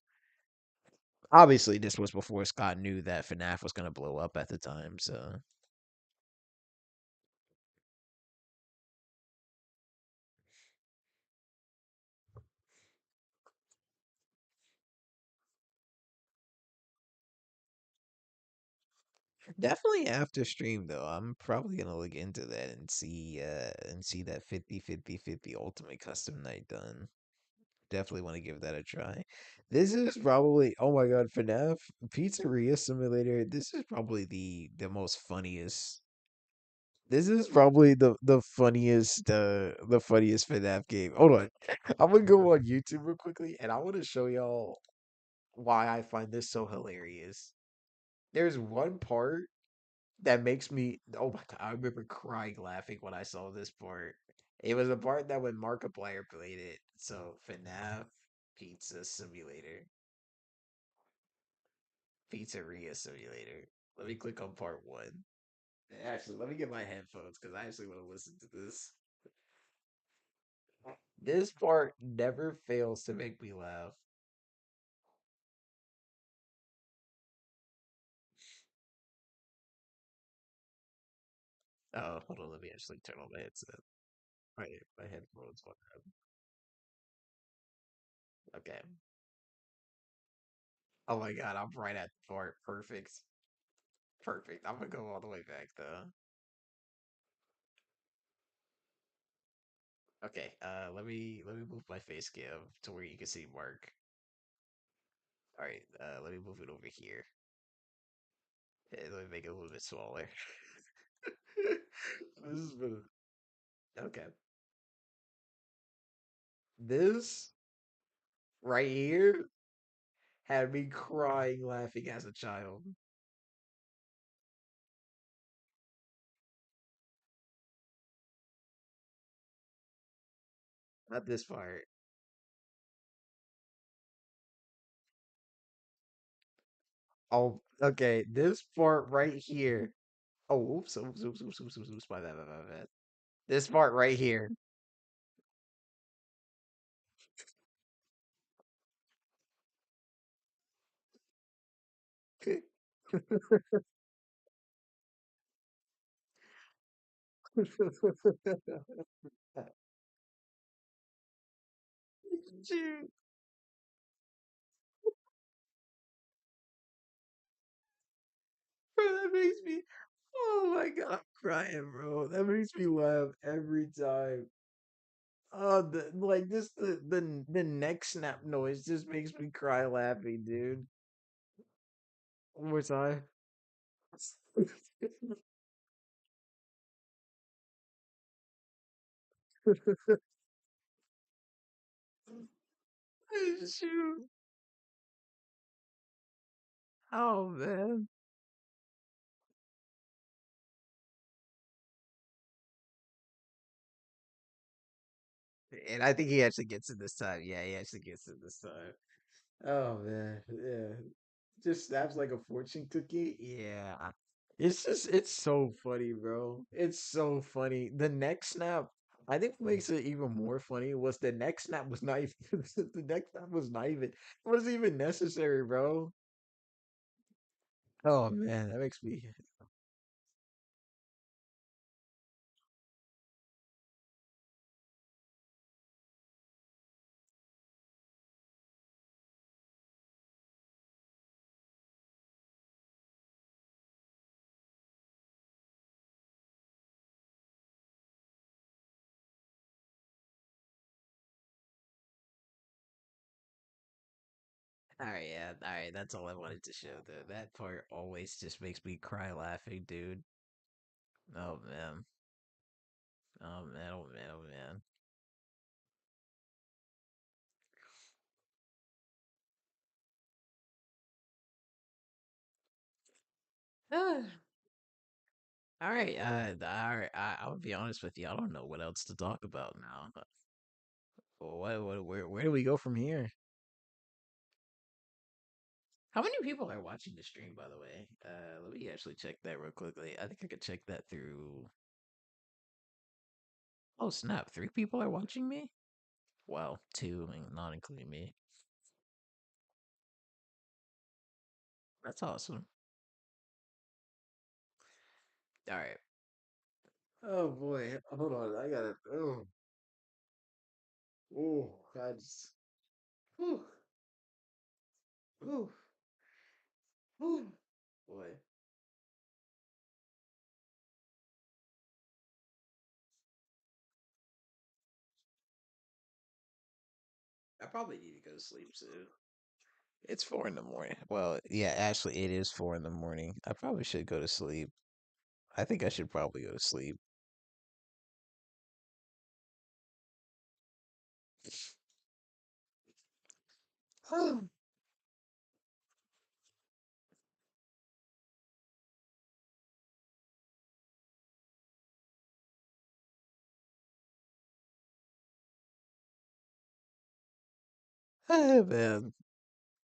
Obviously, this was before Scott knew that FNAF was gonna blow up at the time, so Definitely after stream though. I'm probably gonna look into that and see that 50 50 50 ultimate custom night done. Definitely want to give that a try. This is probably, oh my god, FNAF Pizzeria Simulator. This is probably the most funniest. This is probably the funniest FNAF game. Hold on. I'm gonna go on YouTube real quickly and I want to show y'all why I find this so hilarious. There's one part that makes me, oh my god, I remember crying laughing when I saw this part. It was a part that when Markiplier played it. So FNAF Pizza Simulator. Pizzeria Simulator. Let me click on part one. Actually, let me get my headphones because I actually want to listen to this. This part never fails to make me laugh. Oh, hold on, let me actually turn on my headset. My headphones fucked up. Okay. Oh my god, I'm right at the part. Perfect. Perfect. I'm gonna go all the way back though. Okay, let me move my face cam to where you can see Mark. All right, let me move it over here. Let me make it a little bit smaller. This is been okay. This right here had me crying laughing as a child. Not this part. Oh, okay. This part right here. Oh, oops, oops, oops, oops, oops, oops, oops. My bad, my bad, my bad. This part right here. Dude, bro, that makes me. Oh my god, I'm crying, bro. That makes me laugh every time. Oh, like this, the neck snap noise just makes me cry laughing, dude. One more time. Shoot. Oh man. And I think he actually gets it this time. Yeah, he actually gets it this time. Oh man, yeah. Just snaps like a fortune cookie. Yeah. It's so funny, bro. It's so funny. The neck snap, I think what makes it even more funny was the neck snap was not even the neck snap was not even it wasn't even necessary, bro. Oh man, that makes me Alright, yeah, alright, that's all I wanted to show though. That part always just makes me cry laughing, dude. Oh man. Oh man, oh man, oh man. All right, all right. I'll be honest with you. I don't know what else to talk about now. Where do we go from here? How many people are watching the stream, by the way? Let me actually check that real quickly. I think I could check that through. Oh snap! 3 people are watching me. Well, two, not including me. That's awesome. All right. Oh boy, hold on. I gotta. Oh, oh, I just. Whew, whew, whew. Boy. probably need to go to sleep soon. It's 4 in the morning. Well, yeah, actually, it is 4 in the morning. I probably should go to sleep. I think I should probably go to sleep.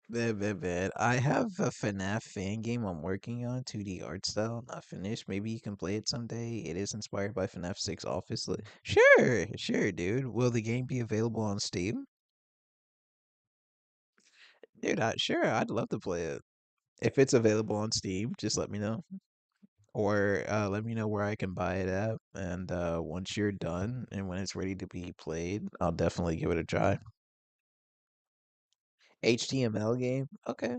Man, man. I have a FNAF fan game I'm working on, 2D art style, not finished. Maybe you can play it someday. It is inspired by FNAF 6 Office. Sure, sure, dude. Will the game be available on Steam? Dude, sure, I'd love to play it. If it's available on Steam, just let me know. Or let me know where I can buy it at. And once you're done and when it's ready to be played, I'll definitely give it a try. HTML game? Okay.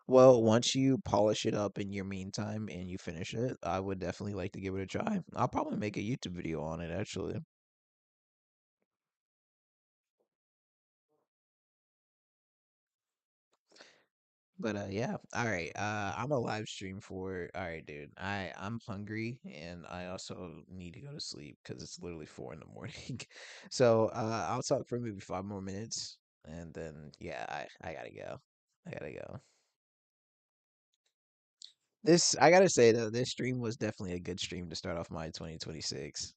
Well, once you polish it up in your meantime and you finish it, I would definitely like to give it a try. I'll probably make a YouTube video on it actually. But yeah. All right. I'm a live stream for all right, dude. I'm hungry and I also need to go to sleep because it's literally 4 in the morning. So I'll talk for maybe 5 more minutes and then yeah, I gotta go. I gotta go. This I gotta say though, this stream was definitely a good stream to start off my 2026.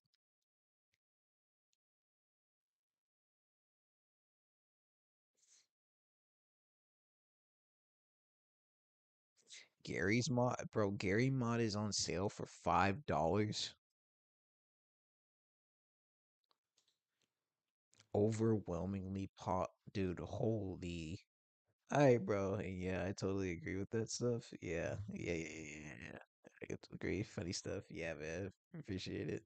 Gary's mod, bro. Gary mod is on sale for $5. Overwhelmingly pop, dude. Holy. All right, bro. Yeah, I totally agree with that stuff. Yeah, yeah. I get to agree. Funny stuff. Yeah, man. Appreciate it.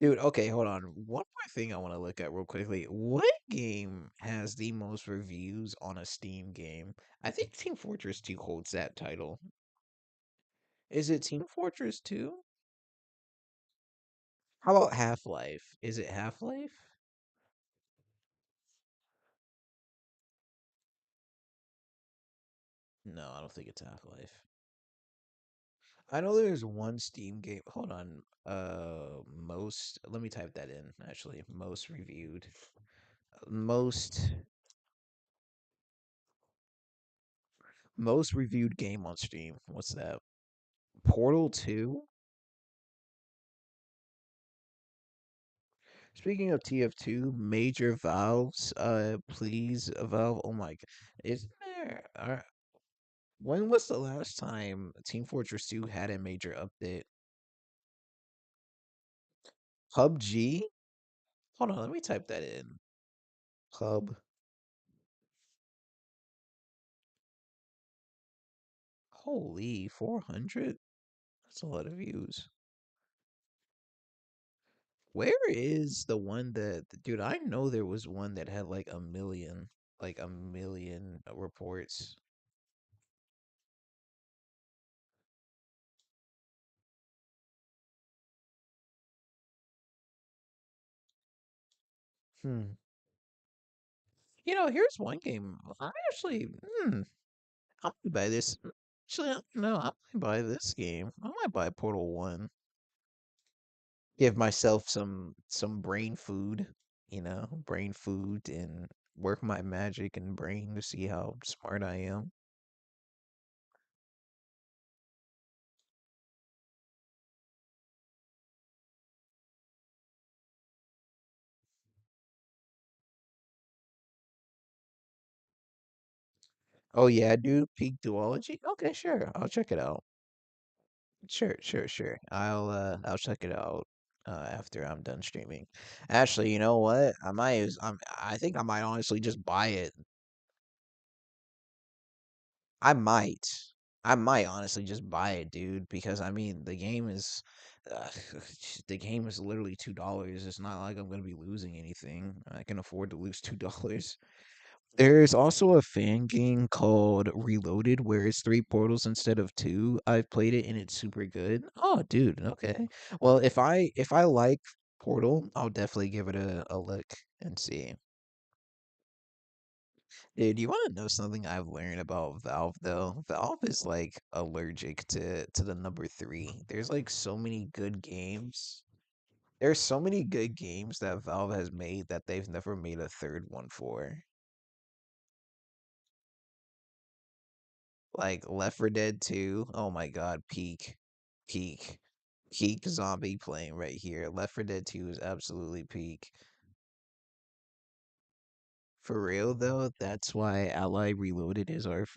Dude, okay, hold on. One more thing I want to look at real quickly. What game has the most reviews on a Steam game? I think Team Fortress 2 holds that title. Is it Team Fortress 2? How about Half-Life? Is it Half-Life? No, I don't think it's Half-Life. I know there's one Steam game. Hold on. Most. Let me type that in. Actually, most reviewed. Most most reviewed game on Steam. What's that? Portal 2. Speaking of TF2, major valves. Please, Valve. Oh my god, isn't there? When was the last time Team Fortress 2 had a major update? PUBG. Hold on, let me type that in. Pub. Holy, 400. That's a lot of views. Where is the one that, dude? I know there was one that had like a million reports. Hmm. Here's one game. I actually, I might buy this. Actually, no, I might buy this game. I might buy Portal 1. Give myself some brain food, brain food and work my magic and brain to see how smart I am. Oh yeah, dude, Peak Duology. Okay, sure. I'll check it out. Sure, sure, sure. I'll check it out after I'm done streaming. Actually, you know what? I think I might honestly just buy it. I might. I might honestly just buy it, dude, because I mean, uh, the game is literally $2. It's not like I'm gonna be losing anything. I can afford to lose $2. There's also a fan game called Reloaded where it's three portals instead of two. I've played it and it's super good. Oh, dude, okay. Well, if I like Portal, I'll definitely give it a look and see. Dude, you want to know something I've learned about Valve though? Valve is like allergic to the number three. There's like so many good games. There's so many good games that Valve has made that they've never made a third one for. Like Left 4 Dead 2. Oh my god, peak, peak zombie playing right here. Left 4 Dead 2 is absolutely peak. For real though, that's why Ally Reloaded is our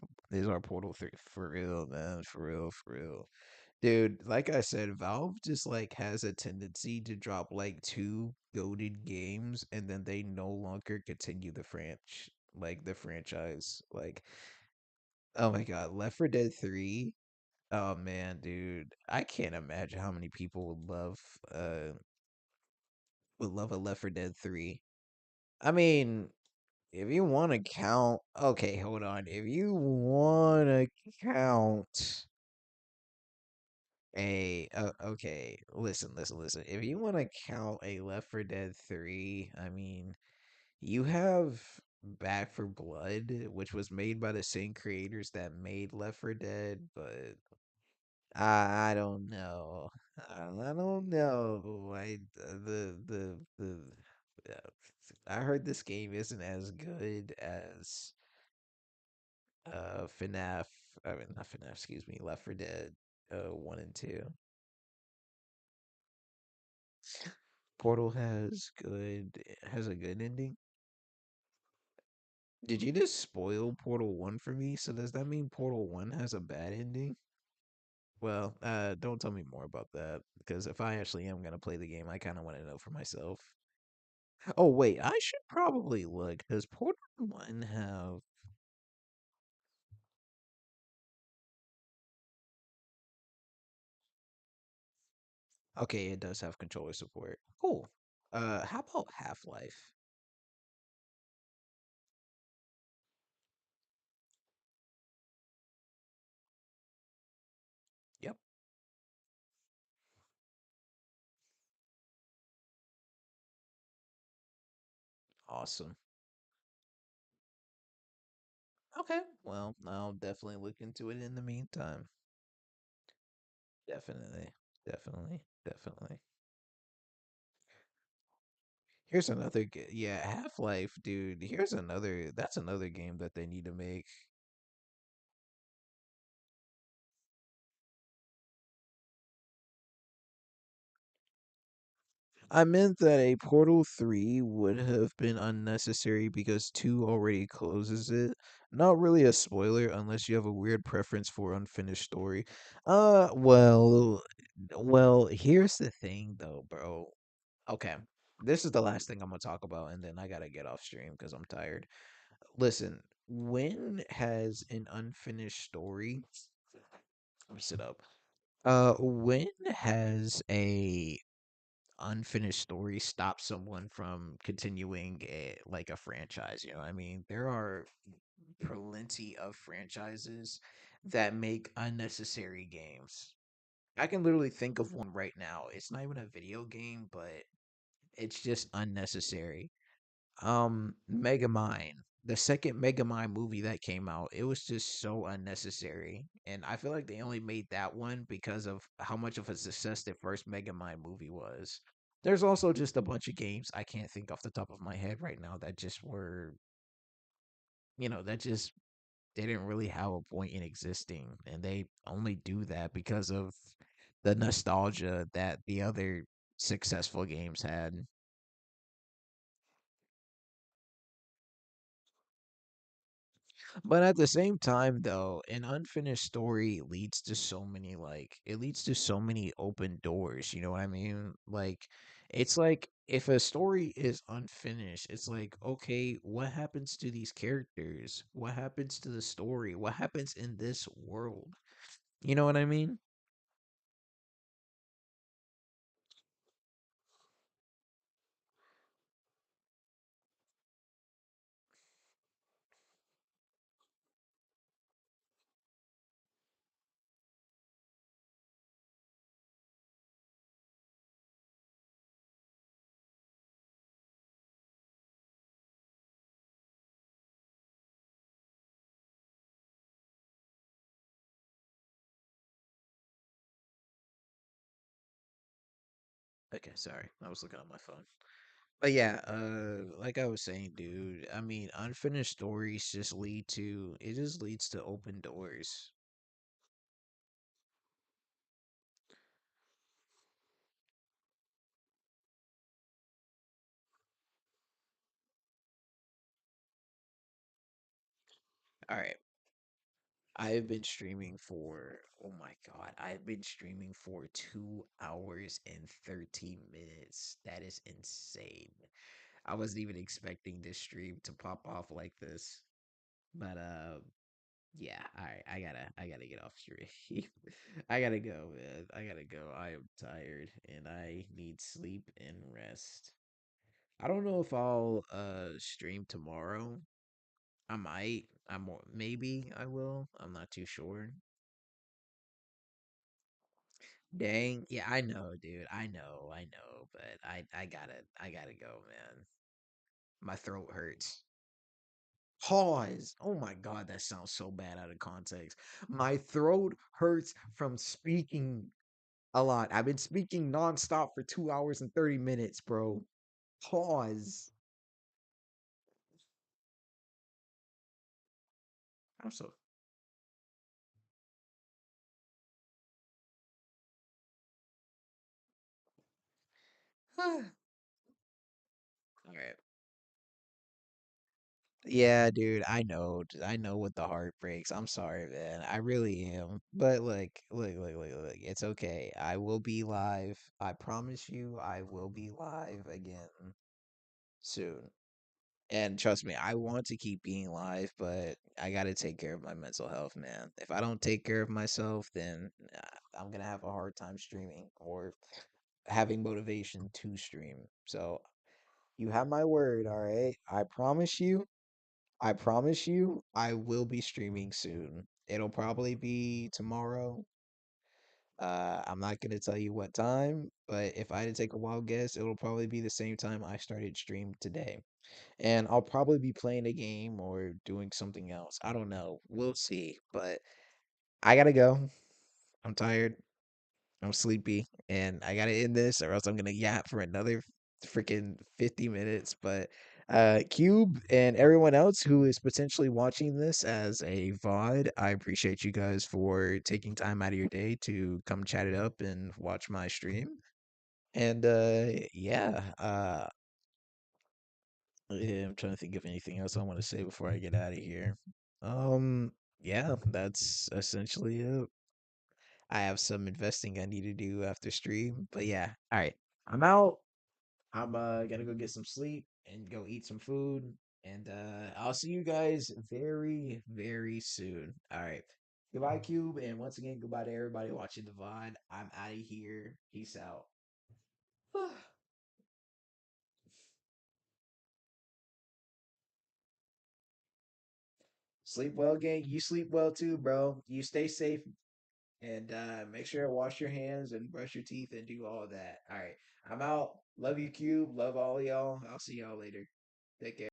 Portal 3. For real, man. For real, for real. Dude, like I said, Valve just like has a tendency to drop like two goated games and then they no longer continue the franchise. Like, oh my god, Left 4 Dead 3. Oh man, dude. I can't imagine how many people would love a Left 4 Dead 3. I mean, if you want to count, okay, hold on. If you want to count okay, listen. If you want to count a Left 4 Dead 3, I mean, you have Back for Blood, which was made by the same creators that made Left 4 Dead, but I don't know. I don't know. Uh, I heard this game isn't as good as FNAF. I mean, not FNAF. Excuse me. Left 4 Dead 1 and 2. Portal has a good ending. Did you just spoil Portal 1 for me? So does that mean Portal 1 has a bad ending? Well, don't tell me more about that because if I actually am gonna play the game, I kind of want to know for myself. Oh wait, I should probably look. Does Portal 1 have? Okay, it does have controller support. Cool. How about Half-Life? Yep. Awesome. Okay. Well, I'll definitely look into it in the meantime. Definitely. Definitely. Here's another yeah, Half-Life, dude. That's another game that they need to make. I meant that a Portal 3 would have been unnecessary because 2 already closes it. Not really a spoiler unless you have a weird preference for unfinished story. Well, here's the thing though, bro. Okay. This is the last thing I'm gonna talk about, and then I gotta get off stream because I'm tired. Listen, when has an unfinished story? Let me sit up. When has a unfinished story stopped someone from continuing a franchise? You know, what I mean, there are plenty of franchises that make unnecessary games. I can literally think of one right now. It's not even a video game, but it's just unnecessary. Megamind, the second Megamind movie that came out, it was just so unnecessary, and I feel like they only made that one because of how much of a success the first Megamind movie was. There's also just a bunch of games I can't think off the top of my head right now that just were, that just didn't really have a point in existing, and they only do that because of the nostalgia that the other successful games had. But at the same time, though, an unfinished story leads to it leads to so many open doors. You know what I mean? Like, it's like if a story is unfinished, it's like, okay, what happens to these characters? What happens to the story? What happens in this world? You know what I mean? Okay, sorry. I was looking at my phone. But yeah, like I was saying, dude, I mean, unfinished stories just leads to open doors. All right. I've been streaming for, oh my God, I've been streaming for 2 hours and 13 minutes. That is insane. I wasn't even expecting this stream to pop off like this. But yeah, all right, I gotta get off stream. I gotta go, man. I gotta go. I am tired and I need sleep and rest. I don't know if I'll stream tomorrow. I might. Maybe I will. I'm not too sure. Dang. Yeah, I know, dude. I know, but I gotta go, man. My throat hurts. Pause. Oh my God, that sounds so bad out of context. My throat hurts from speaking a lot. I've been speaking nonstop for 2 hours and 30 minutes, bro. Pause. I'm so. All right. Yeah, dude, I know what the heart breaks. I'm sorry, man. I really am. But look. It's okay. I will be live. I promise you, I will be live again soon. And trust me, I want to keep being live, but I got to take care of my mental health, man. If I don't take care of myself, then I'm gonna have a hard time streaming or having motivation to stream. So you have my word, all right? I promise you, I will be streaming soon. It'll probably be tomorrow. I'm not gonna tell you what time, but if I had to take a wild guess, it'll probably be the same time I started stream today. And I'll probably be playing a game or doing something else. I don't know. We'll see. But I gotta go. I'm tired. I'm sleepy, and I gotta end this, or else I'm gonna yap for another freaking 50 minutes. But Cube and everyone else who is potentially watching this as a VOD, I appreciate you guys for taking time out of your day to come chat it up and watch my stream. And yeah, I'm trying to think of anything else I want to say before I get out of here. Um, yeah, that's essentially it. I have some investing I need to do after stream. But yeah, all right. I'm out. I'm gonna go get some sleep and go eat some food. And I'll see you guys very, very soon. All right. Goodbye, Cube. And once again, goodbye to everybody watching the VOD. I'm out of here. Peace out. Sleep well, gang. You sleep well too, bro. You stay safe and make sure to wash your hands and brush your teeth and do all of that. All right. I'm out. Love you, Cube. Love all y'all. I'll see y'all later. Take care.